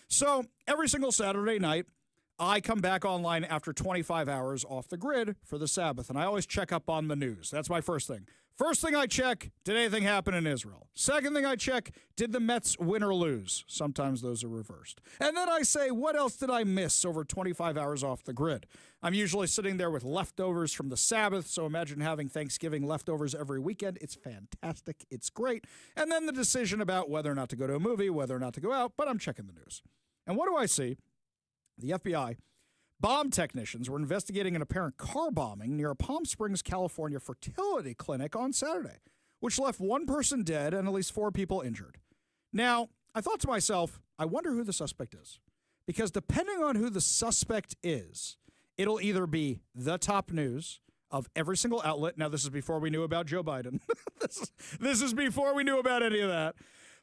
So every single Saturday night, I come back online after 25 hours off the grid for the Sabbath, and I always check up on the news. That's my first thing. First thing I check, did anything happen in Israel? Second thing I check, did the Mets win or lose? Sometimes those are reversed. And then I say, what else did I miss over 25 hours off the grid? I'm usually sitting there with leftovers from the Sabbath, so imagine having Thanksgiving leftovers every weekend. It's fantastic. It's great. And then the decision about whether or not to go to a movie, whether or not to go out, but I'm checking the news. And what do I see? The FBI bomb technicians were investigating an apparent car bombing near a Palm Springs, California fertility clinic on Saturday, which left 1 person dead and at least 4 people injured. Now, I thought to myself, I wonder who the suspect is. Because depending on who the suspect is, it'll either be the top news of every single outlet. Now, this is before we knew about Joe Biden. This is before we knew about any of that.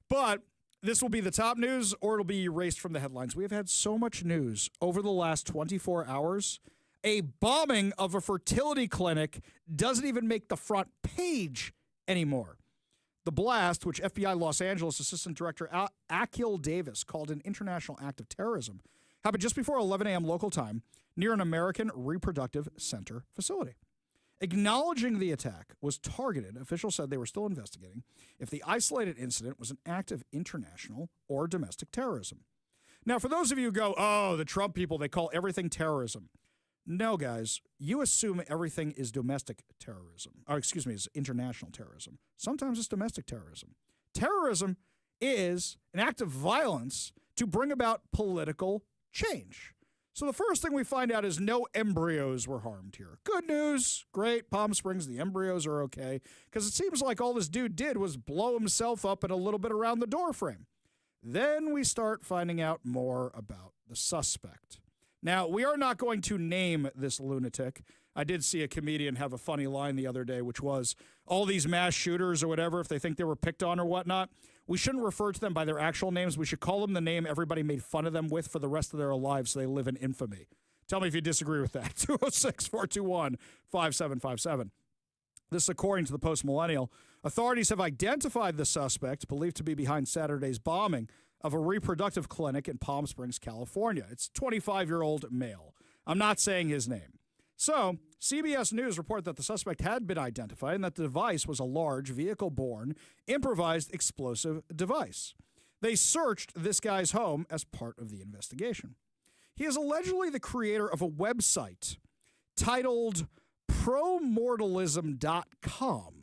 But this will be the top news, or it'll be erased from the headlines. We have had so much news over the last 24 hours. A bombing of a fertility clinic doesn't even make the front page anymore. The blast, which FBI Los Angeles Assistant Director Akil Davis called an international act of terrorism, happened just before 11 a.m. local time near an American Reproductive Center facility. Acknowledging the attack was targeted, officials said they were still investigating if the isolated incident was an act of international or domestic terrorism. Now, for those of you who go, oh, the Trump people, they call everything terrorism. No, guys, you assume everything is domestic terrorism. Or, excuse me, is international terrorism. Sometimes it's domestic terrorism. Terrorism is an act of violence to bring about political change. So the first thing we find out is no embryos were harmed here. Good news. Great. Palm Springs, the embryos are okay. Because it seems like all this dude did was blow himself up and a little bit around the doorframe. Then we start finding out more about the suspect. Now, we are not going to name this lunatic. I did see a comedian have a funny line the other day, which was, all these mass shooters or whatever, if they think they were picked on or whatnot, we shouldn't refer to them by their actual names. We should call them the name everybody made fun of them with for the rest of their lives so they live in infamy. Tell me if you disagree with that. 206-421-5757. This is according to the Post-Millennial. Authorities have identified the suspect, believed to be behind Saturday's bombing of a reproductive clinic in Palm Springs, California. It's a 25-year-old male. I'm not saying his name. So, CBS News reported that the suspect had been identified and that the device was a large, vehicle-borne, improvised explosive device. They searched this guy's home as part of the investigation. He is allegedly the creator of a website titled promortalism.com,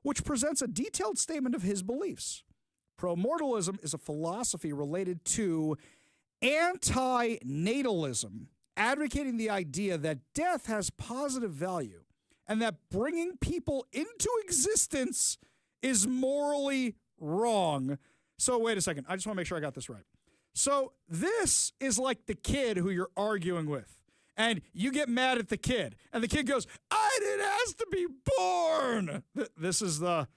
which presents a detailed statement of his beliefs. Promortalism is a philosophy related to anti-natalism, advocating the idea that death has positive value and that bringing people into existence is morally wrong. So wait a second. I just want to make sure I got this right. So this is like the kid who you're arguing with, and you get mad at the kid, and the kid goes, I didn't ask to be born. This is the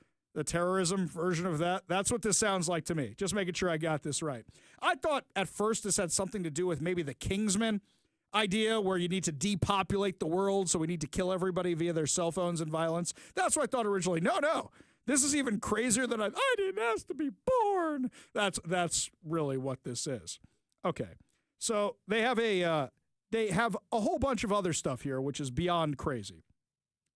terrorism version of that. That's what this sounds like to me. Just making sure I got this right. I thought at first this had something to do with maybe the Kingsman idea where you need to depopulate the world, so we need to kill everybody via their cell phones and violence. That's what I thought originally. No. This is even crazier than I didn't ask to be born. That's really what this is. Okay. So they have a whole bunch of other stuff here, which is beyond crazy.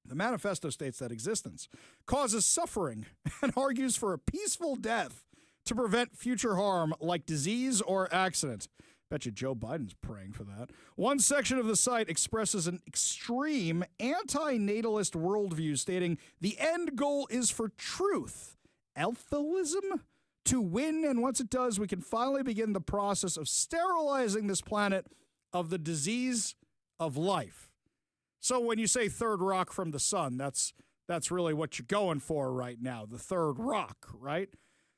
The manifesto states that existence causes suffering and argues for a peaceful death to prevent future harm like disease or accident. Bet you Joe Biden's praying for that. One section of the site expresses an extreme anti-natalist worldview, stating the end goal is for truth, alphaism, to win, and once it does, we can finally begin the process of sterilizing this planet of the disease of life. So when you say third rock from the sun, that's really what you're going for right now, the third rock, right?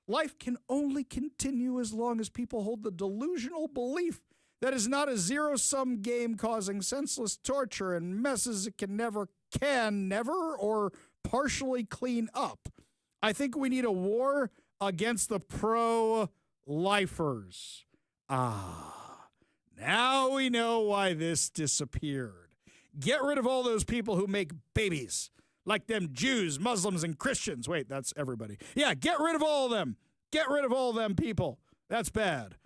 Life can only continue as long as people hold the delusional belief That is not a zero-sum game causing senseless torture and messes it can never, or partially clean up. I think we need a war against the pro-lifers. Now we know why this disappeared. Get rid of all those people who make babies, like them Jews, Muslims, and Christians. Wait, that's everybody. Yeah, get rid of all of them. Get rid of all of them people. That's bad.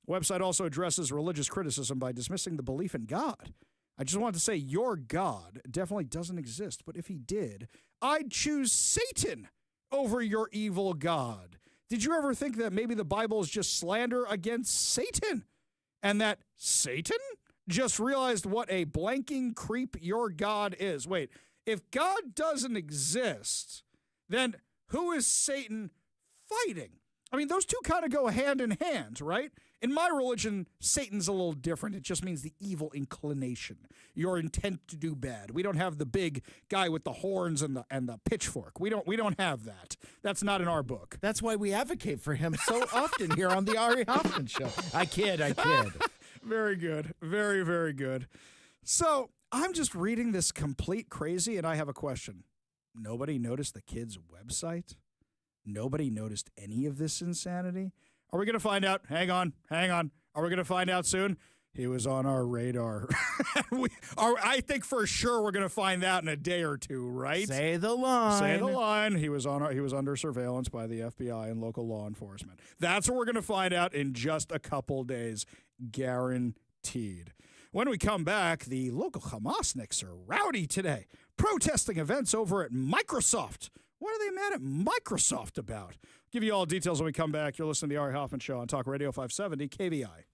Website also addresses religious criticism by dismissing the belief in God. I just want to say your God definitely doesn't exist, but if he did, I'd choose Satan over your evil God. Did you ever think that maybe the Bible is just slander against Satan? And that Satan just realized what a blanking creep your God is? Wait, if God doesn't exist, then who is Satan fighting? I mean, those two kind of go hand in hand, right? In my religion, Satan's a little different. It just means the evil inclination, your intent to do bad. We don't have the big guy with the horns and the pitchfork. We don't have that. That's not in our book. That's why we advocate for him so often here on the Ari Hoffman Show. I kid. Very good. Very, very good. So I'm just reading this complete crazy, and I have a question. Nobody noticed the kid's website? Nobody noticed any of this insanity? Are we going to find out? Hang on. Are we going to find out soon? He was on our radar. I think for sure we're going to find out in a day or two, right? Say the line. Say the line. He was under surveillance by the FBI and local law enforcement. That's what we're going to find out in just a couple days, guaranteed. When we come back, the local Hamasniks are rowdy today, protesting events over at Microsoft. What are they mad at Microsoft about? Give you all details when we come back. You're listening to the Ari Hoffman Show on Talk Radio 570 KVI.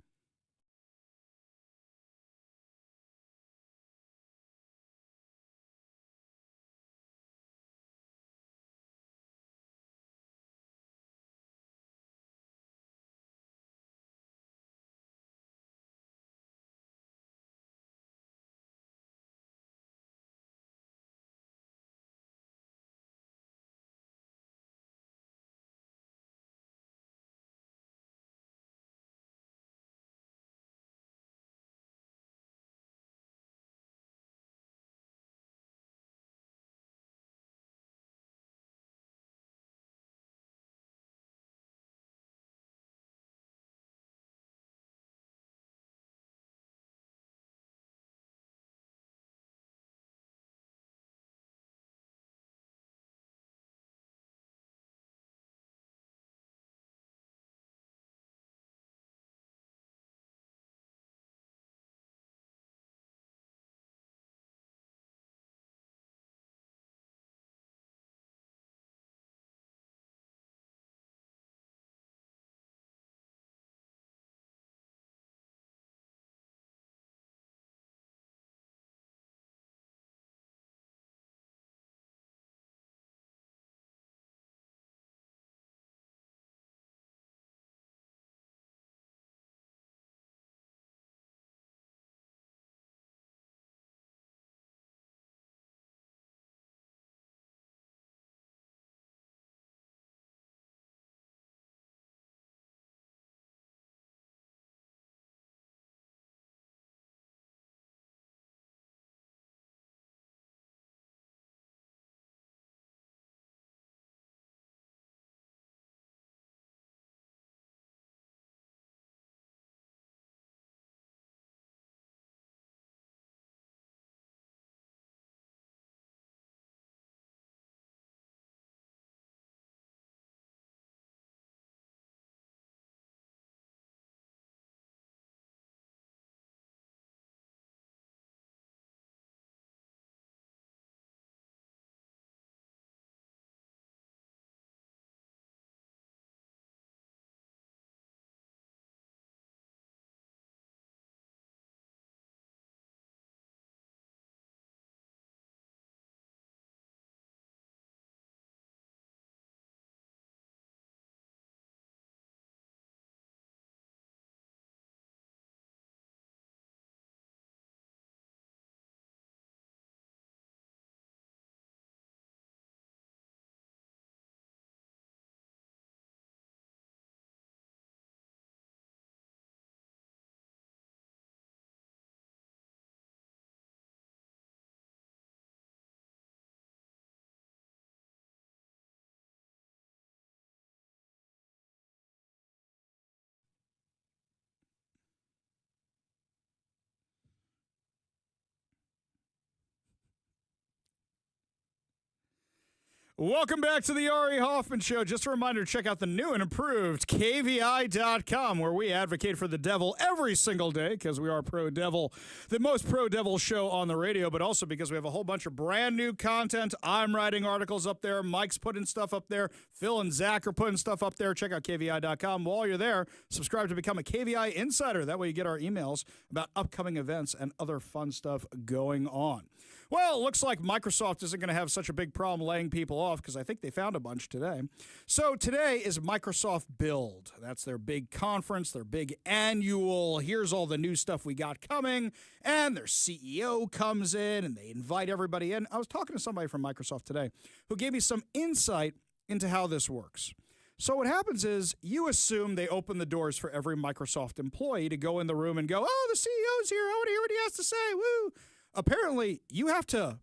Welcome back to the Ari Hoffman Show. Just a reminder, check out the new and improved KVI.com, where we advocate for the devil every single day because we are pro-devil, the most pro-devil show on the radio, but also because we have a whole bunch of brand new content. I'm writing articles up there. Mike's putting stuff up there. Phil and Zach are putting stuff up there. Check out KVI.com. While you're there, subscribe to become a KVI Insider. That way you get our emails about upcoming events and other fun stuff going on. Well, it looks like Microsoft isn't going to have such a big problem laying people off because I think they found a bunch today. So today is Microsoft Build. That's their big conference, their big annual, here's all the new stuff we got coming, and their CEO comes in and they invite everybody in. I was talking to somebody from Microsoft today who gave me some insight into how this works. So what happens is you assume they open the doors for every Microsoft employee to go in the room and go, oh, the CEO's here. I want to hear what he has to say. Woo. Apparently, you have to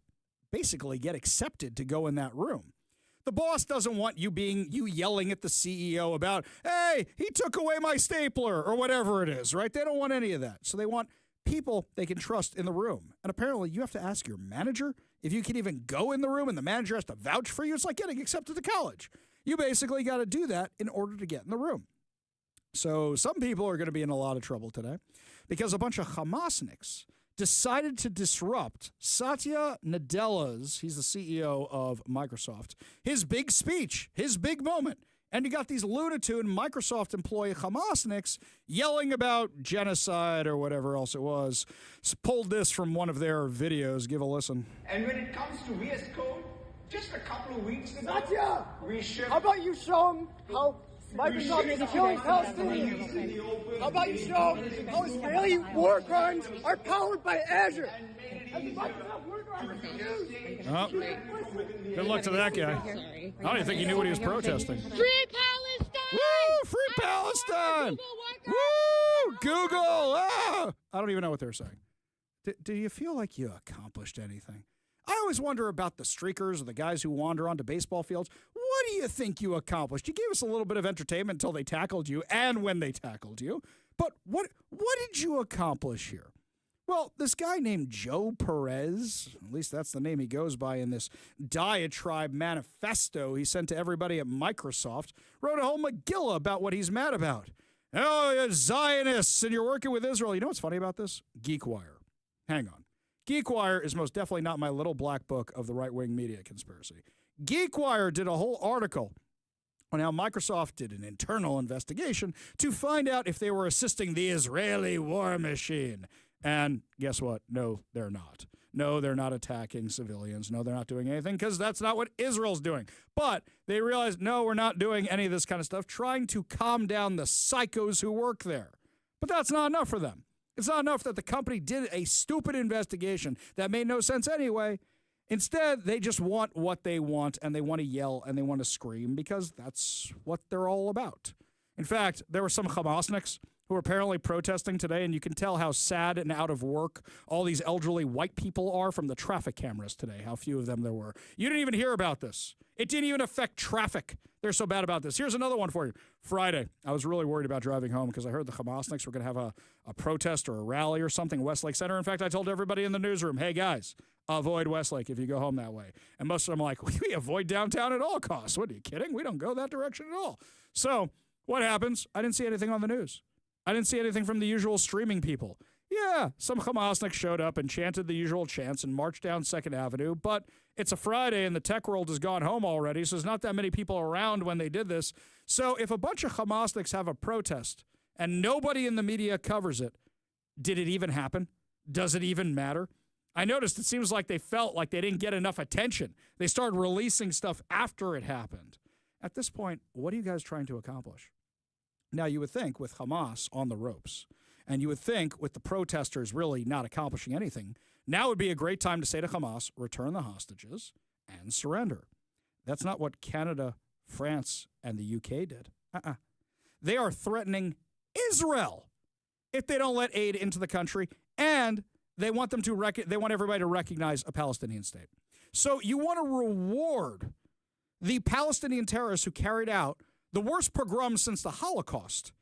basically get accepted to go in that room. The boss doesn't want you yelling at the CEO about, hey, he took away my stapler or whatever it is, right? They don't want any of that. So they want people they can trust in the room. And apparently, you have to ask your manager if you can even go in the room and the manager has to vouch for you. It's like getting accepted to college. You basically got to do that in order to get in the room. So some people are going to be in a lot of trouble today because a bunch of Hamasniks decided to disrupt Satya Nadella's, he's the CEO of Microsoft, his big speech, his big moment. And you got these lunatune Microsoft employee Hamasniks yelling about genocide or whatever else it was. Pulled this from one of their videos. Give a listen. And when it comes to VS Code, just a couple of weeks ago, Satya, we shipped... how about you show them how Microsoft is killing Palestinians? How about you show how Israeli war crimes are powered by Azure? And the Microsoft worker are refused. Oh, good luck to that guy. I don't even think he knew what he was protesting. Free Palestine! Woo! Free Palestine! Woo! Google! Ah! I don't even know what they're saying. Do you feel like you accomplished anything? I always wonder about the streakers or the guys who wander onto baseball fields. What do you think you accomplished? You gave us a little bit of entertainment until they tackled you and when they tackled you. But what did you accomplish here? Well, this guy named Joe Perez, at least that's the name he goes by in this diatribe manifesto he sent to everybody at Microsoft, wrote a whole Megillah about what he's mad about. Oh, you're Zionists and you're working with Israel. You know what's funny about this? GeekWire. Hang on. GeekWire is most definitely not my little black book of the right-wing media conspiracy. GeekWire did a whole article on how Microsoft did an internal investigation to find out if they were assisting the Israeli war machine. And guess what? No, they're not. No, they're not attacking civilians. No, they're not doing anything because that's not what Israel's doing. But they realized, no, we're not doing any of this kind of stuff, trying to calm down the psychos who work there. But that's not enough for them. It's not enough that the company did a stupid investigation that made no sense anyway. Instead, they just want what they want, and they want to yell and they want to scream because that's what they're all about. In fact, there were some Hamasniks who were apparently protesting today, and you can tell how sad and out of work all these elderly white people are from the traffic cameras today, how few of them there were. You didn't even hear about this. It didn't even affect traffic. They're so bad about this. Here's another one for you. Friday, I was really worried about driving home because I heard the Hamasniks were going to have a protest or a rally or something at Westlake Center. In fact, I told everybody in the newsroom, hey, guys, avoid Westlake if you go home that way. And most of them are like, we avoid downtown at all costs. What, are you kidding? We don't go that direction at all. So what happens? I didn't see anything on the news. I didn't see anything from the usual streaming people. Yeah, some Hamasniks showed up and chanted the usual chants and marched down 2nd Avenue, but it's a Friday and the tech world has gone home already, so there's not that many people around when they did this. So if a bunch of Hamasniks have a protest and nobody in the media covers it, did it even happen? Does it even matter? I noticed it seems like they felt like they didn't get enough attention. They started releasing stuff after it happened. At this point, what are you guys trying to accomplish? Now, you would think with Hamas on the ropes, and you would think with the protesters really not accomplishing anything, now would be a great time to say to Hamas, return the hostages and surrender. That's not what Canada, France, and the UK did. They are threatening Israel if they don't let aid into the country, and they want them to they want everybody to recognize a Palestinian state. So you want to reward the Palestinian terrorists who carried out the worst pogrom since the Holocaust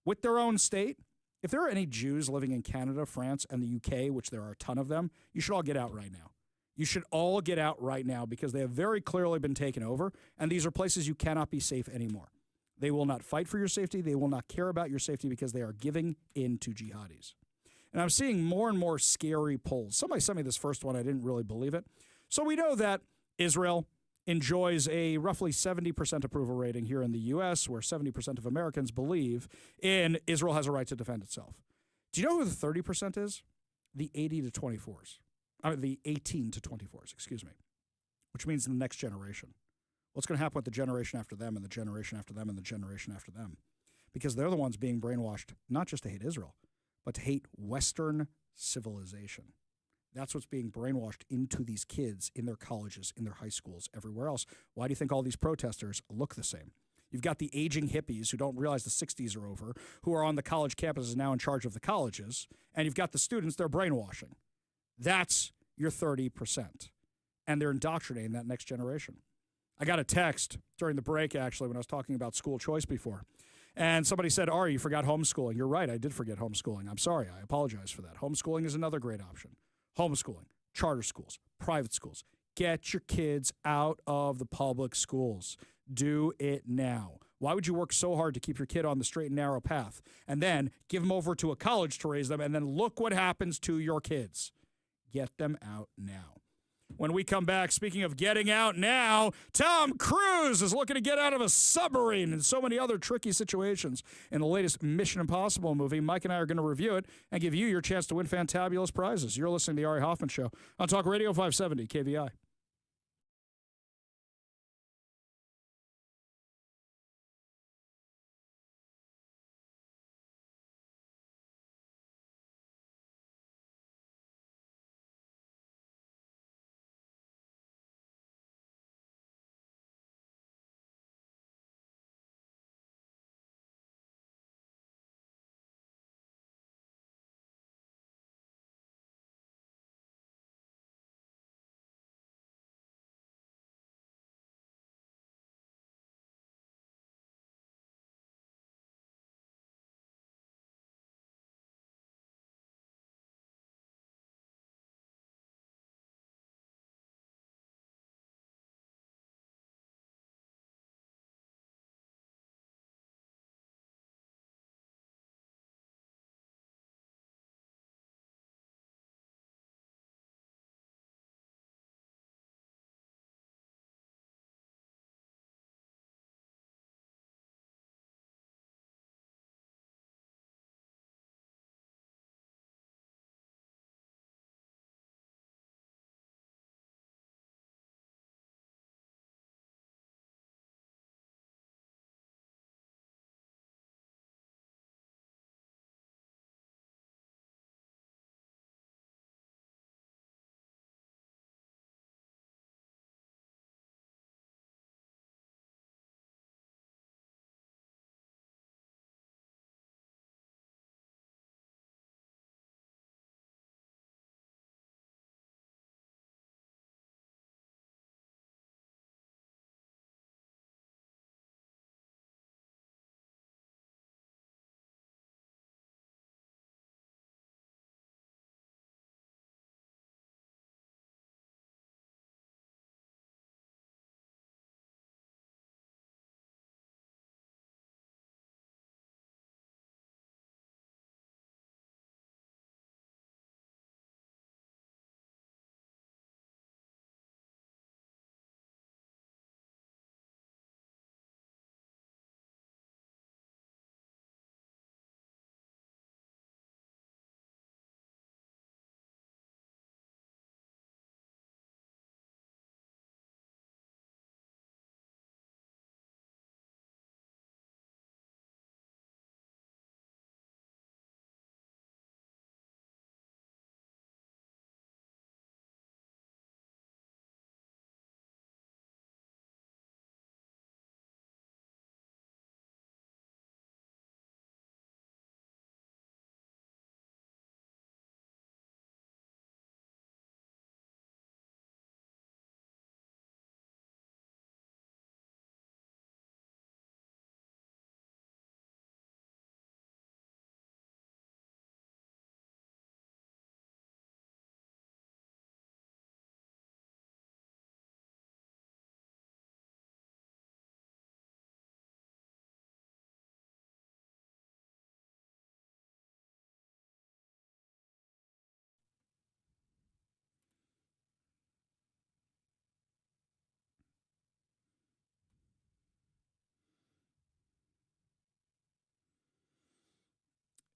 with their own state. If there are any Jews living in Canada, France, and the UK, which there are a ton of them, you should all get out right now. You should all get out right now because they have very clearly been taken over, and these are places you cannot be safe anymore. They will not fight for your safety. They will not care about your safety because they are giving in to jihadis. And I'm seeing more and more scary polls. Somebody sent me this first one. I didn't really believe it. So we know that Israel enjoys a roughly 70% approval rating here in the U.S., where 70% of Americans believe in Israel has a right to defend itself. Do you know who the 30% is? The 80 to 24s. The 18 to 24s, excuse me, which means the next generation. What's going to happen with the generation after them and the generation after them and the generation after them? Because they're the ones being brainwashed not just to hate Israel, but to hate Western civilization. That's what's being brainwashed into these kids in their colleges, in their high schools, everywhere else. Why do you think all these protesters look the same? You've got the aging hippies who don't realize the 60s are over, who are on the college campuses now in charge of the colleges, and you've got the students they're brainwashing. That's your 30%. And they're indoctrinating that next generation. I got a text during the break, actually, when I was talking about school choice before. And somebody said, Ari, you forgot homeschooling. You're right, I did forget homeschooling. I'm sorry, I apologize for that. Homeschooling is another great option. Homeschooling, charter schools, private schools. Get your kids out of the public schools. Do it now. Why would you work so hard to keep your kid on the straight and narrow path and then give them over to a college to raise them and then look what happens to your kids? Get them out now. When we come back, speaking of getting out now, Tom Cruise is looking to get out of a submarine and so many other tricky situations in the latest Mission Impossible movie. Mike and I are going to review it and give you your chance to win fantabulous prizes. You're listening to the Ari Hoffman Show on Talk Radio 570 KVI.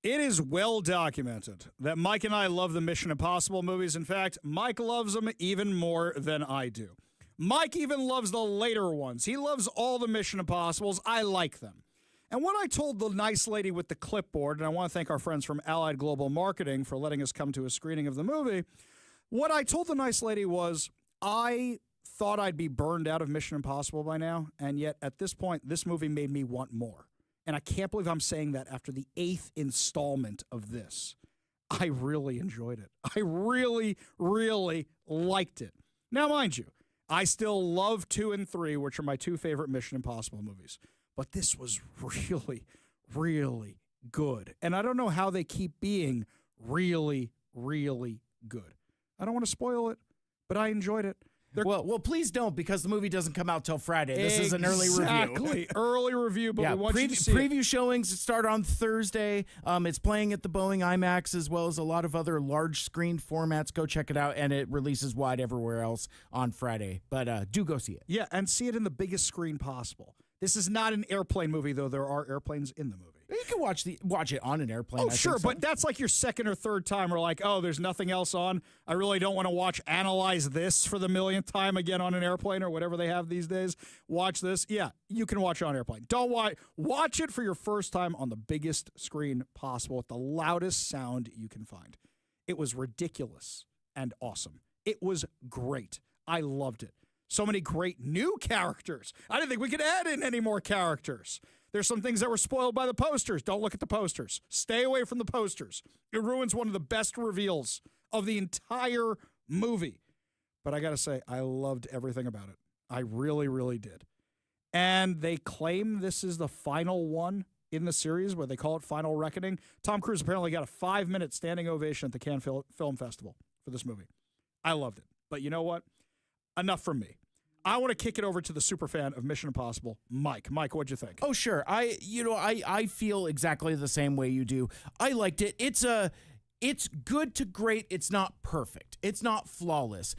It is well documented that Mike and I love the Mission Impossible movies. In fact, Mike loves them even more than I do. Mike even loves the later ones. He loves all the Mission Impossibles. I like them. And what I told the nice lady with the clipboard, and I want to thank our friends from Allied Global Marketing for letting us come to a screening of the movie, what I told the nice lady was, I thought I'd be burned out of Mission Impossible by now, and yet at this point, this movie made me want more. And I can't believe I'm saying that after the 8th installment of this. I really enjoyed it. I really, really liked it. Now, mind you, I still love 2 and 3, which are my 2 favorite Mission Impossible movies. But this was really, really good. And I don't know how they keep being really, really good. I don't want to spoil it, but I enjoyed it. Well, please don't, because the movie doesn't come out till Friday. This is an early review. Exactly, early review, but we want you to see preview showings start on Thursday. It's playing at the Boeing IMAX as well as a lot of other large screen formats. Go check it out, and it releases wide everywhere else on Friday. But do go see it. Yeah, and see it in the biggest screen possible. This is not an airplane movie, though there are airplanes in the movie. You can watch it on an airplane. Oh, sure, but that's like your second or third time. We're like, oh, there's nothing else on. I really don't want to analyze this for the millionth time again on an airplane or whatever they have these days. Watch this. Yeah, you can watch it on an airplane. Don't watch it for your first time on the biggest screen possible with the loudest sound you can find. It was ridiculous and awesome. It was great. I loved it. So many great new characters. I didn't think we could add in any more characters. There's some things that were spoiled by the posters. Don't look at the posters. Stay away from the posters. It ruins one of the best reveals of the entire movie. But I got to say, I loved everything about it. I really, really did. And they claim this is the final one in the series, where they call it Final Reckoning. Tom Cruise apparently got a 5-minute standing ovation at the Cannes Film Festival for this movie. I loved it. But you know what? Enough from me. I want to kick it over to the super fan of Mission Impossible, Mike. Mike, what'd you think? Oh, sure. I feel exactly the same way you do. I liked it. It's good to great. It's not perfect. It's not flawless.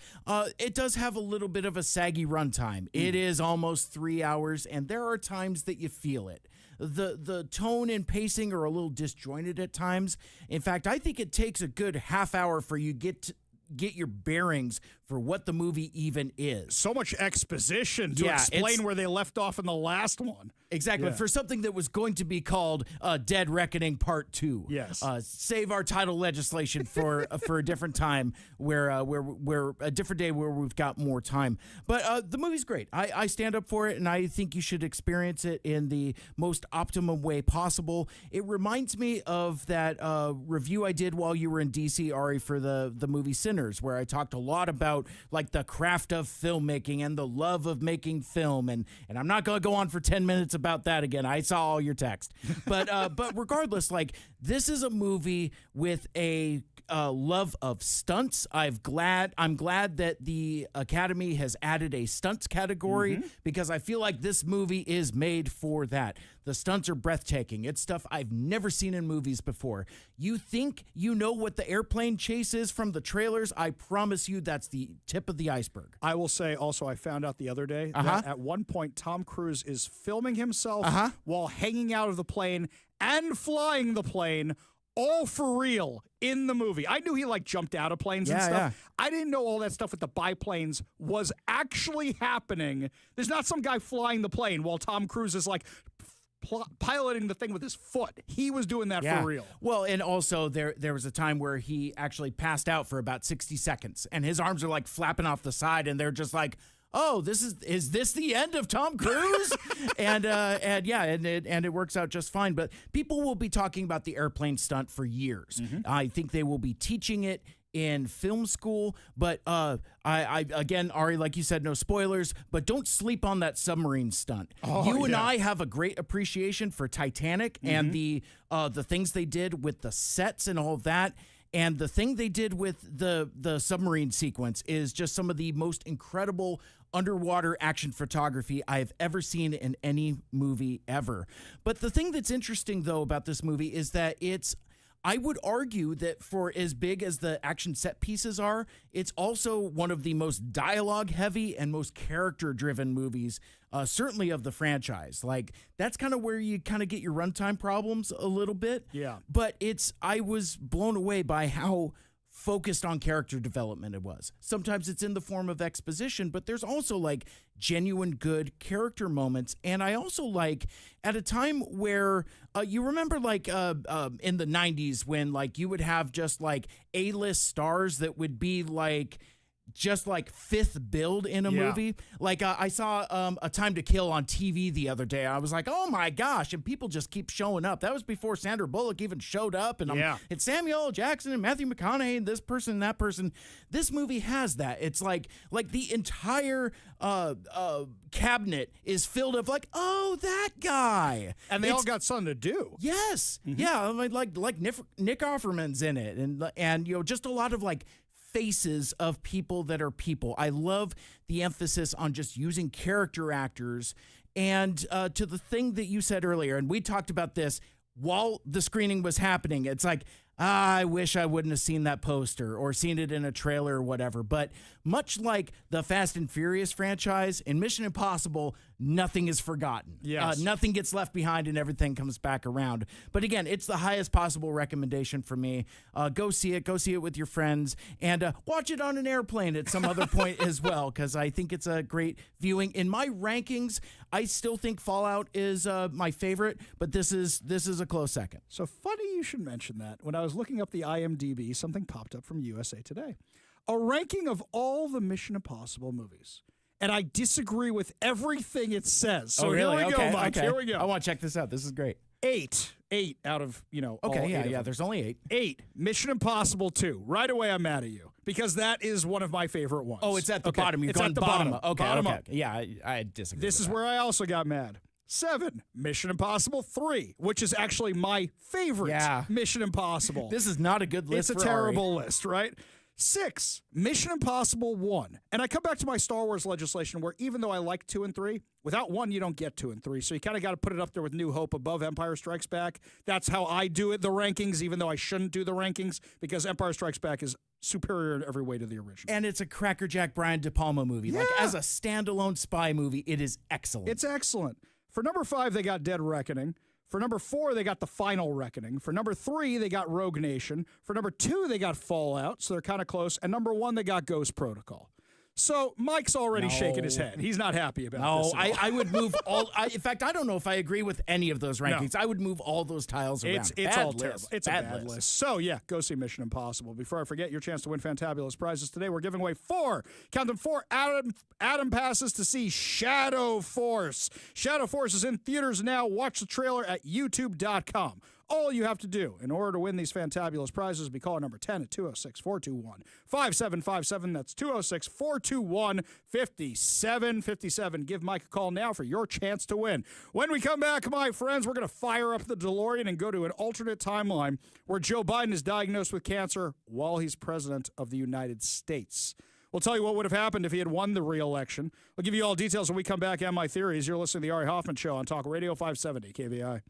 It does have a little bit of a saggy runtime. It is almost 3 hours, and there are times that you feel it. The tone and pacing are a little disjointed at times. In fact, I think it takes a good half hour for you get your bearings for what the movie even is. So much exposition to explain where they left off in the last one. Exactly. Yeah. For something that was going to be called Dead Reckoning Part 2. Yes. Save our title legislation for a different time, where a different day where we've got more time. But the movie's great. I stand up for it, and I think you should experience it in the most optimum way possible. It reminds me of that review I did while you were in D.C., Ari, for the movie Sinners, where I talked a lot about like the craft of filmmaking and the love of making film, and I'm not going to go on for 10 minutes about that again. I saw all your text. But regardless, like, this is a movie with a love of stunts. I'm glad that the Academy has added a stunts category, because I feel like this movie is made for that. The stunts are breathtaking. It's stuff I've never seen in movies before. You think you know what the airplane chase is from the trailers? I promise you that's the tip of the iceberg. I will say also, I found out the other day that at one point Tom Cruise is filming himself while hanging out of the plane and flying the plane, all for real, in the movie. I knew he jumped out of planes and stuff. Yeah. I didn't know all that stuff with the biplanes was actually happening. There's not some guy flying the plane while Tom Cruise is piloting the thing with his foot. He was doing that for real. Well, and also there was a time where he actually passed out for about 60 seconds, and his arms are flapping off the side, and they're just like, oh, is this the end of Tom Cruise? and it works out just fine. But people will be talking about the airplane stunt for years. I think they will be teaching it in film school, but I again, Ari, like you said, no spoilers, but don't sleep on that submarine stunt. And I have a great appreciation for Titanic and the things they did with the sets and all of that. And the thing they did with the submarine sequence is just some of the most incredible underwater action photography I have ever seen in any movie ever. But the thing that's interesting, though, about this movie is that it's I would argue that for as big as the action set pieces are, it's also one of the most dialogue heavy and most character driven movies, certainly of the franchise. Like, that's kind of where you kind of get your runtime problems a little bit. Yeah. But I was blown away by how focused on character development it was. Sometimes it's in the form of exposition, but there's also like genuine good character moments. And I also like at a time where you remember like in the 90s when like you would have just like A-list stars that would be like just like fifth build in a movie. Like I saw A Time to Kill on TV the other day. I was like, oh my gosh, and people just keep showing up. That was before Sandra Bullock even showed up, and it's Samuel L. Jackson and Matthew McConaughey and this person and that person. This movie has that. It's like the entire cabinet is filled of like, oh, that guy, and they all got something to do. Yes, yeah, like Nick Offerman's in it, and you know, just a lot of like faces of people that are people. I love the emphasis on just using character actors. And to the thing that you said earlier, and we talked about this while the screening was happening, it's like, I wish I wouldn't have seen that poster or seen it in a trailer or whatever. But much like the Fast and Furious franchise, in Mission Impossible, nothing is forgotten. Yes. Nothing gets left behind and everything comes back around. But again, it's the highest possible recommendation for me. Go see it. Go see it with your friends. And watch it on an airplane at some other point as well, because I think it's a great viewing. In my rankings, I still think Fallout is my favorite, but this is a close second. So funny you should mention that. When I was looking up the IMDb, something popped up from USA Today. A ranking of all the Mission Impossible movies. And I disagree with everything it says. So really? Here we go, Mike. Okay. Here we go. I want to check this out. This is great. 8 out of, Okay, all yeah, 8 of them. there's only 8. 8, Mission Impossible 2. Right away, I'm mad at you because that is one of my favorite ones. Oh, it's at the bottom. You've it's gone at the bottom. bottom. Okay, Bottom okay. up. Yeah, I disagree. This is where I also got mad. 7, Mission Impossible 3, which is actually my favorite Mission Impossible. This is not a good list. It's a terrible list, right? 6, Mission Impossible 1. And I come back to my Star Wars legislation where even though I like 2 and 3, without 1, you don't get 2 and 3. So you kind of got to put it up there with New Hope above Empire Strikes Back. That's how I do it, the rankings, even though I shouldn't do the rankings, because Empire Strikes Back is superior in every way to the original. And it's a crackerjack Brian De Palma movie. Yeah. Like, as a standalone spy movie, it is excellent. It's excellent. For number 5, they got Dead Reckoning. For number 4, they got The Final Reckoning. For number 3, they got Rogue Nation. For number 2, they got Fallout, so they're kind of close. And number 1, they got Ghost Protocol. So Mike's already shaking his head. He's not happy about this. I would move all. In fact, I don't know if I agree with any of those rankings. No. I would move all those tiles around. It's all terrible. It's a bad list. So yeah, go see Mission Impossible. Before I forget, your chance to win fantabulous prizes today. We're giving away 4 Adam passes to see Shadow Force. Shadow Force is in theaters now. Watch the trailer at youtube.com. All you have to do in order to win these fantabulous prizes is be caller number 10 at 206-421-5757. That's 206-421-5757. Give Mike a call now for your chance to win. When we come back, my friends, we're going to fire up the DeLorean and go to an alternate timeline where Joe Biden is diagnosed with cancer while he's president of the United States. We'll tell you what would have happened if he had won the re-election. We'll give you all details when we come back and my theories. You're listening to the Ari Hoffman Show on Talk Radio 570 KVI.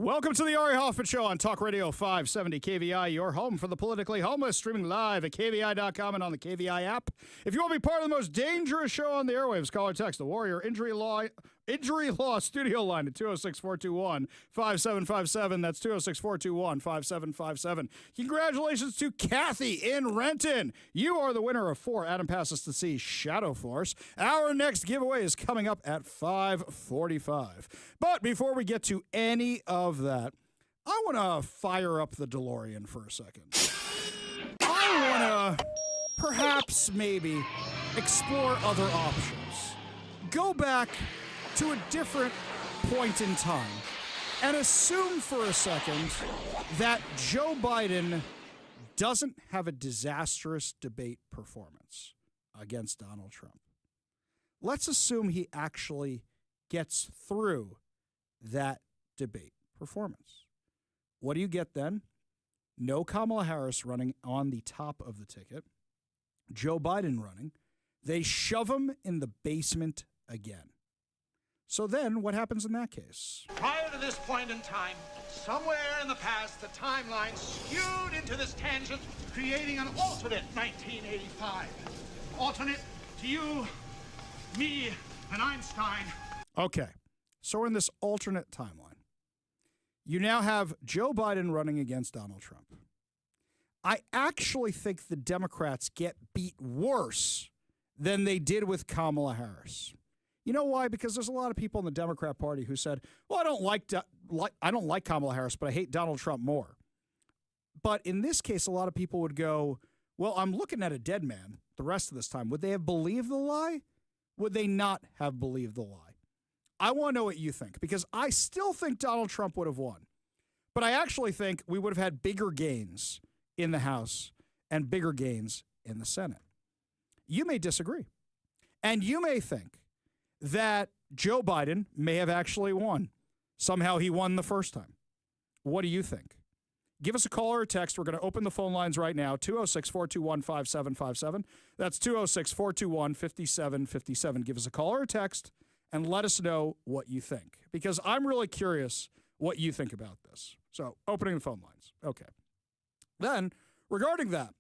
Welcome to the Ari Hoffman Show on Talk Radio 570 KVI, your home for the politically homeless, streaming live at KVI.com and on the KVI app. If you want to be part of the most dangerous show on the airwaves, call or text the Warrior Injury Law studio line at 206-421-5757. That's 206-421-5757. Congratulations to Kathy in Renton. You are the winner of 4 Adam Passes to See Shadow Force. Our next giveaway is coming up at 5:45. But before we get to any of that, I want to fire up the DeLorean for a second. I want to perhaps maybe explore other options. Go back to a different point in time and assume for a second that Joe Biden doesn't have a disastrous debate performance against Donald Trump. Let's assume he actually gets through that debate performance. What do you get then? No Kamala Harris running on the top of the ticket. Joe Biden running. They shove him in the basement again. So then what happens in that case? Prior to this point in time, somewhere in the past, the timeline skewed into this tangent, creating an alternate 1985. Alternate to you, me, and Einstein. Okay, so we're in this alternate timeline. You now have Joe Biden running against Donald Trump. I actually think the Democrats get beat worse than they did with Kamala Harris. You know why? Because there's a lot of people in the Democrat Party who said, well, I don't like Kamala Harris, but I hate Donald Trump more. But in this case, a lot of people would go, well, I'm looking at a dead man the rest of this time. Would they have believed the lie? Would they not have believed the lie? I want to know what you think, because I still think Donald Trump would have won. But I actually think we would have had bigger gains in the House and bigger gains in the Senate. You may disagree. And you may think that Joe Biden may have actually won. Somehow he won the first time. What do you think? Give us a call or a text. We're going to open the phone lines right now, 206-421-5757. That's 206-421-5757. Give us a call or a text and let us know what you think, because I'm really curious what you think about this. So opening the phone lines. Okay. Then, regarding that,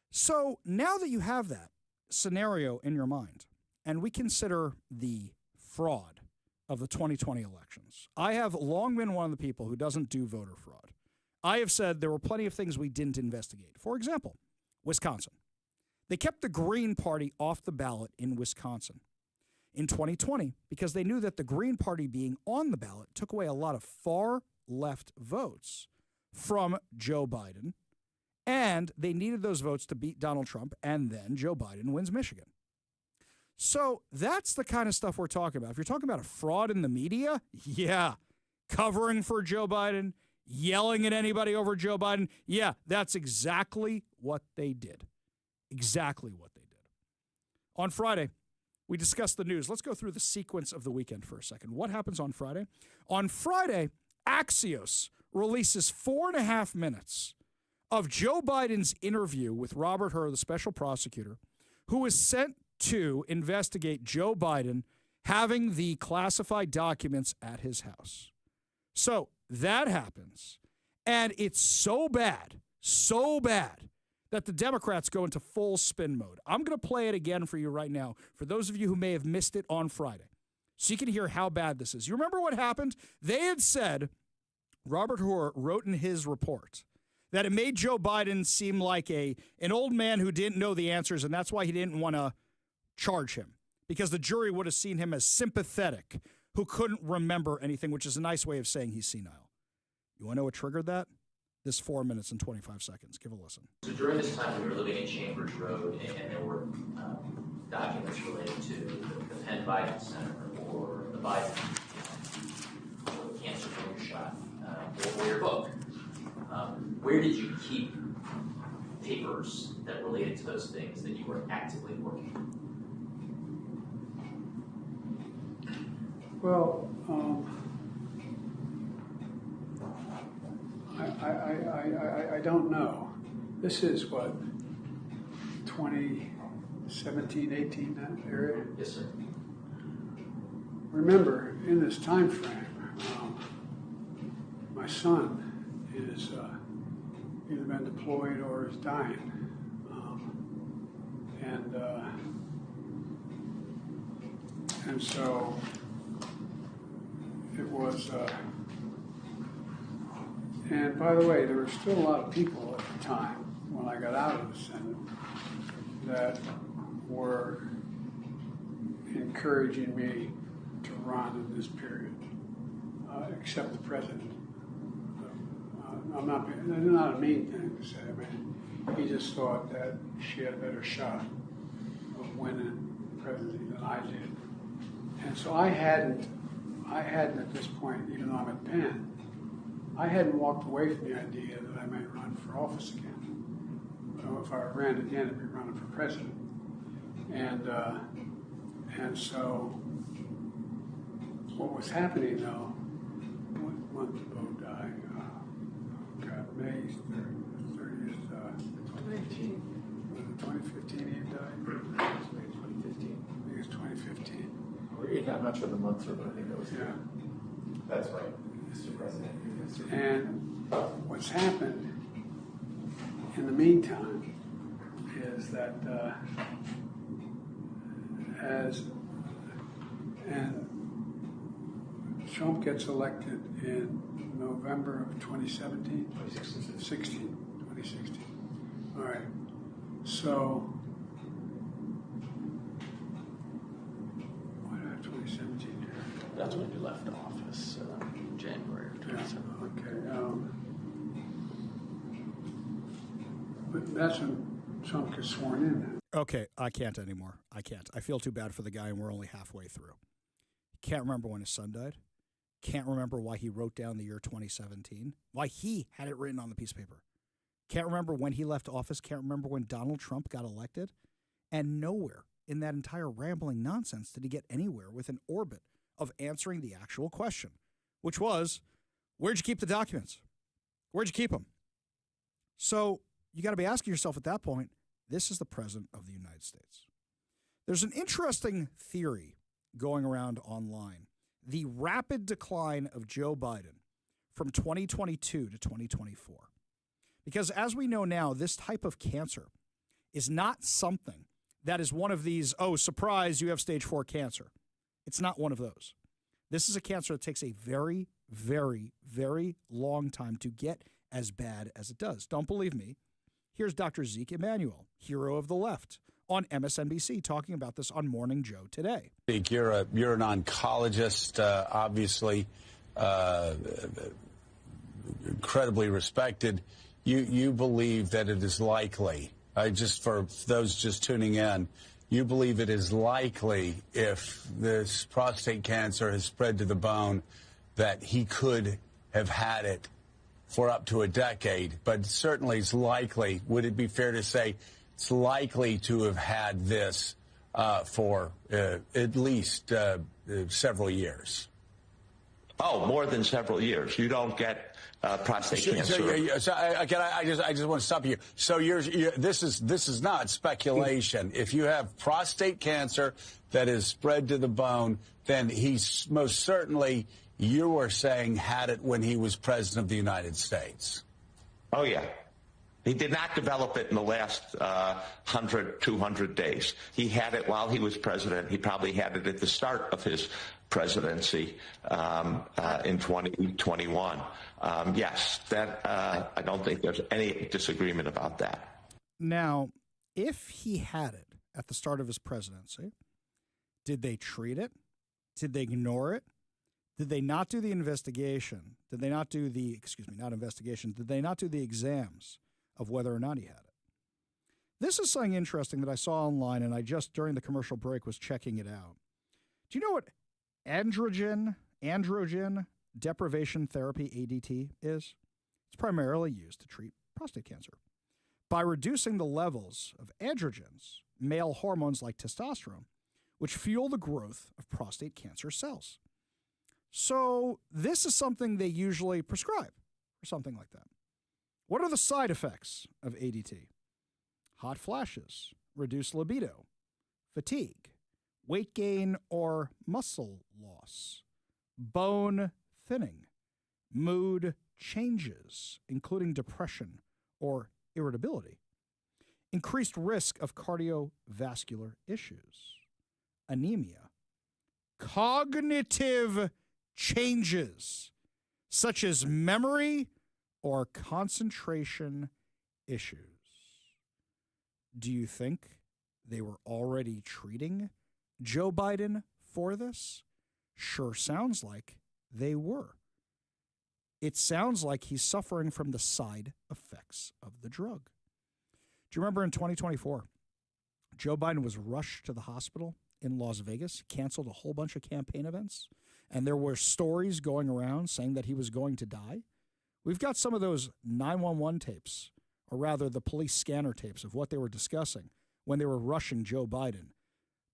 so now that you have that scenario in your mind, and we consider the fraud of the 2020 elections, I have long been one of the people who doesn't do voter fraud. I have said there were plenty of things we didn't investigate. For example, Wisconsin. They kept the Green Party off the ballot in Wisconsin in 2020 because they knew that the Green Party being on the ballot took away a lot of far left votes from Joe Biden, and they needed those votes to beat Donald Trump, and then Joe Biden wins Michigan. So that's the kind of stuff we're talking about. If you're talking about a fraud in the media, yeah, covering for Joe Biden, yelling at anybody over Joe Biden, yeah, that's exactly what they did. Exactly what they did. On Friday, we discussed the news. Let's go through the sequence of the weekend for a second. What happens on Friday? On Friday, Axios releases 4.5 minutes of Joe Biden's interview with Robert Hur, the special prosecutor, who was sent to investigate Joe Biden having the classified documents at his house. So that happens, and it's so bad, that the Democrats go into full spin mode. I'm going to play it again for you right now, for those of you who may have missed it on Friday, so you can hear how bad this is. You remember what happened? They had said, Robert Hur wrote in his report that it made Joe Biden seem like an old man who didn't know the answers, and that's why he didn't want to charge him, because the jury would have seen him as sympathetic, who couldn't remember anything, which is a nice way of saying he's senile. You want to know what triggered that? This 4 minutes and 25 seconds. Give a listen. So during this time, we were living in Chambers Road, and there were documents related to the Penn Biden Center or the Biden or the cancer shot or your book. Where did you keep papers that related to those things that you were actively working on? Well, I don't know. This is what, 2017, 18, that area? Yes, sir. Remember, in this time frame, my son is either been deployed or is dying. And so it was, and by the way, there were still a lot of people at the time when I got out of the Senate that were encouraging me to run in this period, except the president. That's not a mean thing to say. I mean, he just thought that she had a better shot of winning the presidency than I did. And so I hadn't at this point, even though I'm at Penn, I hadn't walked away from the idea that I might run for office again. So if I ran again, I'd be running for president. And so what was happening though, what month did Bo die? May 30th, 2015. Was it 2015 he died? May 2015. I think it's 2015. I'm not sure the months are, but I think that was That's right, Mr. President. And what's happened in the meantime is that Trump gets elected in November of 2017? 2016. All right. So, what did 2017 here? That's when you left office, January of 2017. Okay. But that's when Trump gets sworn in. Okay, I can't anymore. I can't. I feel too bad for the guy, and we're only halfway through. Can't remember when his son died. Can't remember why he wrote down the year 2017, why he had it written on the piece of paper. Can't remember when he left office. Can't remember when Donald Trump got elected. And nowhere in that entire rambling nonsense did he get anywhere with an orbit of answering the actual question, which was, where'd you keep the documents? Where'd you keep them? So you got to be asking yourself at that point, this is the president of the United States. There's an interesting theory going around online. The rapid decline of Joe Biden from 2022 to 2024. Because as we know now, this type of cancer is not something that is one of these, oh, surprise, you have stage 4 cancer. It's not one of those. This is a cancer that takes a very, very, very long time to get as bad as it does. Don't believe me? Here's Dr. Zeke Emanuel, hero of the left, on MSNBC, talking about this on Morning Joe today. You're an oncologist, obviously incredibly respected. You believe that it is likely, just for those just tuning in, you believe it is likely if this prostate cancer has spread to the bone that he could have had it for up to a decade, but certainly it's likely. Would it be fair to say it's likely to have had this for at least several years? Oh, more than several years. You don't get prostate cancer. So I just want to stop you. So this is not speculation. If you have prostate cancer that is spread to the bone, then he's most certainly, you are saying, had it when he was president of the United States. Oh, yeah. He did not develop it in the last 100, 200 days. He had it while he was president. He probably had it at the start of his presidency in 2021. Yes, that I don't think there's any disagreement about that. Now, if he had it at the start of his presidency, did they treat it? Did they ignore it? Did they not do the investigation? Did they not do the, not investigation, did they not do the exams of whether or not he had it? This is something interesting that I saw online, and I just, during the commercial break, was checking it out. Do you know what androgen deprivation therapy, ADT, is? It's primarily used to treat prostate cancer. By reducing the levels of androgens, male hormones like testosterone, which fuel the growth of prostate cancer cells. So this is something they usually prescribe or something like that. What are the side effects of ADT? Hot flashes, reduced libido, fatigue, weight gain or muscle loss, bone thinning, mood changes, including depression or irritability, increased risk of cardiovascular issues, anemia, cognitive changes such as memory or concentration issues. Do you think they were already treating Joe Biden for this? Sure sounds like they were. It sounds like he's suffering from the side effects of the drug. Do you remember in 2024, Joe Biden was rushed to the hospital in Las Vegas, canceled a whole bunch of campaign events, and there were stories going around saying that he was going to die? We've got some of those 911 tapes, or rather the police scanner tapes of what they were discussing when they were rushing Joe Biden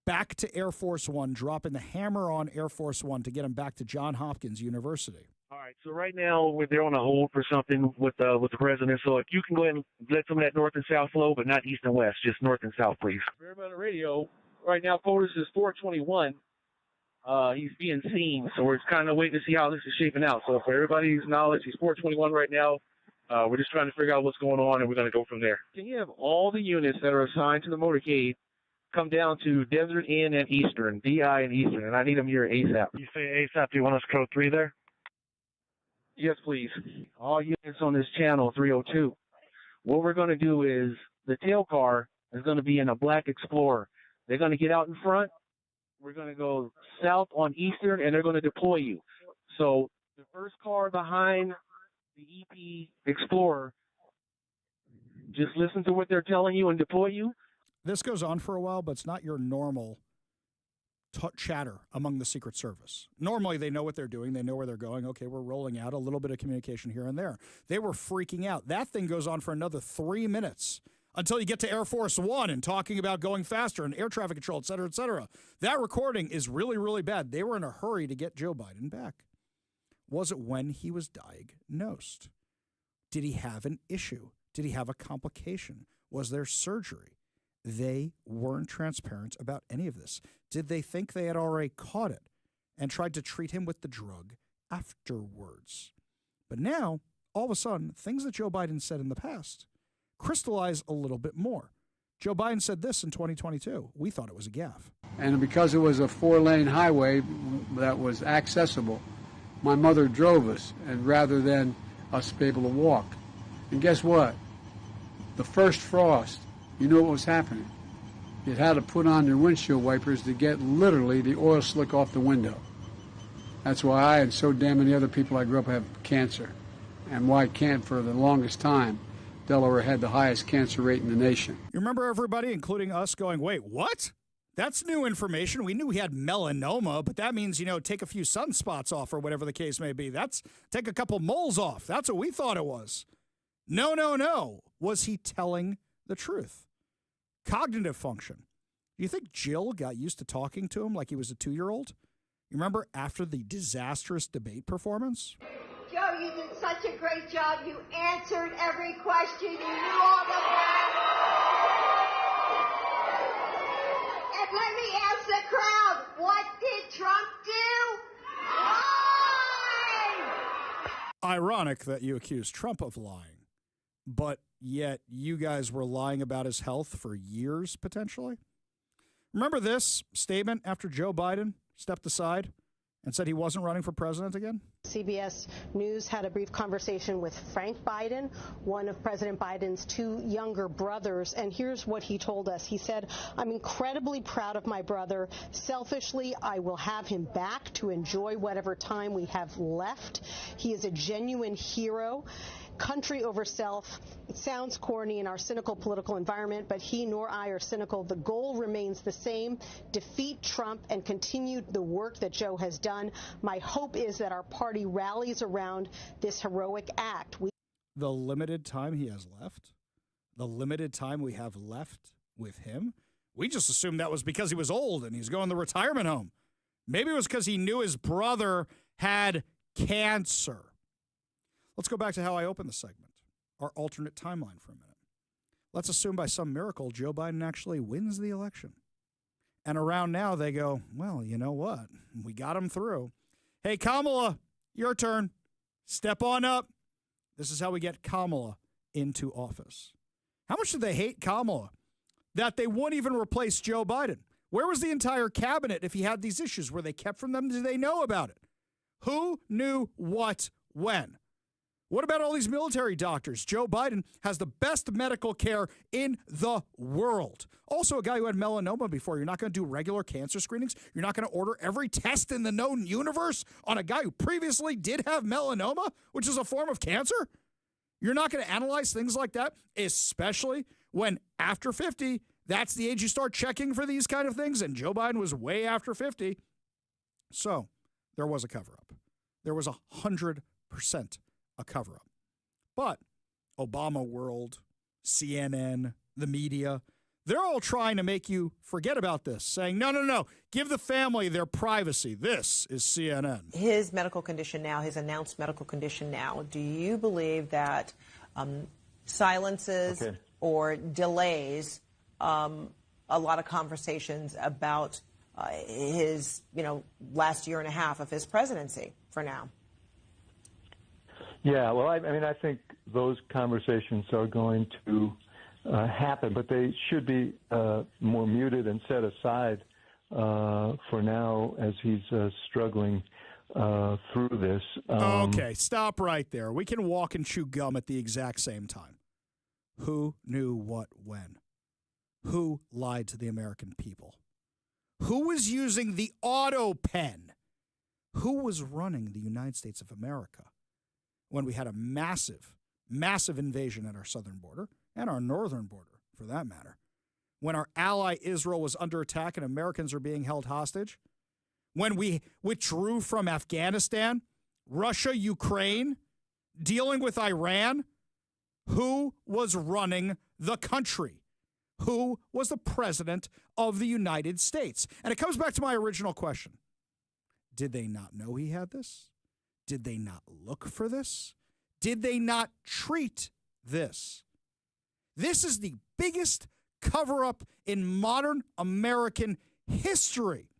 back to Air Force One, dropping the hammer on Air Force One to get him back to Johns Hopkins University. All right, so right now they're on a hold for something with the president. So if you can go ahead and let some of that north and south flow, but not east and west, just north and south, please. Everybody on the radio, right now, POTUS is 421. He's being seen, so we're just kind of waiting to see how this is shaping out. So for everybody's knowledge, he's 421 right now. We're just trying to figure out what's going on, and we're going to go from there. Can you have all the units that are assigned to the motorcade come down to Desert Inn and Eastern, DI and Eastern, and I need them here ASAP. You say ASAP, do you want us code 3 there? Yes, please. All units on this channel, 302. What we're going to do is the tail car is going to be in a black Explorer. They're going to get out in front. We're going to go south on Eastern, and they're going to deploy you. So the first car behind the EP Explorer, just listen to what they're telling you and deploy you. This goes on for a while, but it's not your normal chatter among the Secret Service. Normally, they know what they're doing. They know where they're going. Okay, we're rolling out a little bit of communication here and there. They were freaking out. That thing goes on for another 3 minutes until you get to Air Force One and talking about going faster and air traffic control, et cetera, et cetera. That recording is really, really bad. They were in a hurry to get Joe Biden back. Was it when he was diagnosed? Did he have an issue? Did he have a complication? Was there surgery? They weren't transparent about any of this. Did they think they had already caught it and tried to treat him with the drug afterwards? But now, all of a sudden, things that Joe Biden said in the past crystallize a little bit more. Joe Biden said this in 2022. We thought it was a gaffe. And because it was a 4-lane highway that was accessible, my mother drove us, and rather than us be able to walk. And guess what? The first frost, you knew what was happening. You had to put on your windshield wipers to get literally the oil slick off the window. That's why I and so damn many other people I grew up have cancer. And why can't, for the longest time, Delaware had the highest cancer rate in the nation. You remember everybody, including us, going, wait, what? That's new information. We knew he had melanoma, but that means, take a few sunspots off or whatever the case may be. That's take a couple moles off. That's what we thought it was. No. Was he telling the truth? Cognitive function. Do you think Jill got used to talking to him like he was a 2-year-old? You remember after the disastrous debate performance? Joe, you did such a great job. You answered every question. You knew all the facts. And let me ask the crowd, what did Trump do? Lie! Ironic that you accuse Trump of lying, but yet you guys were lying about his health for years, potentially? Remember this statement after Joe Biden stepped aside and said he wasn't running for president again? CBS News had a brief conversation with Frank Biden, one of President Biden's 2 younger brothers, and here's what he told us. He said, I'm incredibly proud of my brother. Selfishly, I will have him back to enjoy whatever time we have left. He is a genuine hero. Country over self. It sounds corny in our cynical political environment, but he nor I are cynical. The goal remains the same: defeat Trump and continue the work that Joe has done. My hope is that our party rallies around this heroic act. The limited time he has left? The limited time we have left with him? We just assumed that was because he was old and he's going to the retirement home. Maybe it was because he knew his brother had cancer. Let's go back to how I opened the segment, our alternate timeline for a minute. Let's assume by some miracle Joe Biden actually wins the election. And around now they go, well, you know what? We got him through. Hey, Kamala, your turn. Step on up. This is how we get Kamala into office. How much did they hate Kamala that they won't even replace Joe Biden? Where was the entire cabinet if he had these issues? Were they kept from them? Did they know about it? Who knew what when? What about all these military doctors? Joe Biden has the best medical care in the world. Also, a guy who had melanoma before. You're not going to do regular cancer screenings. You're not going to order every test in the known universe on a guy who previously did have melanoma, which is a form of cancer. You're not going to analyze things like that, especially when after 50, that's the age you start checking for these kind of things. And Joe Biden was way after 50. So there was a cover-up. There was 100% a cover-up. But Obama World, CNN, the media, they're all trying to make you forget about this, saying, no, give the family their privacy. This is CNN. His medical condition now, his announced medical condition now, do you believe that silences or delays a lot of conversations about his, last year and a half of his presidency for now? Yeah, well, I think those conversations are going to happen, but they should be more muted and set aside for now as he's struggling through this. Okay, stop right there. We can walk and chew gum at the exact same time. Who knew what when? Who lied to the American people? Who was using the auto pen? Who was running the United States of America when we had a massive, massive invasion at our southern border and our northern border, for that matter? When our ally Israel was under attack and Americans are being held hostage? When we withdrew from Afghanistan, Russia, Ukraine, dealing with Iran? Who was running the country? Who was the president of the United States? And it comes back to my original question. Did they not know he had this? Did they not look for this? Did they not treat this? This is the biggest cover-up in modern American history.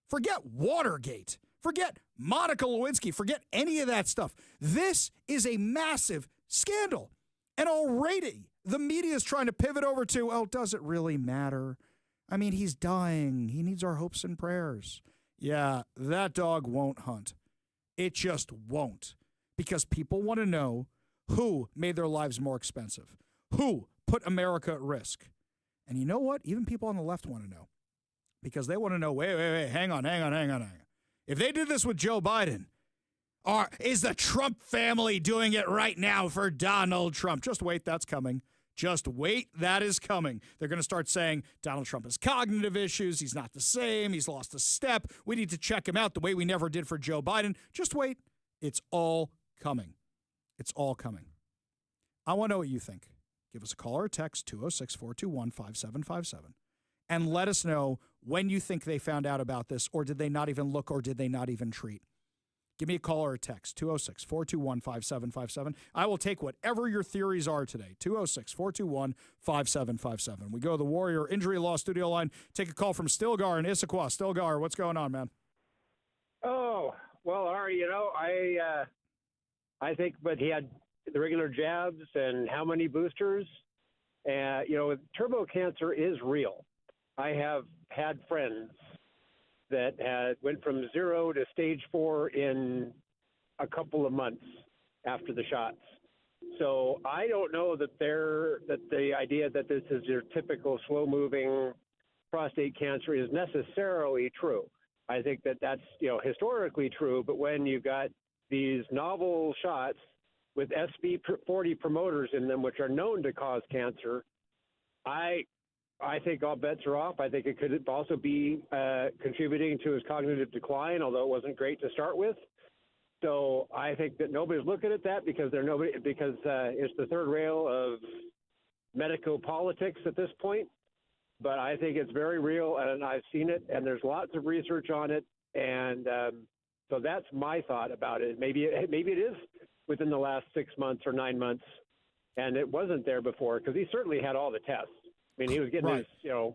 Forget Watergate. Forget Monica Lewinsky. Forget any of that stuff. This is a massive scandal. And already the media is trying to pivot over to, oh, does it really matter? I mean, he's dying. He needs our hopes and prayers. Yeah, that dog won't hunt. It just won't. Because people want to know who made their lives more expensive, who put America at risk. And you know what? Even people on the left want to know. Because they want to know, wait, hang on. If they did this with Joe Biden, or is the Trump family doing it right now for Donald Trump? Just wait, that's coming. Just wait, that is coming. They're going to start saying Donald Trump has cognitive issues. He's not the same. He's lost a step. We need to check him out the way we never did for Joe Biden. Just wait. It's all coming. It's all coming. I want to know what you think. Give us a call or a text, 206-421-5757, and let us know when you think they found out about this, or did they not even look, or did they not even treat. Give me a call or a text, 206-421-5757. I will take whatever your theories are today, 206-421-5757. We go to the Warrior Injury Law studio line. Take a call from Stilgar in Issaquah. Stilgar, what's going on, man? Oh, well, Ari, I think, but he had the regular jabs and how many boosters? Turbo cancer is real. I have had friends that went from 0 to stage 4 in a couple of months after the shots. So I don't know that the idea that this is your typical slow-moving prostate cancer is necessarily true. I think that that's historically true, but when you've got these novel shots with SB40 promoters in them, which are known to cause cancer, I think all bets are off. I think it could also be contributing to his cognitive decline, although it wasn't great to start with. So I think that nobody's looking at that because it's the third rail of medical politics at this point. But I think it's very real, and I've seen it, and there's lots of research on it, and so that's my thought about it. Maybe it is within the last 6 months or 9 months, and it wasn't there before because he certainly had all the tests. I mean, he was getting his,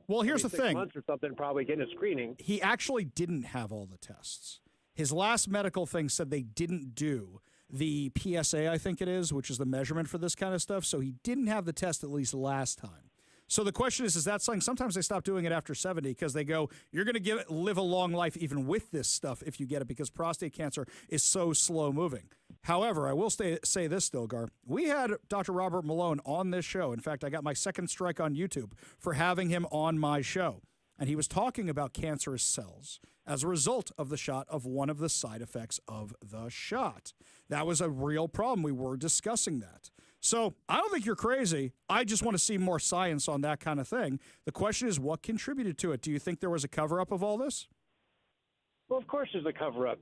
well, here's the thing. months or something, probably getting a screening. He actually didn't have all the tests. His last medical thing said they didn't do the PSA, I think it is, which is the measurement for this kind of stuff. So he didn't have the test at least last time. So the question is that something? Sometimes they stop doing it after 70 because they go, you're going to live a long life even with this stuff if you get it, because prostate cancer is so slow moving. However, I will say this, Stilgar. We had Dr. Robert Malone on this show. In fact, I got my second strike on YouTube for having him on my show. And he was talking about cancerous cells as a result of the shot, of one of the side effects of the shot. That was a real problem. We were discussing that. So I don't think you're crazy. I just want to see more science on that kind of thing. The question is, what contributed to it? Do you think there was a cover-up of all this? Well, of course there's a cover-up.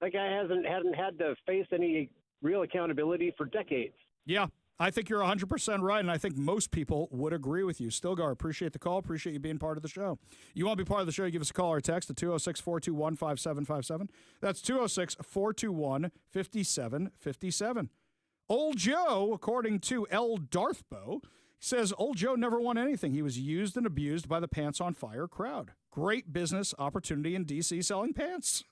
That guy hadn't had to face any real accountability for decades. Yeah, I think you're 100% right, and I think most people would agree with you. Stilgar, appreciate the call. Appreciate you being part of the show. You want to be part of the show, you give us a call or a text at 206-421-5757. That's 206-421-5757. Old Joe, according to L. Darthbo, says Old Joe never won anything. He was used and abused by the pants on fire crowd. Great business opportunity in D.C. selling pants.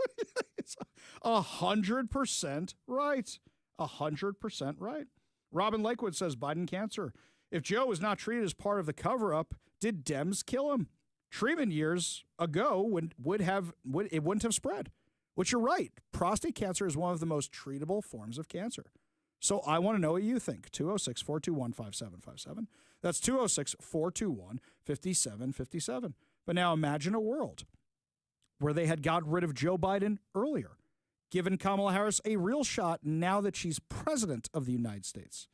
It's 100% right. 100% right. Robin Lakewood says Biden cancer. If Joe was not treated as part of the cover-up, did Dems kill him? Treatment years ago it wouldn't have spread. Which you're right. Prostate cancer is one of the most treatable forms of cancer. So I want to know what you think. 206-421-5757. That's 206-421-5757. But now imagine a world where they had got rid of Joe Biden earlier, given Kamala Harris a real shot now that she's president of the United States.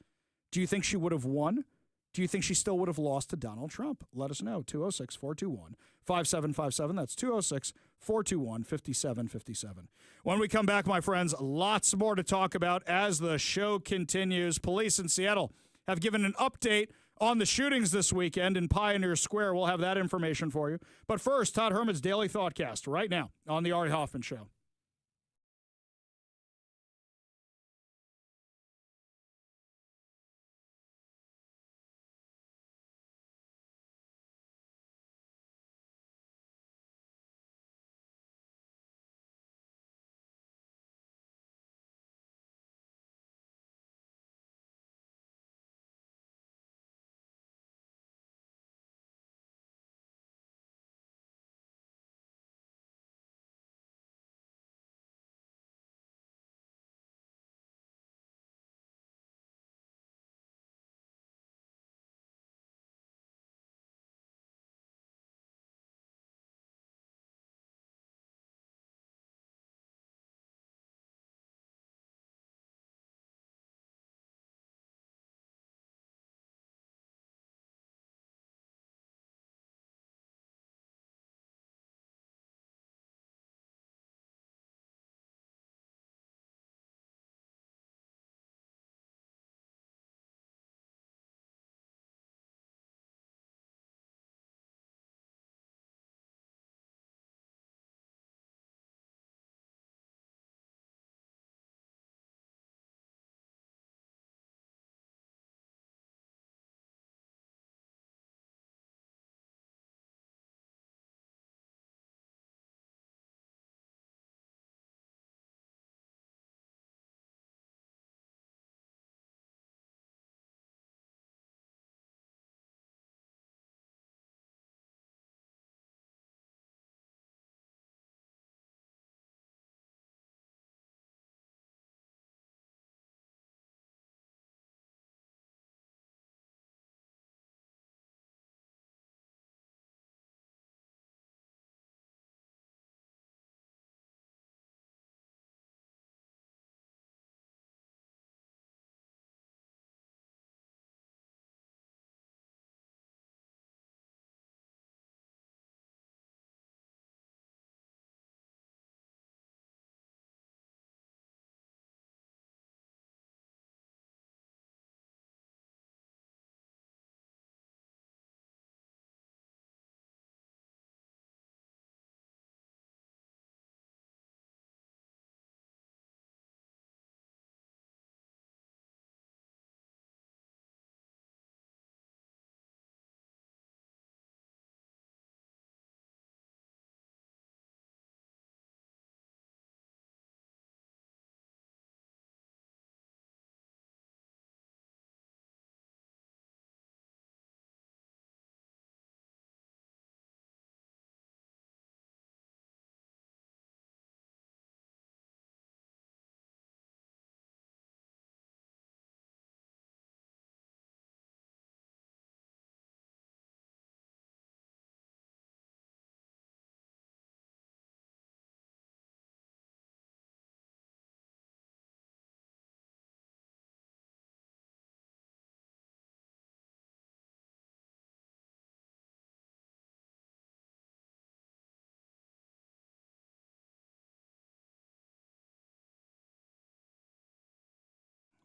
Do you think she would have won? Do you think she still would have lost to Donald Trump? Let us know. 206-421-5757. That's 206-421-5757. When we come back, my friends, lots more to talk about as the show continues. Police in Seattle have given an update on the shootings this weekend in Pioneer Square. We'll have that information for you. But first, Todd Herman's Daily Thoughtcast right now on The Ari Hoffman Show.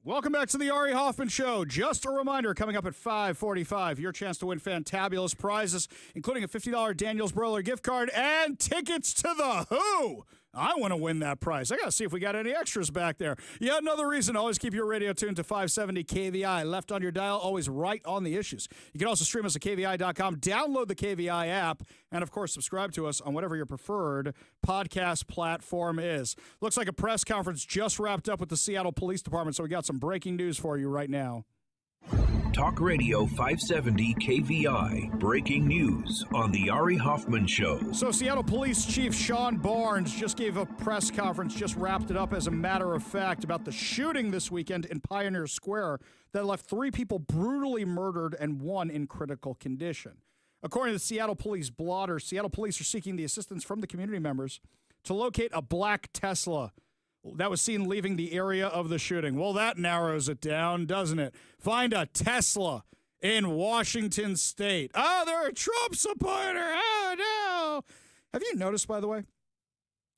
Welcome back to the Ari Hoffman Show. Just a reminder, coming up at 5:45, your chance to win fantabulous prizes, including a $50 Daniel's Broiler gift card and tickets to The Who. I want to win that prize. I got to see if we got any extras back there. Yet another reason to always keep your radio tuned to 570 KVI. Left on your dial, always right on the issues. You can also stream us at KVI.com, download the KVI app, and, of course, subscribe to us on whatever your preferred podcast platform is. Looks like a press conference just wrapped up with the Seattle Police Department, so we got some breaking news for you right now. Talk Radio 570 KVI. Breaking news on the Ari Hoffman Show. So Seattle Police Chief Sean Barnes just gave a press conference, just wrapped it up as a matter of fact, about the shooting this weekend in Pioneer Square that left 3 people brutally murdered and 1 in critical condition. According to the Seattle Police blotter, Seattle Police are seeking the assistance from the community members to locate a black Tesla that was seen leaving the area of the shooting. Well, that narrows it down, doesn't it? Find a Tesla in Washington State. Oh, they're a Trump supporter. Oh, no. Have you noticed, by the way,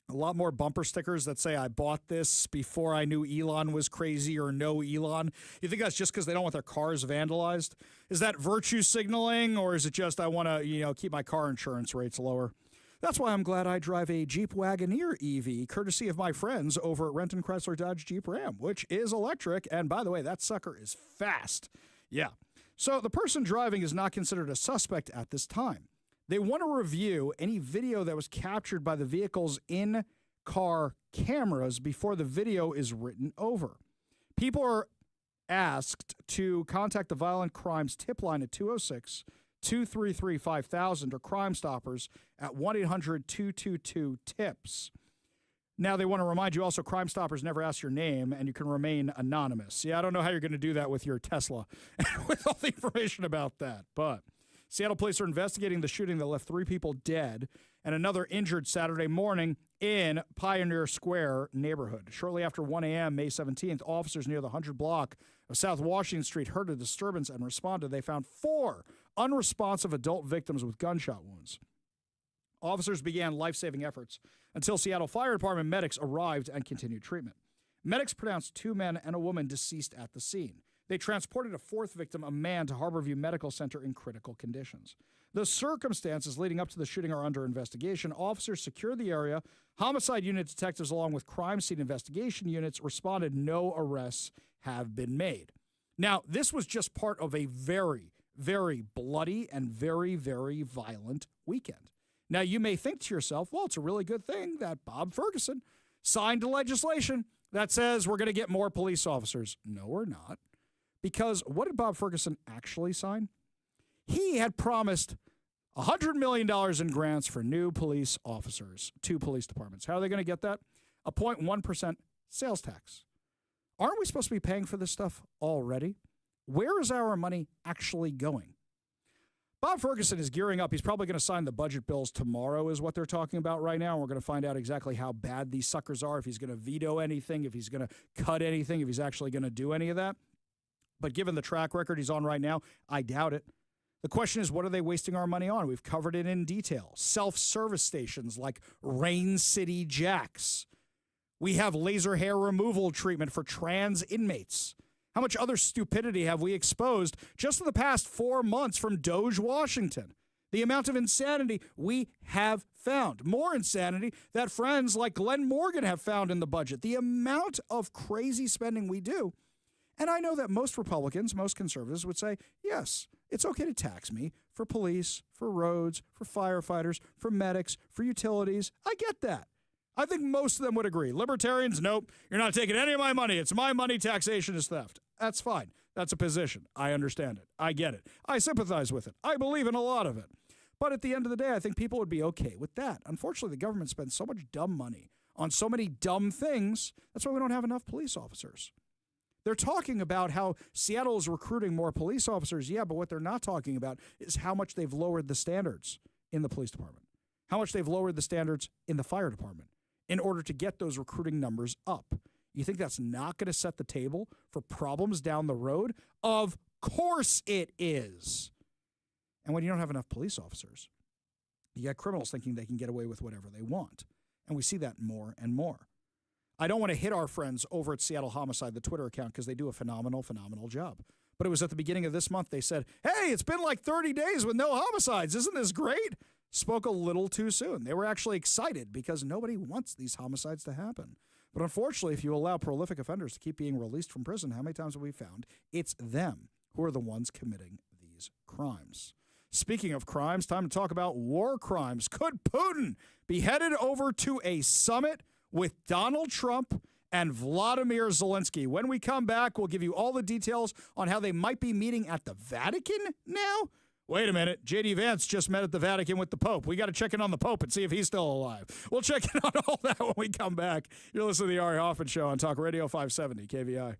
a lot more bumper stickers that say, I bought this before I knew Elon was crazy, or no Elon? You think that's just because they don't want their cars vandalized? Is that virtue signaling, or is it just I want to, keep my car insurance rates lower? That's why I'm glad I drive a Jeep Wagoneer EV, courtesy of my friends over at Renton Chrysler Dodge Jeep Ram, which is electric. And by the way, that sucker is fast. Yeah. So the person driving is not considered a suspect at this time. They want to review any video that was captured by the vehicle's in-car cameras before the video is written over. People are asked to contact the Violent Crimes Tip Line at 206-233-5000 or Crime Stoppers at 1-800-222-TIPS. Now, they want to remind you also, Crime Stoppers never ask your name, and you can remain anonymous. Yeah, I don't know how you're going to do that with your Tesla with all the information about that. But Seattle police are investigating the shooting that left 3 people dead and another injured Saturday morning in Pioneer Square neighborhood. Shortly after 1 a.m., May 17th, officers near the 100 block of South Washington Street heard a disturbance and responded. They found 4 unresponsive adult victims with gunshot wounds. Officers began life-saving efforts until Seattle Fire Department medics arrived and continued treatment. Medics pronounced 2 men and a woman deceased at the scene. They transported a 4th victim, a man, to Harborview Medical Center in critical conditions. The circumstances leading up to the shooting are under investigation. Officers secured the area. Homicide unit detectives, along with crime scene investigation units, responded. No arrests have been made. Now, this was just part of a very, very bloody and very, very violent weekend. Now, you may think to yourself, well, it's a really good thing that Bob Ferguson signed legislation that says we're going to get more police officers. No, we're not. Because what did Bob Ferguson actually sign? He had promised $100 million in grants for new police officers to police departments. How are they going to get that? A 0.1% sales tax. Aren't we supposed to be paying for this stuff already? Where is our money actually going? Bob Ferguson is gearing up. He's probably going to sign the budget bills tomorrow is what they're talking about right now. And we're going to find out exactly how bad these suckers are, if he's going to veto anything, if he's going to cut anything, if he's actually going to do any of that. But given the track record he's on right now, I doubt it. The question is, what are they wasting our money on? We've covered it in detail. Self-service stations like Rain City Jacks. We have laser hair removal treatment for trans inmates. How much other stupidity have we exposed just in the past 4 months from Doge, Washington? The amount of insanity we have found. More insanity that friends like Glenn Morgan have found in the budget. The amount of crazy spending we do. And I know that most Republicans, most conservatives would say, yes, it's okay to tax me for police, for roads, for firefighters, for medics, for utilities. I get that. I think most of them would agree. Libertarians, nope, you're not taking any of my money. It's my money. Taxation is theft. That's fine. That's a position. I understand it. I get it. I sympathize with it. I believe in a lot of it. But at the end of the day, I think people would be okay with that. Unfortunately, the government spends so much dumb money on so many dumb things. That's why we don't have enough police officers. They're talking about how Seattle is recruiting more police officers. Yeah, but what they're not talking about is how much they've lowered the standards in the police department, how much they've lowered the standards in the fire department in order to get those recruiting numbers up. You think that's not going to set the table for problems down the road? Of course it is. And when you don't have enough police officers, you got criminals thinking they can get away with whatever they want. And we see that more and more. I don't want to hit our friends over at Seattle Homicide, the Twitter account, because they do a phenomenal, phenomenal job. But it was at the beginning of this month they said, hey, it's been like 30 days with no homicides. Isn't this great? Spoke a little too soon. They were actually excited because nobody wants these homicides to happen. But unfortunately, if you allow prolific offenders to keep being released from prison, how many times have we found it's them who are the ones committing these crimes? Speaking of crimes, time to talk about war crimes. Could Putin be headed over to a summit with Donald Trump and Vladimir Zelensky? When we come back, we'll give you all the details on how they might be meeting at the Vatican now. Wait a minute. J.D. Vance just met at the Vatican with the Pope. We got to check in on the Pope and see if he's still alive. We'll check in on all that when we come back. You're listening to the Ari Hoffman Show on Talk Radio 570 KVI.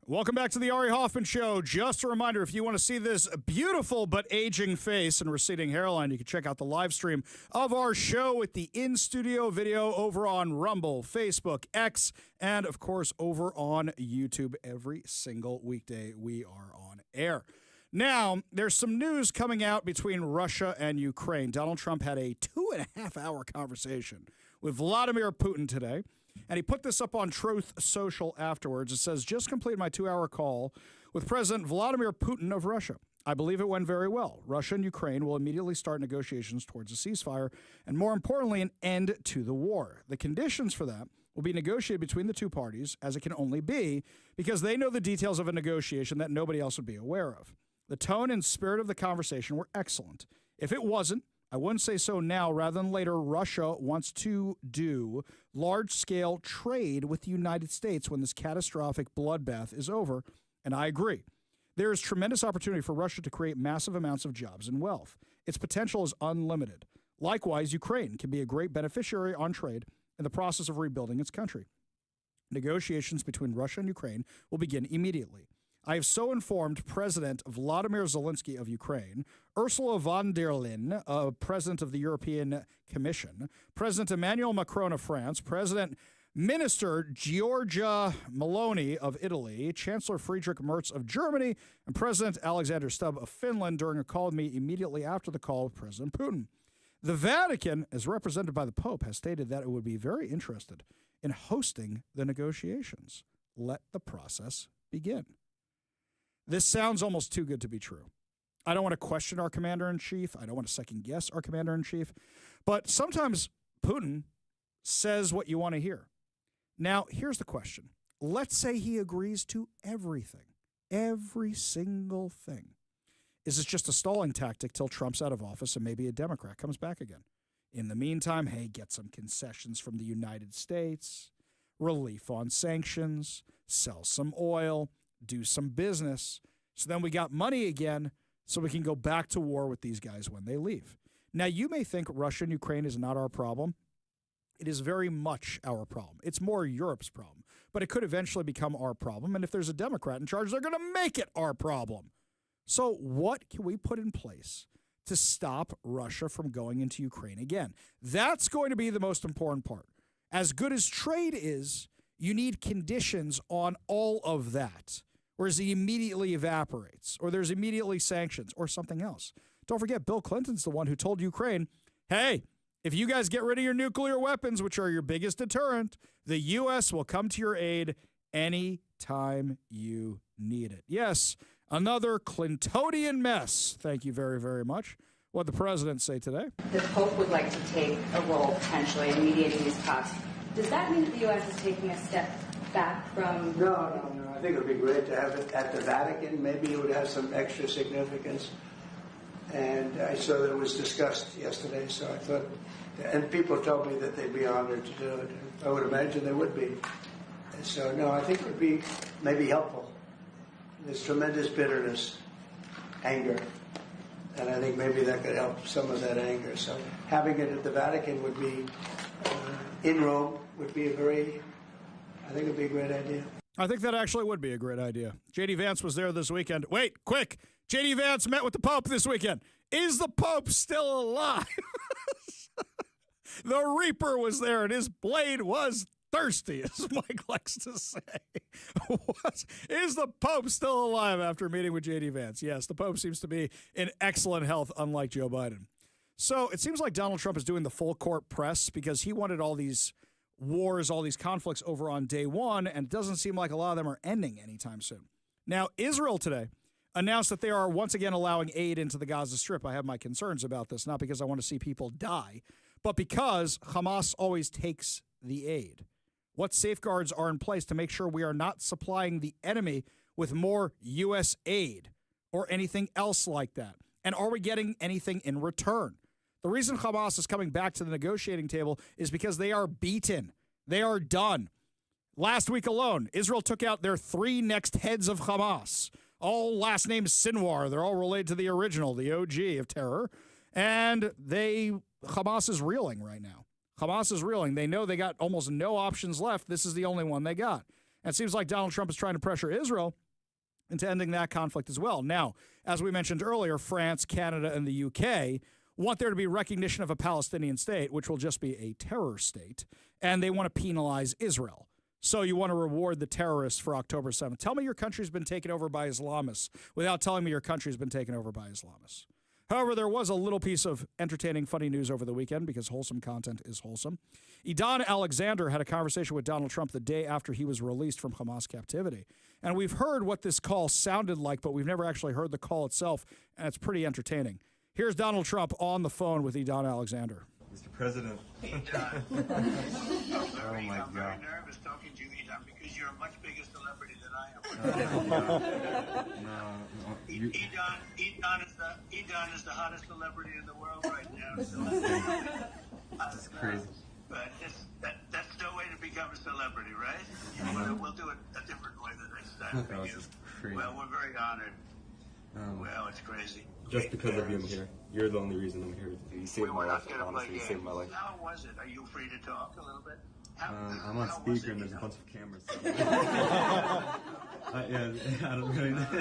Welcome back to the Ari Hoffman Show. Just a reminder, if you want to see this beautiful but aging face and receding hairline, you can check out the live stream of our show with the in-studio video over on Rumble, Facebook, X, and, of course, over on YouTube. Every single weekday we are on air. Now, there's some news coming out between Russia and Ukraine. Donald Trump had a 2.5-hour conversation with Vladimir Putin today, and he put this up on Truth Social afterwards. It says, just completed my 2-hour call with President Vladimir Putin of Russia. I believe it went very well. Russia and Ukraine will immediately start negotiations towards a ceasefire and, more importantly, an end to the war. The conditions for that will be negotiated between the two parties, as it can only be, because they know the details of a negotiation that nobody else would be aware of. The tone and spirit of the conversation were excellent. If it wasn't, I wouldn't say so now. Rather than later, Russia wants to do large-scale trade with the United States when this catastrophic bloodbath is over, and I agree. There is tremendous opportunity for Russia to create massive amounts of jobs and wealth. Its potential is unlimited. Likewise, Ukraine can be a great beneficiary on trade in the process of rebuilding its country. Negotiations between Russia and Ukraine will begin immediately. I have so informed President Vladimir Zelensky of Ukraine, Ursula von der Leyen, President of the European Commission, President Emmanuel Macron of France, President Minister Giorgia Meloni of Italy, Chancellor Friedrich Merz of Germany, and President Alexander Stubb of Finland during a call with me immediately after the call with President Putin. The Vatican, as represented by the Pope, has stated that it would be very interested in hosting the negotiations. Let the process begin. This sounds almost too good to be true. I don't want to question our commander-in-chief. I don't want to second-guess our commander-in-chief. But sometimes Putin says what you want to hear. Now, here's the question. Let's say he agrees to everything, every single thing. Is this just a stalling tactic till Trump's out of office and maybe a Democrat comes back again? In the meantime, hey, get some concessions from the United States, relief on sanctions, sell some oil, do some business. So then we got money again so we can go back to war with these guys when they leave. Now, you may think Russia and Ukraine is not our problem. It is very much our problem. It's more Europe's problem. But it could eventually become our problem. And if there's a Democrat in charge, they're going to make it our problem. So what can we put in place to stop Russia from going into Ukraine again? That's going to be the most important part. As good as trade is, you need conditions on all of that. Whereas he immediately evaporates, or there's immediately sanctions, or something else. Don't forget, Bill Clinton's the one who told Ukraine, hey, if you guys get rid of your nuclear weapons, which are your biggest deterrent, the U.S. will come to your aid any time you need it. Yes, another Clintonian mess. Thank you very, very much. What did the president say today? The Pope would like to take a role potentially in mediating these talks. Does that mean that the U.S. is taking a step back from... No. I think it would be great to have it at the Vatican. Maybe it would have some extra significance. And I saw that it was discussed yesterday, so I thought, and people told me that they'd be honored to do it. I would imagine they would be. And so, no, I think it would be maybe helpful. There's tremendous bitterness, anger, and I think maybe that could help some of that anger. So having it at the Vatican would be, in Rome, would be I think it would be a great idea. I think that actually would be a great idea. J.D. Vance was there this weekend. Wait, quick. J.D. Vance met with the Pope this weekend. Is the Pope still alive? The Reaper was there, and his blade was thirsty, as Mike likes to say. Is the Pope still alive after meeting with J.D. Vance? Yes, the Pope seems to be in excellent health, unlike Joe Biden. So it seems like Donald Trump is doing the full court press because he wanted all these wars, all these conflicts over on day one, and it doesn't seem like a lot of them are ending anytime soon. Now, Israel today announced that they are once again allowing aid into the Gaza Strip. I have my concerns about this, not because I want to see people die, but because Hamas always takes the aid. What safeguards are in place to make sure we are not supplying the enemy with more U.S. aid or anything else like that? And are we getting anything in return? The reason Hamas is coming back to the negotiating table is because they are beaten. They are done. Last week alone, Israel took out their 3 next heads of Hamas. All last names Sinwar. They're all related to the original, the OG of terror. And Hamas is reeling right now. Hamas is reeling. They know they got almost no options left. This is the only one they got. And it seems like Donald Trump is trying to pressure Israel into ending that conflict as well. Now, as we mentioned earlier, France, Canada, and the UK want there to be recognition of a Palestinian state, which will just be a terror state, and they want to penalize Israel. So you want to reward the terrorists for October 7th. Tell me your country's been taken over by Islamists without telling me your country's been taken over by Islamists. However, there was a little piece of entertaining, funny news over the weekend because wholesome content is wholesome. Idon Alexander had a conversation with Donald Trump the day after he was released from Hamas captivity. And we've heard what this call sounded like, but we've never actually heard the call itself, and it's pretty entertaining. Here's Donald Trump on the phone with Idon Alexander. Mr. President. I'm very nervous talking to you, Idon, because you're a much bigger celebrity than I am. Idon is the hottest celebrity in the world right now. So That's crazy. But that's no way to become a celebrity, right? We'll do it a different way the next time for you. Crazy. Well, we're very honored. Well, it's crazy. Just because of you, I'm here. You're the only reason I'm here. You saved my life. Honestly, you saved my life. How was it? Are you free to talk a little bit? I'm on speaker and there's a bunch of cameras. So. Yeah, I don't really know. I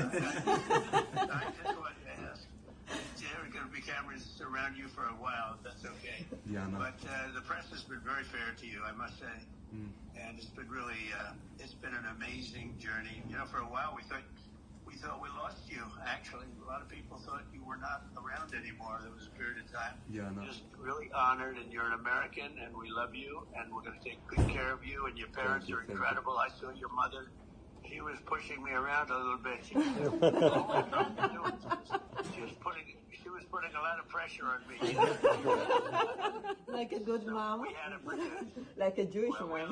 just wanted to ask. There are going to be cameras around you for a while. That's okay. Yeah, I know. But the press has been very fair to you, I must say. And it's been really, it's been an amazing journey. You know, for a while we thought we lost you. Actually, a lot of people thought you were not around anymore. There was a period of time. Yeah, I know. Just really honored, and you're an American, and we love you, and we're going to take good care of you. And your parents are incredible. I saw your mother. She was pushing me around a little bit. She was putting a lot of pressure on me. Like a good mom. We had to pretend. Like a Jewish mom. Like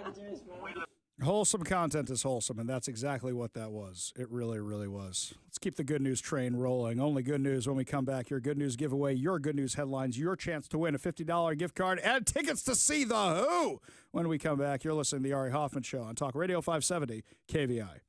a Jewish mom. Wholesome content is wholesome, and that's exactly what that was. It really, really was. Let's keep the good news train rolling. Only good news when we come back. Your good news giveaway, your good news headlines, your chance to win a $50 gift card and tickets to see The Who. When we come back, you're listening to the Ari Hoffman Show on Talk Radio 570 KVI.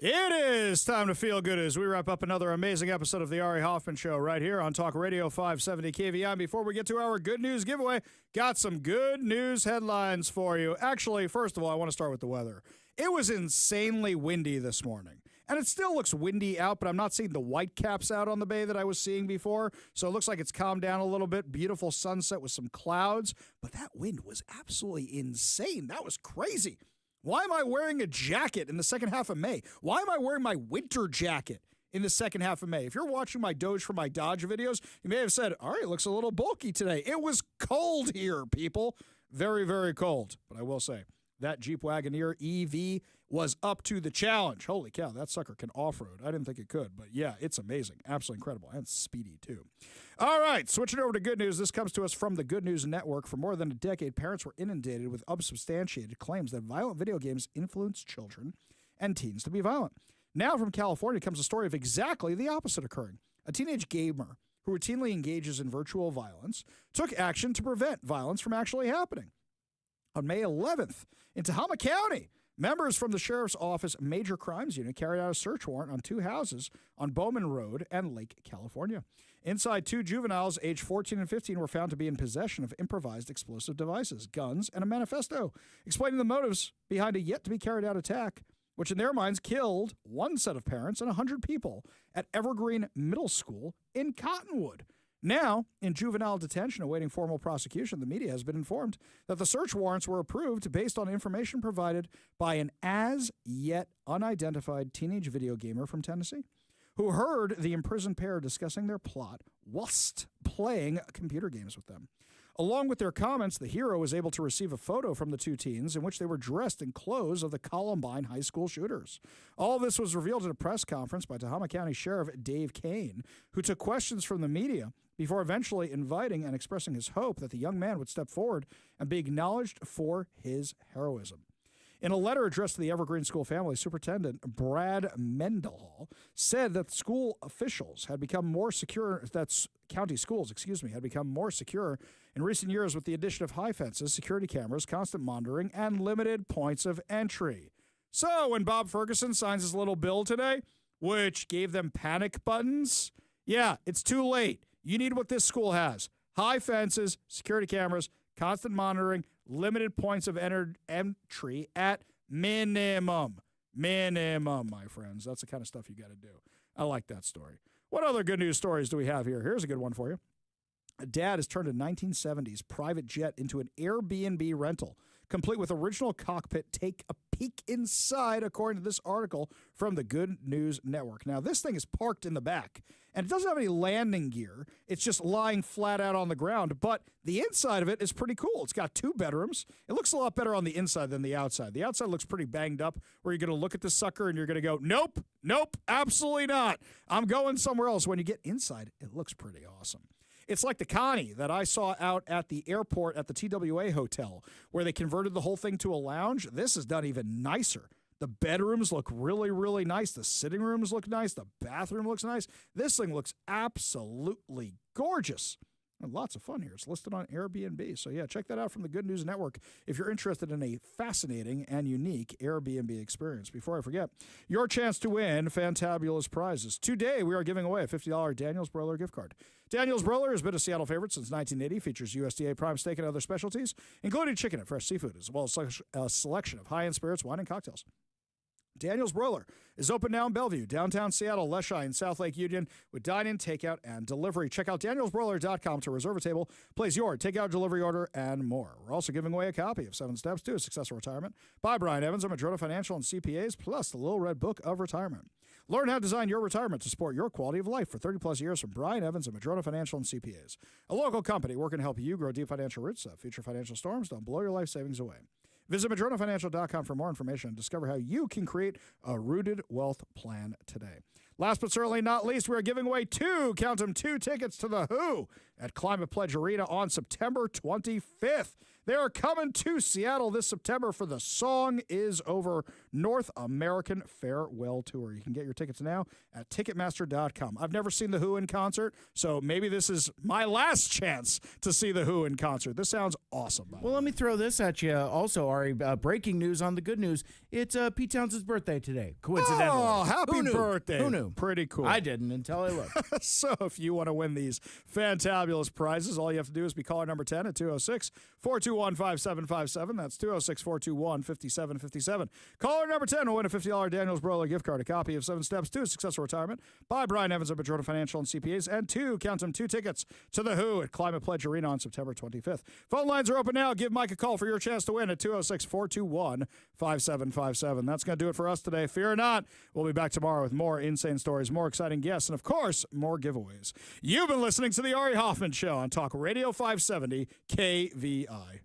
It is time to feel good as we wrap up another amazing episode of the Ari Hoffman Show right here on Talk Radio 570 KVI. Before we get to our good news giveaway, got some good news headlines for you. Actually, first of all, I want to start with the weather. It was insanely windy this morning. And it still looks windy out, but I'm not seeing the white caps out on the bay that I was seeing before. So it looks like it's calmed down a little bit. Beautiful sunset with some clouds. But that wind was absolutely insane. That was crazy. Why am I wearing a jacket in the second half of May? Why am I wearing my winter jacket in the second half of May? If you're watching my Doge for my Dodge videos, you may have said, all right, it looks a little bulky today. It was cold here, people. Very, very cold. But I will say, that Jeep Wagoneer EV was up to the challenge. Holy cow, that sucker can off-road. I didn't think it could, but yeah, it's amazing. Absolutely incredible. And speedy, too. All right, switching over to good news. This comes to us from the Good News Network. For more than a decade, parents were inundated with unsubstantiated claims that violent video games influence children and teens to be violent. Now from California comes a story of exactly the opposite occurring. A teenage gamer who routinely engages in virtual violence took action to prevent violence from actually happening. On May 11th, in Tahoma County, members from the Sheriff's Office Major Crimes Unit carried out a search warrant on two houses on Bowman Road and Lake California. Inside, two juveniles aged 14 and 15 were found to be in possession of improvised explosive devices, guns, and a manifesto, explaining the motives behind a yet-to-be-carried-out attack, which in their minds killed one set of parents and 100 people at Evergreen Middle School in Cottonwood. Now, in juvenile detention awaiting formal prosecution, the media has been informed that the search warrants were approved based on information provided by an as-yet unidentified teenage video gamer from Tennessee who heard the imprisoned pair discussing their plot whilst playing computer games with them. Along with their comments, the hero was able to receive a photo from the two teens in which they were dressed in clothes of the Columbine high school shooters. All of this was revealed at a press conference by Tahoma County Sheriff Dave Kane, who took questions from the media before eventually inviting and expressing his hope that the young man would step forward and be acknowledged for his heroism. In a letter addressed to the Evergreen School family, Superintendent Brad Mendenhall said that school officials had become more secure, that county schools, had become more secure in recent years with the addition of high fences, security cameras, constant monitoring, and limited points of entry. So when Bob Ferguson signs his little bill today, which gave them panic buttons, yeah, it's too late. You need what this school has. High fences, security cameras, constant monitoring, limited points of entry at minimum. Minimum, my friends. That's the kind of stuff you got to do. I like that story. What other good news stories do we have here? Here's a good one for you. A dad has turned a 1970s private jet into an Airbnb rental, complete with original cockpit. Take a peek inside, according to this article from the Good News Network. Now, this thing is parked in the back, and it doesn't have any landing gear. It's just lying flat out on the ground, but the inside of it is pretty cool. It's got two bedrooms. It looks a lot better on the inside than the outside. The outside looks pretty banged up, where you're going to look at this sucker and you're going to go, nope, absolutely not. I'm going somewhere else. When you get inside, it looks pretty awesome. It's like the Connie that I saw out at the airport at the TWA Hotel, where they converted the whole thing to a lounge. This is done even nicer. The bedrooms look really, really nice. The sitting rooms look nice. The bathroom looks nice. This thing looks absolutely gorgeous. And lots of fun here. It's listed on Airbnb. So, yeah, check that out from the Good News Network if you're interested in a fascinating and unique Airbnb experience. Before I forget, your chance to win fantabulous prizes. Today, we are giving away a $50 Daniel's Broiler gift card. Daniel's Broiler has been a Seattle favorite since 1980, features USDA prime steak and other specialties, including chicken and fresh seafood, as well as a selection of high-end spirits, wine, and cocktails. Daniel's Broiler is open now in Bellevue, downtown Seattle, Leschi, and South Lake Union with dine-in, takeout, and delivery. Check out danielsbroiler.com to reserve a table, place your takeout, delivery order, and more. We're also giving away a copy of 7 Steps to a Successful Retirement by Brian Evans of Madrona Financial and CPAs, plus the Little Red Book of Retirement. Learn how to design your retirement to support your quality of life for 30-plus years from Brian Evans of Madrona Financial and CPAs, a local company working to help you grow deep financial roots so future financial storms don't blow your life savings away. Visit MadronaFinancial.com for more information and discover how you can create a rooted wealth plan today. Last but certainly not least, we are giving away two tickets to The Who at Climate Pledge Arena on September 25th. They are coming to Seattle this September for the Song Is Over North American Farewell Tour. You can get your tickets now at Ticketmaster.com. I've never seen The Who in concert, so maybe this is my last chance to see The Who in concert. This sounds awesome. Well, let me throw this at you also, Ari. Breaking news on the good news. It's Pete Townshend's birthday today, coincidentally. Oh, happy birthday. Who knew? Pretty cool. I didn't until I looked. So if you want to win these fantabulous prizes, all you have to do is be caller number 10 at 206-421-5757. That's 206-421-5757. Caller number 10 will win a $50 Daniels Broiler gift card, a copy of 7 Steps to Successful Retirement by Brian Evans of Madrona Financial and CPAs, and two tickets to The Who at Climate Pledge Arena on September 25th. Phone lines are open now. Give Mike a call for your chance to win at 206-421-5757. That's going to do it for us today. Fear not, we'll be back tomorrow with more insane stories, more exciting guests, and of course, more giveaways. You've been listening to The Ari Hoffman Show on Talk Radio 570 KVI.